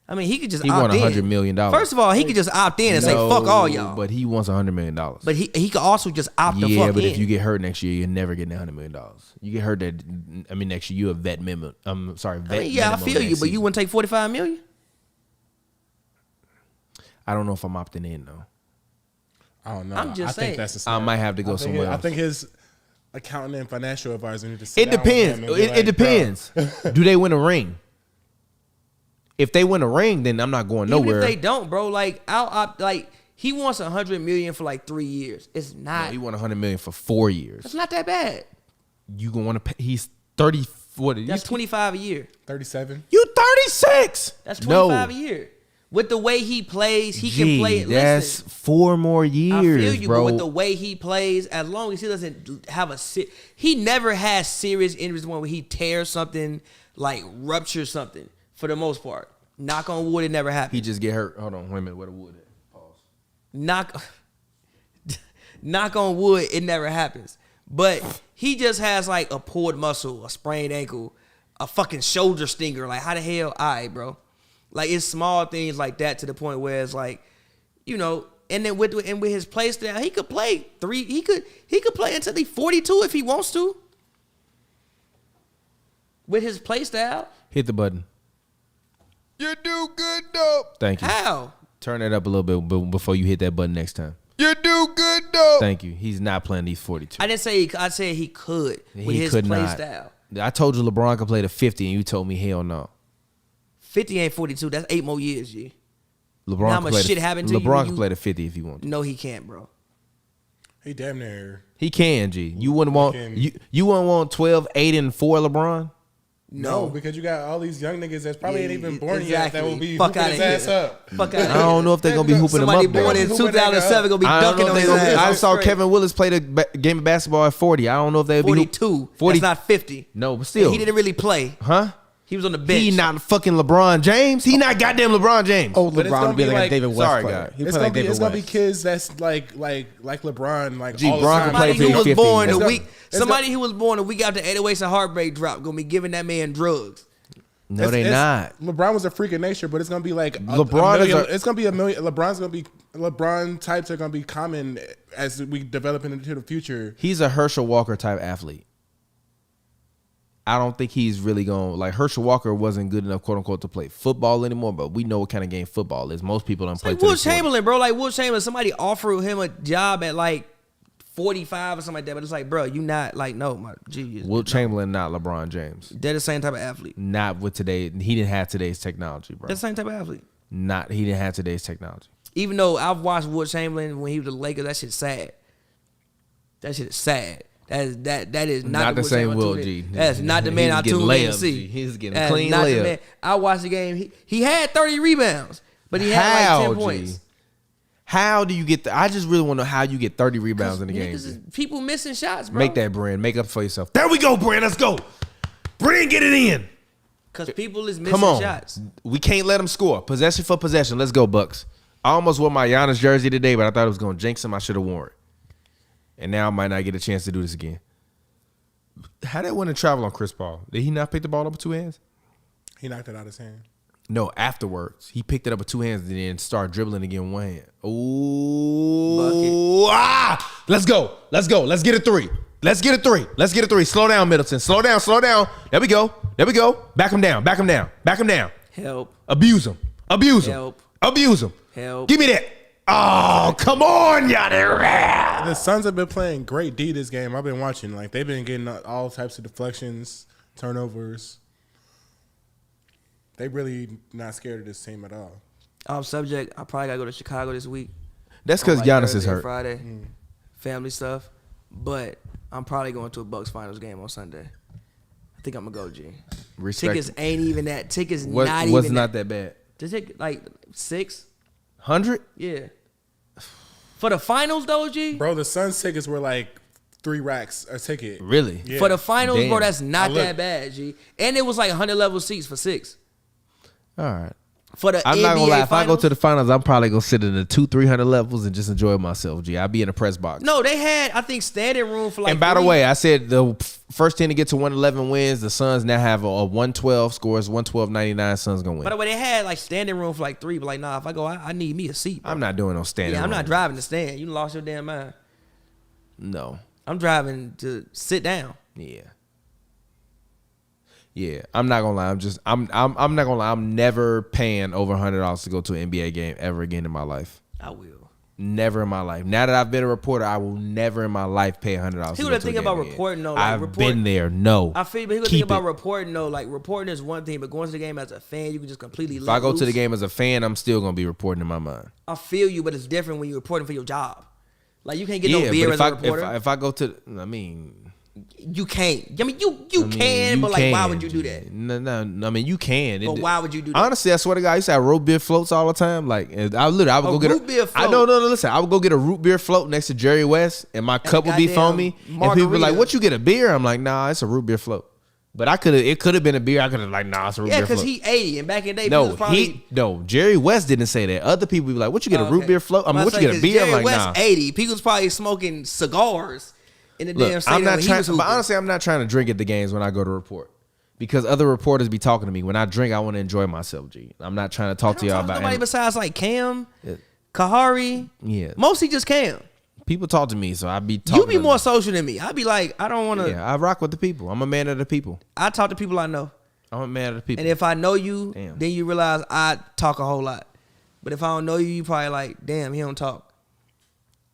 I mean, he could just He opt won in. $100 million. First of all, he could just opt in and say, fuck all y'all. But he wants $100 million. But he could also just opt the fuck in. Yeah, but if you get hurt next year, you're never getting $100 million. You get hurt next year, you a vet minimum. I Vet mean, yeah, I minimum feel you, next but you season. wouldn't take $45 million? I don't know if I'm opting in though. I don't know. I'm just I saying. think that's a I might have to go somewhere I else. think his accountant and financial advisor need to sit It down with depends. him and be It like, depends. Do they win a ring? If they win a ring, then I'm not going Even nowhere. if they don't, bro, like like he wants $100 million for like 3 years. It's not. No, he won $100 million for 4 years. It's not that bad. You gonna want to pay? He's 30. What? That's 25 a year. 37. You 36. That's 25 a year. With the way he plays, he can play it. That's Listen, 4 more I years, feel you, bro. but with the way he plays, as long as he doesn't have he never has serious injuries when he tears something, like ruptures something. For the most part, knock on wood, it never happened. He just get hurt. Hold on, wait a minute. Where the wood at? Pause. Knock on wood, it never happens. But he just has like a pulled muscle, a sprained ankle, a fucking shoulder stinger. Like, how the hell? All right, bro. Like, it's small things like that to the point where it's like, you know, and then with his play style, he could play he could play until he's 42 if he wants to. With his play style. Hit the button. You do good, though. Thank you. How? Turn it up a little bit before you hit that button next time. You do good, though. Thank you. He's not playing these 42. I didn't say I said he could with his play style. I told you LeBron could play to 50, and you told me hell no. 50 ain't 42. That's 8 more years, G. LeBron You know how can much play shit to, happened to you LeBron when can you- play to 50 if he wants. No, he can't, bro. He damn near. He can, G. You wouldn't want you wouldn't want 12, 8, and 4 LeBron. No, because you got all these young niggas that probably ain't even born yet that will be Fuck hooping outta his here. ass up. Fuck out of I don't know if they're gonna be hooping him Somebody up. born though. in Hooping that 2007 gonna be I don't dunking know on if his they gonna be, I ass. saw Kevin Willis play the game of basketball at 40. I don't know if they'll be 42. 40. That's not 50. No, but still, He didn't really play. huh? He was on the bench. He not fucking LeBron James. He not goddamn LeBron James. Old But it's LeBron gonna would be be like a like- David West sorry, player. guy. He It's play like David gonna be West. kids that's like LeBron, like Gee, all Bron the can time. play Somebody till who he's was 50. born It's a gonna- week. Somebody who was born a week after 808s and heartbreak drop gonna be giving that man drugs. No, they not. LeBron was a freak of nature, but it's gonna be like LeBron is it's gonna be a million. LeBron types are gonna be common as we develop into the future. He's a Herschel Walker type athlete. I don't think he's really going like Herschel Walker wasn't good enough, quote unquote, to play football anymore. But we know what kind of game football is. Most people don't play. Like Will Chamberlain, bro. Like Will Chamberlain, somebody offered him a job at like 45 or something like that. But it's like, bro, you not like no, my G. Will Chamberlain, not LeBron James. They're the same type of athlete. Not with today. He didn't have today's technology, bro. They're the same type of athlete. He didn't have today's technology. Even though I've watched Will Chamberlain when he was with the Lakers, that shit's sad. That shit is sad. That is not the same Chamberlain Will tuned G. in. That's not the He man was I getting tuned in to layups, see. G. He was getting That's clean not the layup. man. I watched the game. He had 30 rebounds, but he had How, like 10 G? points. How do you get I just really want to know how you get 30 rebounds in the game. Niggas is people missing shots, bro. Make that, Brand. Make up for yourself. There we go, Brand. Let's go. Brand, get it in. Because people is missing Come on. shots. We can't let them score. Possession for possession. Let's go, Bucks. I almost wore my Giannis jersey today, but I thought it was going to jinx him. I should have worn it. And now I might not get a chance to do this again. How did win and travel on Chris Paul? Did he not pick the ball up with two hands? He knocked it out of his hand. No, afterwards. He picked it up with two hands and then started dribbling again with one hand. Ooh. Ah! Let's go. Let's go. Let's get a three. Let's get a three. Let's get a three. Slow down, Middleton. Slow down. Slow down. There we go. There we go. Back him down. Back him down. Back him down. Help. Abuse him. Abuse him. Help. Abuse him. Help. Give me that. Oh, come on, Giannis. The Suns have been playing great D this game. I've been watching. Like they've been getting all types of deflections, turnovers. They really not scared of this team at all. Subject, I probably got to go to Chicago this week. That's because on, Giannis is Thursday, hurt. Friday, family stuff. But I'm probably going to a Bucks finals game on Sunday. I think I'm going to go, G. Respect. Tickets ain't even that. Tickets What, not what's even not that bad? The ticket, like 6? 100? Yeah. For the finals, though, G? Bro, the Suns tickets were like $3 a ticket. Really? Yeah. For the finals, Damn. bro, that's not I that looked. bad, G. And it was like 100 level seats for 6. All right. For the I'm NBA not gonna lie. If I go finals, to the finals, I'm probably gonna sit in the 200-300 levels and just enjoy myself. G, I'll be in the press box. no, they had, I think, standing room for like And by the 3. way, I said the first team to get to 111 wins. The Suns now have a 112 scores, 112.99. Suns gonna win. By the way, they had like standing room for like 3, but like, nah, if I go, I need me a seat. Bro. I'm not doing no standing. Yeah, I'm room. not driving to stand. You lost your damn mind. No. I'm driving to sit down. Yeah. Yeah, I'm not gonna lie. I'm not gonna lie. I'm never paying over $100 to go to an NBA game ever again in my life. I will. Never in my life. Now that I've been a reporter, I will never in my life pay $100. People that think about reporting though, like I've been there. No, I feel, but people think about reporting though. Like reporting is one thing, but going to the game as a fan, you can just completely. If I go to the game as a fan, I'm still gonna be reporting in my mind. I feel you, but it's different when you're reporting for your job. Like you can't get no beer as a reporter. If I go to, I mean. You can't. I mean, you can, but like, why would you do that? No. I mean, you can. But why would you do that? Honestly, I swear to God, I used to have root beer floats all the time. Like, I would go get root beer float. No. Listen, I would go get a root beer float next to Jerry West, and my cup would be foamy. And people be like, "What you get a beer?" I'm like, "Nah, it's a root beer float." But it could have been a beer. I could have like, "Nah, it's a root beer float." Yeah, because he 80, and back in the day, no, Jerry West didn't say that. Other people be like, "What you get a root beer float?" I mean, what you get a beer? I'm like, Jerry West nah. 80. People was probably smoking cigars. In the damn I'm not trying, but honestly, I'm not trying to drink at the games when I go to report, because other reporters be talking to me. When I drink, I want to enjoy myself. G, I'm not trying to talk to y'all about nobody besides like Cam, Kahari. Yeah, mostly just Cam. People talk to me, so I be talking. You be more social than me. I be like, I don't want to. Yeah, I rock with the people. I'm a man of the people. I talk to people I know. I'm a man of the people. And if I know you, then you realize I talk a whole lot. But if I don't know you, you probably like, damn, he don't talk.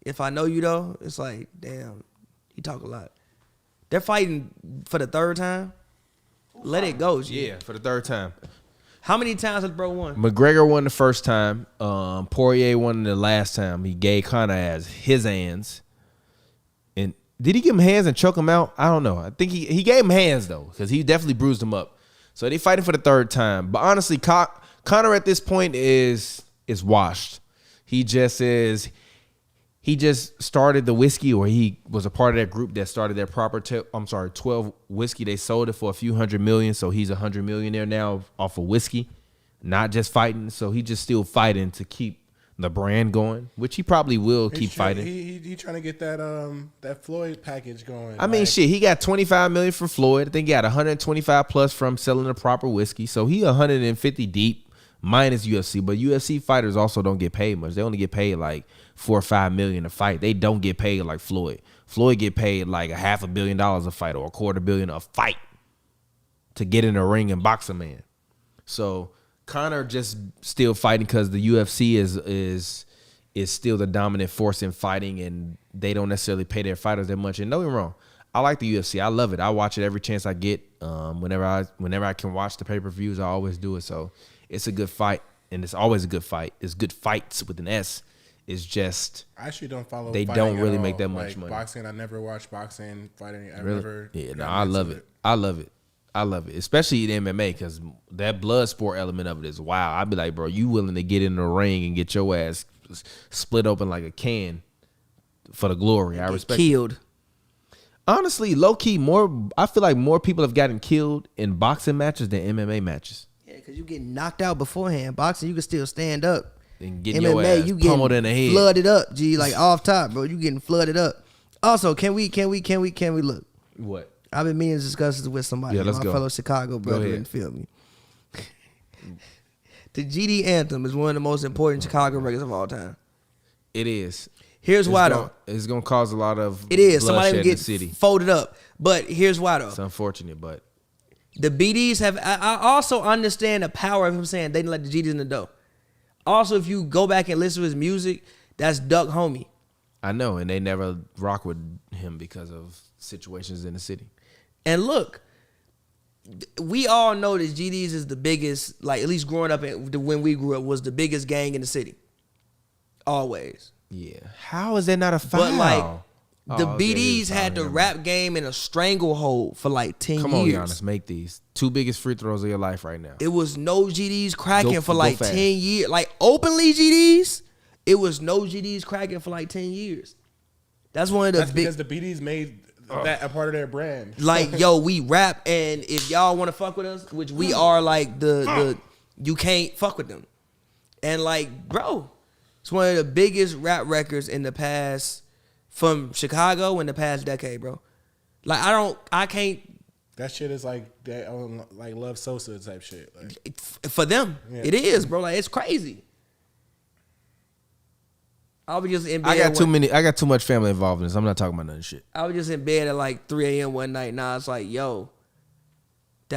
If I know you though, it's like, damn, he talk a lot. They're fighting for the third time. Let it go, G. Yeah, for the third time. How many times has bro won? McGregor won the first time. Poirier won the last time. He gave Conor as his hands. And did he give him hands and choke him out? I don't know. I think he gave him hands though, because he definitely bruised him up. So they fighting for the third time. But honestly, Conor at this point is washed. He just started the whiskey, or he was a part of that group that started their 12 whiskey. They sold it for a few $100 million, so he's a $100 millionaire now off of whiskey, not just fighting. So he just still fighting to keep the brand going, which he probably will keep fighting. He trying to get that Floyd package going. I mean, shit, he got $25 million from Floyd. I think he got 125 plus from selling the proper whiskey. So he 150 deep. Minus UFC, but UFC fighters also don't get paid much. They only get paid like $4 or $5 million a fight. They don't get paid like Floyd. Floyd get paid like $500 million a fight, or $250 million a fight to get in a ring and box a man. So Conor just still fighting because the UFC is still the dominant force in fighting, and they don't necessarily pay their fighters that much. And don't get me wrong, I like the UFC. I love it. I watch it every chance I get. Whenever I can watch the pay-per-views, I always do it. So it's a good fight, and it's always a good fight. It's good fights with an S. It's just I actually don't follow. They don't really make that much money. Boxing, I never watched boxing, fighting. I really? never. Yeah, no, I love it. I love it, especially in MMA, because that blood sport element of it is wow. I'd be like, bro, you willing to get in the ring and get your ass split open like a can for the glory? I respect. Killed. Honestly, low key, I feel like more people have gotten killed in boxing matches than MMA matches. Yeah, because you get knocked out beforehand. Boxing, you can still stand up. And get your ass you pummeled in the head. Flooded up, G, like off top, bro. You getting flooded up. Also, can we look? What? I've been meaning to discuss this with somebody. Yeah, let's my go. fellow Chicago brother, and feel me. The GD anthem is one of the most important Chicago records of all time. It is. Here's why though. It's gonna cause a lot of it is. Somebody bloodshed get in the city. Folded up. But here's why though. It's unfortunate, but the BDs have. I also understand the power of him saying they didn't let the GDs in the dough. Also, if you go back and listen to his music, that's Duck Homie. I know, and they never rock with him because of situations in the city. And look, we all know that GDs is the biggest, like at least growing up when we grew up, was the biggest gang in the city. Always. Yeah. How is that not a foul? But like the BDs had the rap game in a stranglehold for like 10 years. Come on, Giannis, make these 2 biggest free throws of your life right now. It was no GDs cracking for like 10 years. Like openly GDs, it was no GDs cracking for like 10 years. That's one of the because the BDs made that a part of their brand. Like, yo, we rap, and if y'all want to fuck with us, which we are, like the you can't fuck with them. And like, bro, it's one of the biggest rap records in the past, from Chicago in the past decade, bro. Like, I can't. That shit is like that, like Love Sosa type shit. Like, for them, it is, bro. Like, it's crazy. I was just in bed. I got too much family involved in this. I'm not talking about none shit. I was just in bed at like 3 a.m. one night. Now it's like, yo,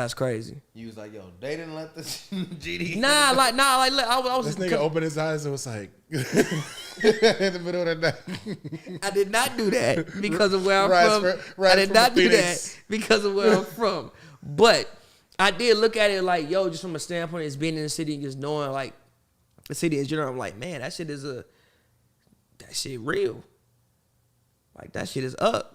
That's crazy. You was like, yo, they didn't let the GD. Nah, like look, I was This just nigga opened his eyes and was like, in the middle of the night. I did not do that because of where I'm from. Right I did from not do Phoenix. that because of where I'm from. But I did look at it like, yo, just from a standpoint of being in the city and just knowing like the city in general. I'm like, man, that shit real. Like that shit is up.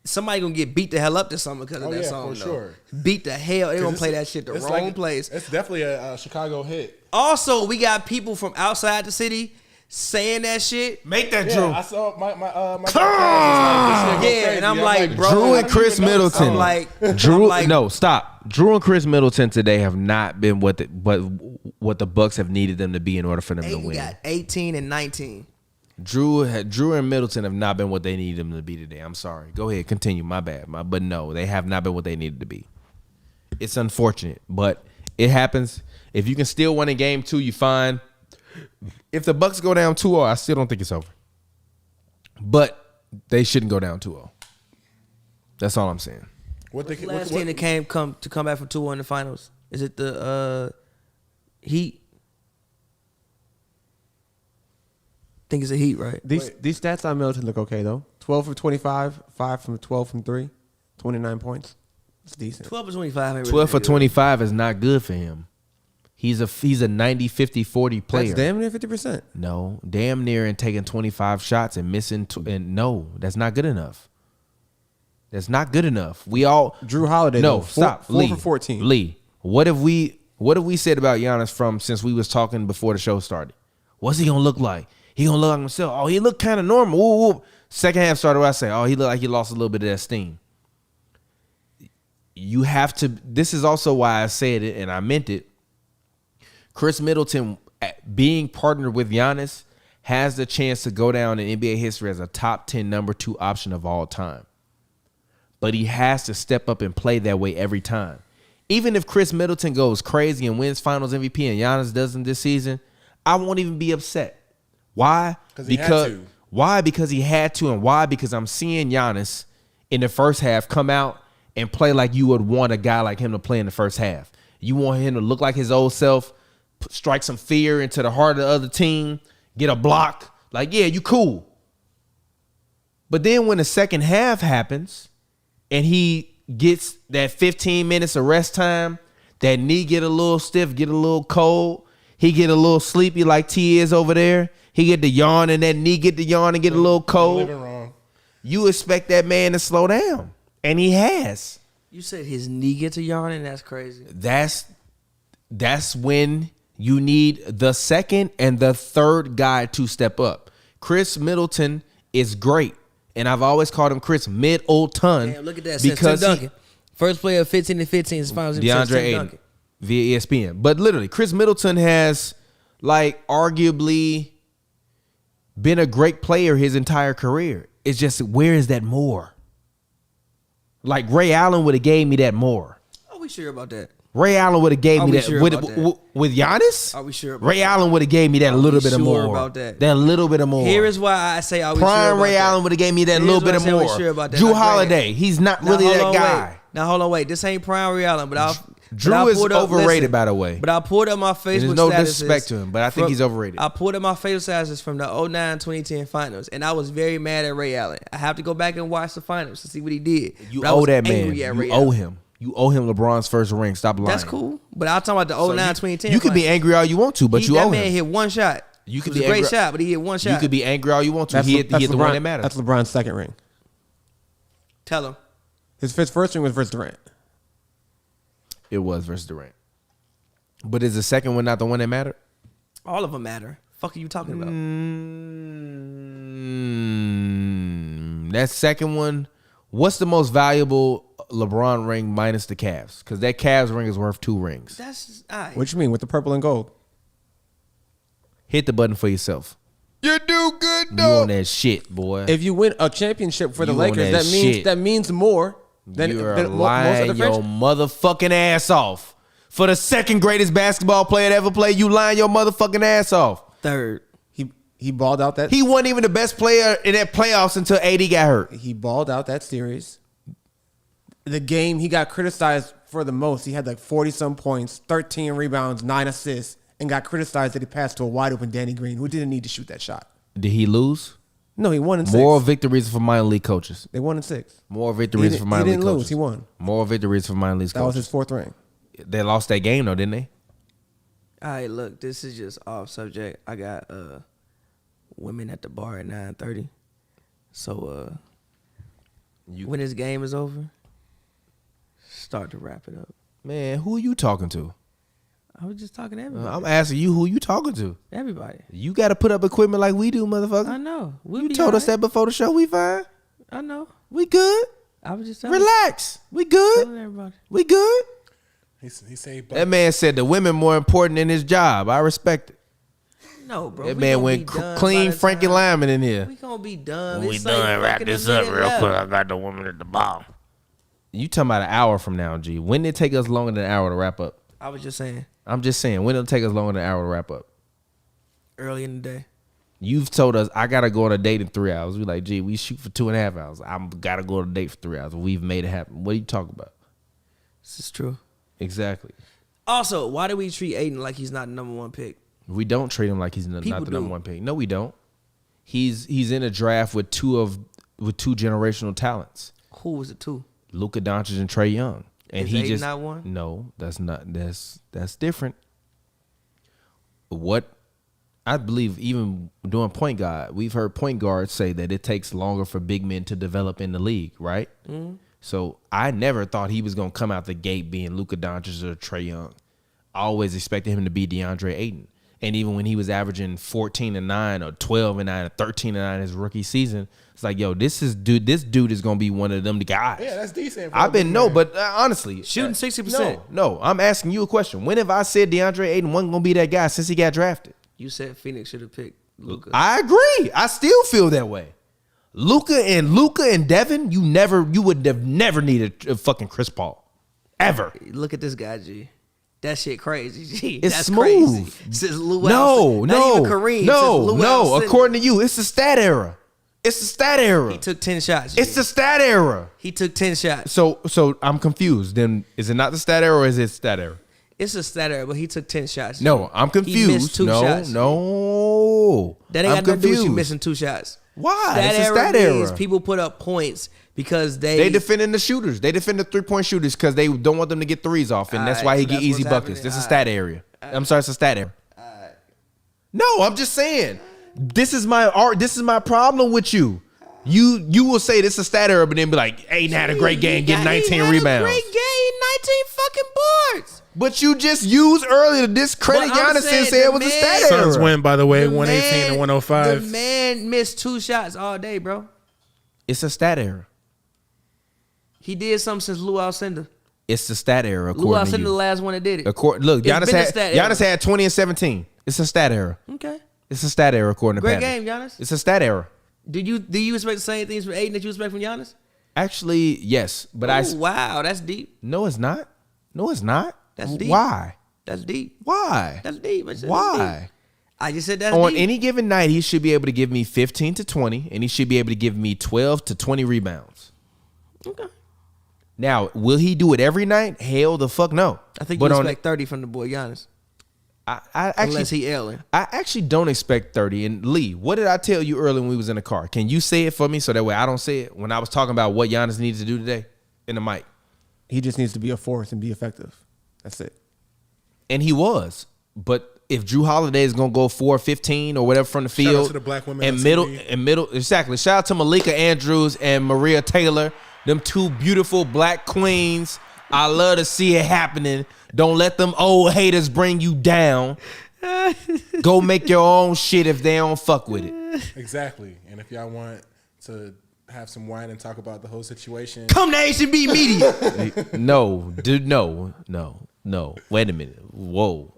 Somebody gonna get beat the hell up this summer because of that song. For though. sure. Beat the hell. They gonna play that shit the wrong place. It's definitely a Chicago hit. Also, we got people from outside the city saying that shit. Make that Yeah, Drew. I saw my podcast was like, this shit go crazy. And I'm like, bro, Drew I and don't Chris even know this Middleton. song. I'm like, Drew, I'm like, no, stop. Drew and Chris Middleton today have not been what the Bucks have needed them to be in order for them to we win. got 18 and 19. Drew and Middleton have not been what they needed them to be today. I'm sorry. Go ahead, continue. My bad. But no, they have not been what they needed to be. It's unfortunate, but it happens. If you can still win in game 2, you fine. If the Bucks go down 2-0, I still don't think it's over. But they shouldn't go down 2-0. That's all I'm saying. What they Last team that come back from 2-1 in the finals. Is it the Heat? I think it's a Heat, right? These stats on Middleton look okay though. 12 for 25, 5 from 12 from 3, 29 points. It's decent. 12 or 25. ain't really 12 for good. 25 is not good for him. He's a 90, 50, 40 player. That's damn near 50%. No, damn near and taking 25 shots and missing. And no, that's not good enough. That's not good enough. We all Drew Holiday. no though, stop. 4 Lee, for 14. Lee, what have we said about Giannis since we was talking before the show started? What's he gonna look like? He gonna look like himself. Oh, he looked kind of normal. Woo, woo. Second half started. I say, oh, he looked like he lost a little bit of that steam. You have to. This is also why I said it and I meant it. Chris Middleton, being partnered with Giannis, has the chance to go down in NBA history as a top 10 number 2 option of all time. But he has to step up and play that way every time. Even if Chris Middleton goes crazy and wins Finals MVP and Giannis doesn't this season, I won't even be upset. Why? He had to. Why? Because he had to, and why? Because I'm seeing Giannis in the first half come out and play like you would want a guy like him to play in the first half. You want him to look like his old self, strike some fear into the heart of the other team, get a block. Like, yeah, you cool. But then when the second half happens and he gets that 15 minutes of rest time, that knee get a little stiff, get a little cold, he get a little sleepy like T is over there. He get the yawn and that knee get the yawn and get a little cold. Living wrong. You expect that man to slow down. And he has. You said his knee gets a yawn, and that's crazy. That's when you need the second and the third guy to step up. Chris Middleton is great. And I've always called him Chris Middleton. Damn, look at that. Since Tim Duncan. First player of 15 and 15 is finals MVP since DeAndre Tim Ayton Duncan. via ESPN. But literally, Chris Middleton has like arguably been a great player his entire career. It's just, where is that more? Like Ray Allen would have gave me that more. Are we sure about that? Ray Allen would have gave Are me we that. sure With, about that? with Giannis? Are we sure about Ray that? Allen would have gave me that little we bit of sure more. about that? That little bit of more. Here is why I say are we sure Prime about Ray that? Allen would have gave me that Here's little why bit I of say we more. sure about that. Drew Now, granted, Holiday, he's not Now, really hold that on, guy. wait. Now hold on, wait. This ain't Prime Ray Allen, but Drew is overrated, by the way. But I pulled up my Facebook There's no statuses disrespect to him, but I think he's overrated. I pulled up my Facebook statuses from the 09-2010 finals, and I was very mad at Ray Allen. I have to go back and watch the finals to see what he did. You But I owe was that man. angry at You Ray owe Allen. him. You owe him LeBron's first ring. Stop lying. That's cool. But I'm talking about the 09-2010 You could be finals. angry all you want to, but you That owe man him. hit one shot. You could It was be a great angry- shot, but he hit one shot. You could be angry all you want to. He hit the one LeBron, that matters. That's LeBron's second ring. Tell him. His first ring was versus Durant. It was versus Durant. But is the second one not the one that mattered? All of them matter. Fuck are you talking about? That second one, what's the most valuable LeBron ring minus the Cavs? Because that Cavs ring is worth 2 rings. That's all right. What you mean with the purple and gold? Hit the button for yourself. You do good, You on that shit, boy. If you win a championship for the You on Lakers, that shit. that means more than, You're than most lying other your franchises. motherfucking ass off. For the second greatest basketball player to ever play, you lying your motherfucking ass off. Third. He balled out that. He wasn't even the best player in that playoffs until AD got hurt. He balled out that series. the game he got criticized for the most. He had like 40-some points, 13 rebounds, 9 assists, and got criticized that he passed to a wide-open Danny Green, who didn't need to shoot that shot. Did he lose? No, he won in 6. More victories for minor league coaches. They won in 6. More victories for minor He league didn't coaches. lose. He won. More victories for minor league coaches. That was his 4th ring. They lost that game though, didn't they? All right, look, this is just off subject. I got women at the bar at 9:30. So when this game is over, start to wrap it up. Man, who are you talking to? I was just talking to everybody. I'm asking you who you talking to. Everybody. You got to put up equipment like we do, motherfucker. I know. You told us that before the show. We fine. I know. We good. I was just telling Relax. We good. everybody. We good. He said That man said the women more important than his job. I respect it. No, bro. That we man gonna went be done clean by the Frankie time- Lyman in here. We gonna be done. We It's done. like Wrap fucking this a up minute real left. quick. I got the woman at the bottom. You talking about an hour from now, G. When did it take us longer than an hour to wrap up? I was just saying, I'm just saying, when it'll take us longer than an hour to wrap up? early in the day. You've told us I gotta go on a date in 3 hours. We like, gee, we shoot for 2.5 hours. I'm gotta go on a date for 3 hours. We've made it happen. What are you talking about? This is true. Exactly. Also, why do we treat Aiden like he's not the number 1 pick? We don't treat him like he's not the People number do. 1 pick. No, we don't. He's in a draft with two generational talents, Who was it to? Luka Doncic and Trae Young. And Is he Aiden just not one? No, that's not. That's different. What I believe, even doing point guard, we've heard point guards say that it takes longer for big men to develop in the league, right? Mm-hmm. So I never thought he was gonna come out the gate being Luka Doncic or Trae Young. I always expected him to be DeAndre Ayton. And even when he was averaging 14-9 or 12-9 or 13-9 his rookie season, it's like, yo, this dude is gonna be one of them guys. Yeah, that's decent. I've been but honestly, Shooting 60%. No, I'm asking you a question. When have I said DeAndre Ayton wasn't gonna be that guy since he got drafted? You said Phoenix should have picked Luka. I agree. I still feel that way. Luka and Devin, you would have never needed a fucking Chris Paul, ever. Look at this guy, G. That shit crazy, G. It's That's smooth. Crazy. Since Lou No, Alcindor. no, Not even Kareem. no, Since Lou no. Alcindor. According to you, it's the stat era. It's the stat era. He took 10 shots. G. It's the stat era. He took 10 shots. So I'm confused. Then is it not the stat era or is it stat era? It's a stat error, but he took 10 shots. G. No, I'm confused. He missed 2 shots. No. That ain't I'm got nothing to do with you confused. missing 2 shots. Why? Stat It's a error stat means era. people put up points because They defending the shooters. They defend the 3-point shooters because they don't want them to get threes off, and that's Alright, why he so get that's easy what's buckets. happening. This is a stat area. I'm sorry, it's a stat area. No, I'm just saying. This is my art. This is my problem with you. You will say this is a stat era, but then be like, Aiden had a great game, getting 19 he had rebounds. A great game, 19 fucking boards. But you just used earlier to discredit But I'm Giannis saying and say the it was a man- stat Suns era. win, by the way, The 118 man- to 105. The man missed 2 shots all day, bro. It's a stat era. He did something since Lou Alcindor. It's the stat era, Lou according to Alcindor the you. last one that did it. Look, It's Giannis been a had stat era. Giannis had 20 and 17. It's a stat era. Okay. It's a stat era, according to Great Patton. game, Giannis. It's a stat era. Do you expect the same things from Aiden that you expect from Giannis? Actually, yes, but Oh, wow, that's deep. no, it's not. No, it's not. That's deep. Why? That's deep. Why? That's deep. I said that's Why? deep. I just said that's On deep. any given night, he should be able to give me 15 to 20, and he should be able to give me 12 to 20 rebounds. Okay. Now, will he do it every night? Hell the fuck no. I think But you on- expect 30 from the boy Giannis. I Unless actually, he ailing. I actually don't expect 30. And Lee, what did I tell you earlier when we was in the car? Can you say it for me so that way I don't say it when I was talking about what Giannis needs to do today in the mic? He just needs to be a force and be effective. That's it. And he was. But if Drew Holiday is gonna go 4-15 or whatever from the out field, to the black women and on middle TV. exactly. Shout out to Malika Andrews and Maria Taylor, them 2 beautiful black queens. I love to see it happening. Don't let them old haters bring you down. Go make your own shit if they don't fuck with it. Exactly. And if y'all want to have some wine and talk about the whole situation, Come to HNB Media. No, dude, no. Wait a minute. Whoa.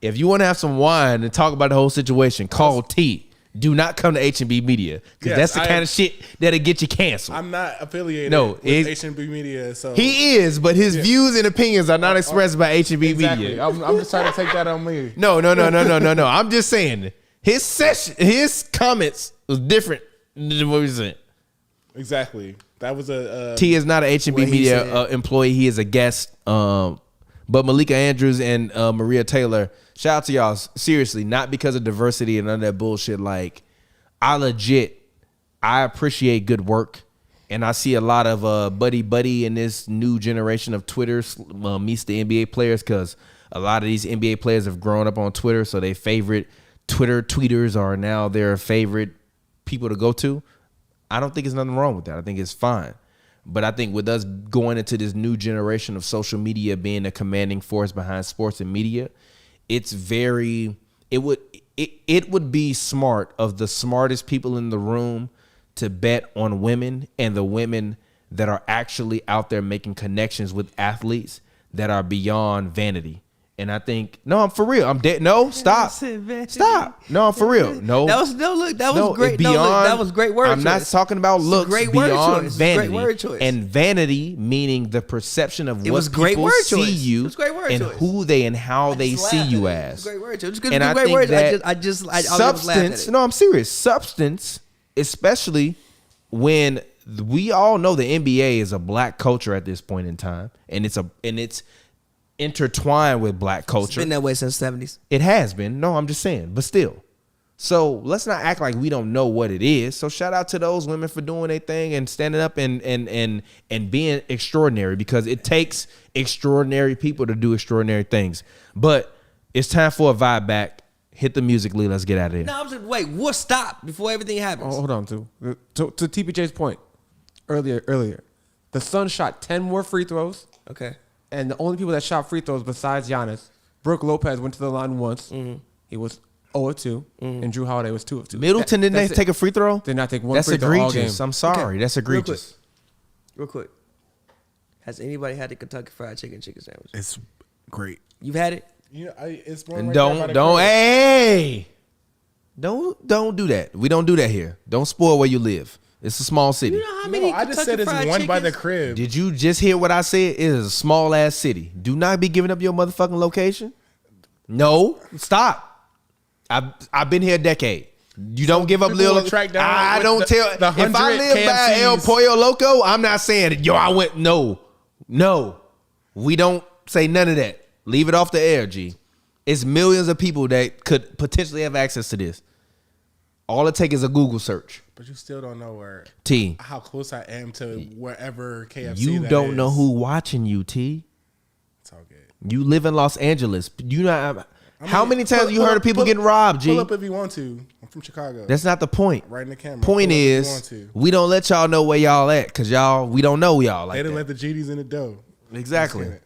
If you want to have some wine and talk about the whole situation, call T. Do not come to HNB Media because Yes, that's the I kind am- of shit that'll get you canceled. I'm not affiliated No, with it's- HNB Media, so He is, but his views and opinions are not expressed by HNB exactly. Media. I'm just trying to take that on me. No. I'm just saying his comments was different than what we said. Exactly. That was a T is not an HNB What he Media said. employee. He is a guest. But Malika Andrews and Maria Taylor, shout out to y'all. Seriously, not because of diversity and none of that bullshit. Like, I appreciate good work. And I see a lot of buddy in this new generation of Twitter meets the NBA players, because a lot of these NBA players have grown up on Twitter, so their favorite Twitter tweeters are now their favorite people to go to. I don't think there's nothing wrong with that. I think it's fine. But I think with us going into this new generation of social media being a commanding force behind sports and media, it would be smart of the smartest people in the room to bet on women, and the women that are actually out there making connections with athletes that are beyond vanity. And I think, no, I'm for real. I'm dead. No, stop. Stop. No, I'm for real. No. That was great. Beyond, that was great word I'm not choice. talking about looks. Great word beyond choice. vanity. Great word choice. And vanity meaning the perception of It what was great people word see choice. you It was great word and choice. who they and how they just see laughed you at it. It as. was great word choice. It was good. And I Great think word. that I just laughed at substance. it. No, I'm serious. Substance, especially when we all know the NBA is a black culture at this point in time, and it's intertwined with black It's culture. been that way since the 70s. It has been. No, I'm just saying, but still. So let's not act like we don't know what it is. So shout out to those women for doing their thing and standing up and being extraordinary, because it takes extraordinary people to do extraordinary things. But it's time for a vibe back. Hit the music, Lee. Let's get out of here. No, I'm just wait. We'll stop before everything happens. Oh, hold on, to TPJ's point earlier. The Suns shot 10 more free throws, Okay. and the only people that shot free throws besides Giannis, Brooke Lopez went to the line once. He was 0 of 2, and Drew Holiday was 2 of 2. Middleton didn't That's take it. a free throw? Did not take one That's free throw all game. egregious. I'm sorry. That's egregious. Real quick. Has anybody had the Kentucky Fried Chicken sandwich? It's great. You've had it? You know, it's one And right there by the crib. hey, don't do that. We don't do that here. Don't spoil where you live. It's a small city. You know how No, many I just Kentucky said it's Fried one by the Chickens? crib. Did you just hear what I said? It is a small ass city. Do not be giving up your motherfucking location. No, stop. I've been here a decade. You don't give up people little. will track down I with don't the tell. If I 100 live by El KFCs. Pollo Loco, I'm not saying yo. I went no. We don't say none of that. Leave it off the air, G. It's millions of people that could potentially have access to this. All it takes is a Google search. But you still don't know how close I am to wherever KFC. You that don't is. know who watching you, T. It's all good. You live in Los Angeles. You know how mean, many times pull- you pull heard up- of people pull- getting robbed, G? Pull up if you want to. I'm from Chicago. That's not the point. right in the camera. Point Pull up if you is, want to. we don't let y'all know where y'all at, because we don't know y'all like They didn't that. let the GDs in the dough. Exactly. Just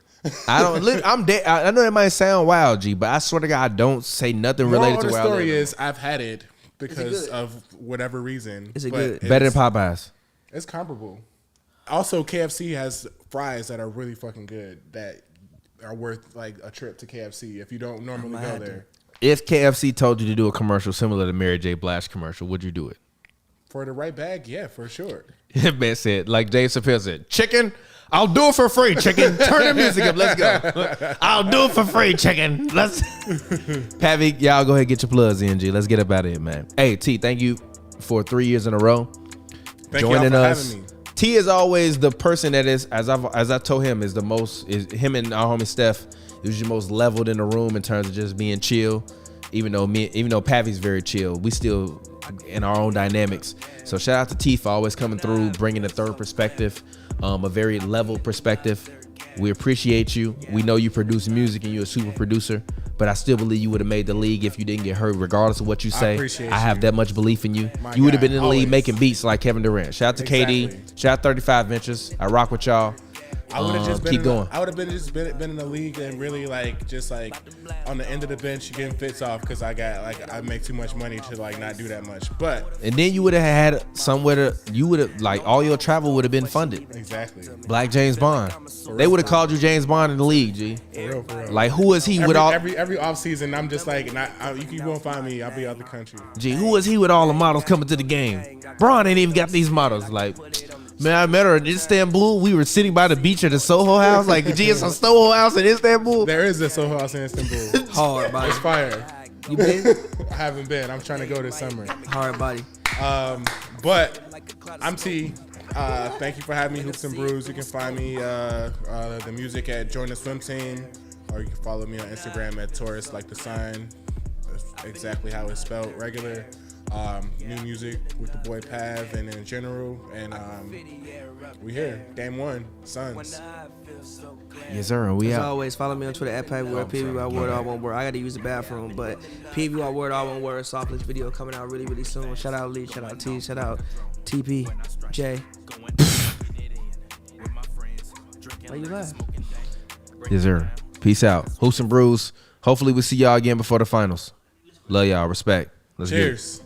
I don't. I'm dead. I know that might sound wild, G, but I swear to God, I don't say nothing Moral related of to the where I story live. is I've had it because good? of whatever reason. Is it but good? it's- Better than Popeyes. It's comparable. Also, KFC has fries that are really fucking good that are worth like a trip to KFC if you don't normally go there. If KFC told you to do a commercial similar to Mary J. Blige commercial, would you do it? For the right bag, yeah, for sure. Man said, like Dave Chappelle said, chicken, I'll do it for free, chicken. Turn the music up, let's go. I'll do it for free, chicken. Let's Pavi, y'all go ahead and get your plugs in, G. Let's get up out of here, man. Hey, T, thank you for 3 years in a row. Thank joining y'all for us. having me. T is always the person that is, as I told him, is the most, is him and our homie Steph is the most leveled in the room in terms of just being chill. Even though Pavi's very chill, we still in our own dynamics. So shout out to T for always coming through, bringing a third perspective, a very level perspective. We appreciate you. We know you produce music and you're a super producer, but I still believe you would have made the league if you didn't get hurt, regardless of what you say. appreciate I have you. that much belief in you. My You would have guy, been in the league always. making beats like Kevin Durant. Shout out to KD. Exactly. Shout out 35 Ventures. I rock with y'all. I would have just been keep going. I would have been in the league and really just on the end of the bench getting fits off because I make too much money to not do that much. But And then you would have had somewhere to, you would have, all your travel would have been funded. exactly, Black James Bond. They would have called you James Bond in the league, G. for real. Like, who is he with all, every off season, I'm just you won't find me. I'll be out the country. G, who is he with all the models coming to the game? Braun ain't even got these models. Like, man, I met her in Istanbul. We were sitting by the beach at the Soho House. Like, G, it's a Soho House in Istanbul. There is a Soho House in Istanbul. Hard body. It's fire. You been? I haven't been. I'm trying to go this summer. Hard body. But I'm T. Thank you for having me, Hoops and Brews. You can find me the music at Join the Swim Team, or you can follow me on Instagram at Taurus like the sign. That's exactly how it's spelled, regular. New music with the boy Pav and in general, and we here. Game 1, Suns. Yes, sir. We As out. always, follow me on Twitter at PavyWord, PavyWord word all one word. I got to use the bathroom, but PavyWord word all one word. Softly video coming out really, really soon. Shout out Lee, shout out T, shout out TP, J. Why you laugh? Yes, sir. Peace out. Hoops and Brews. Hopefully we'll see y'all again before the finals. Love y'all. Respect. Let's get it. Cheers.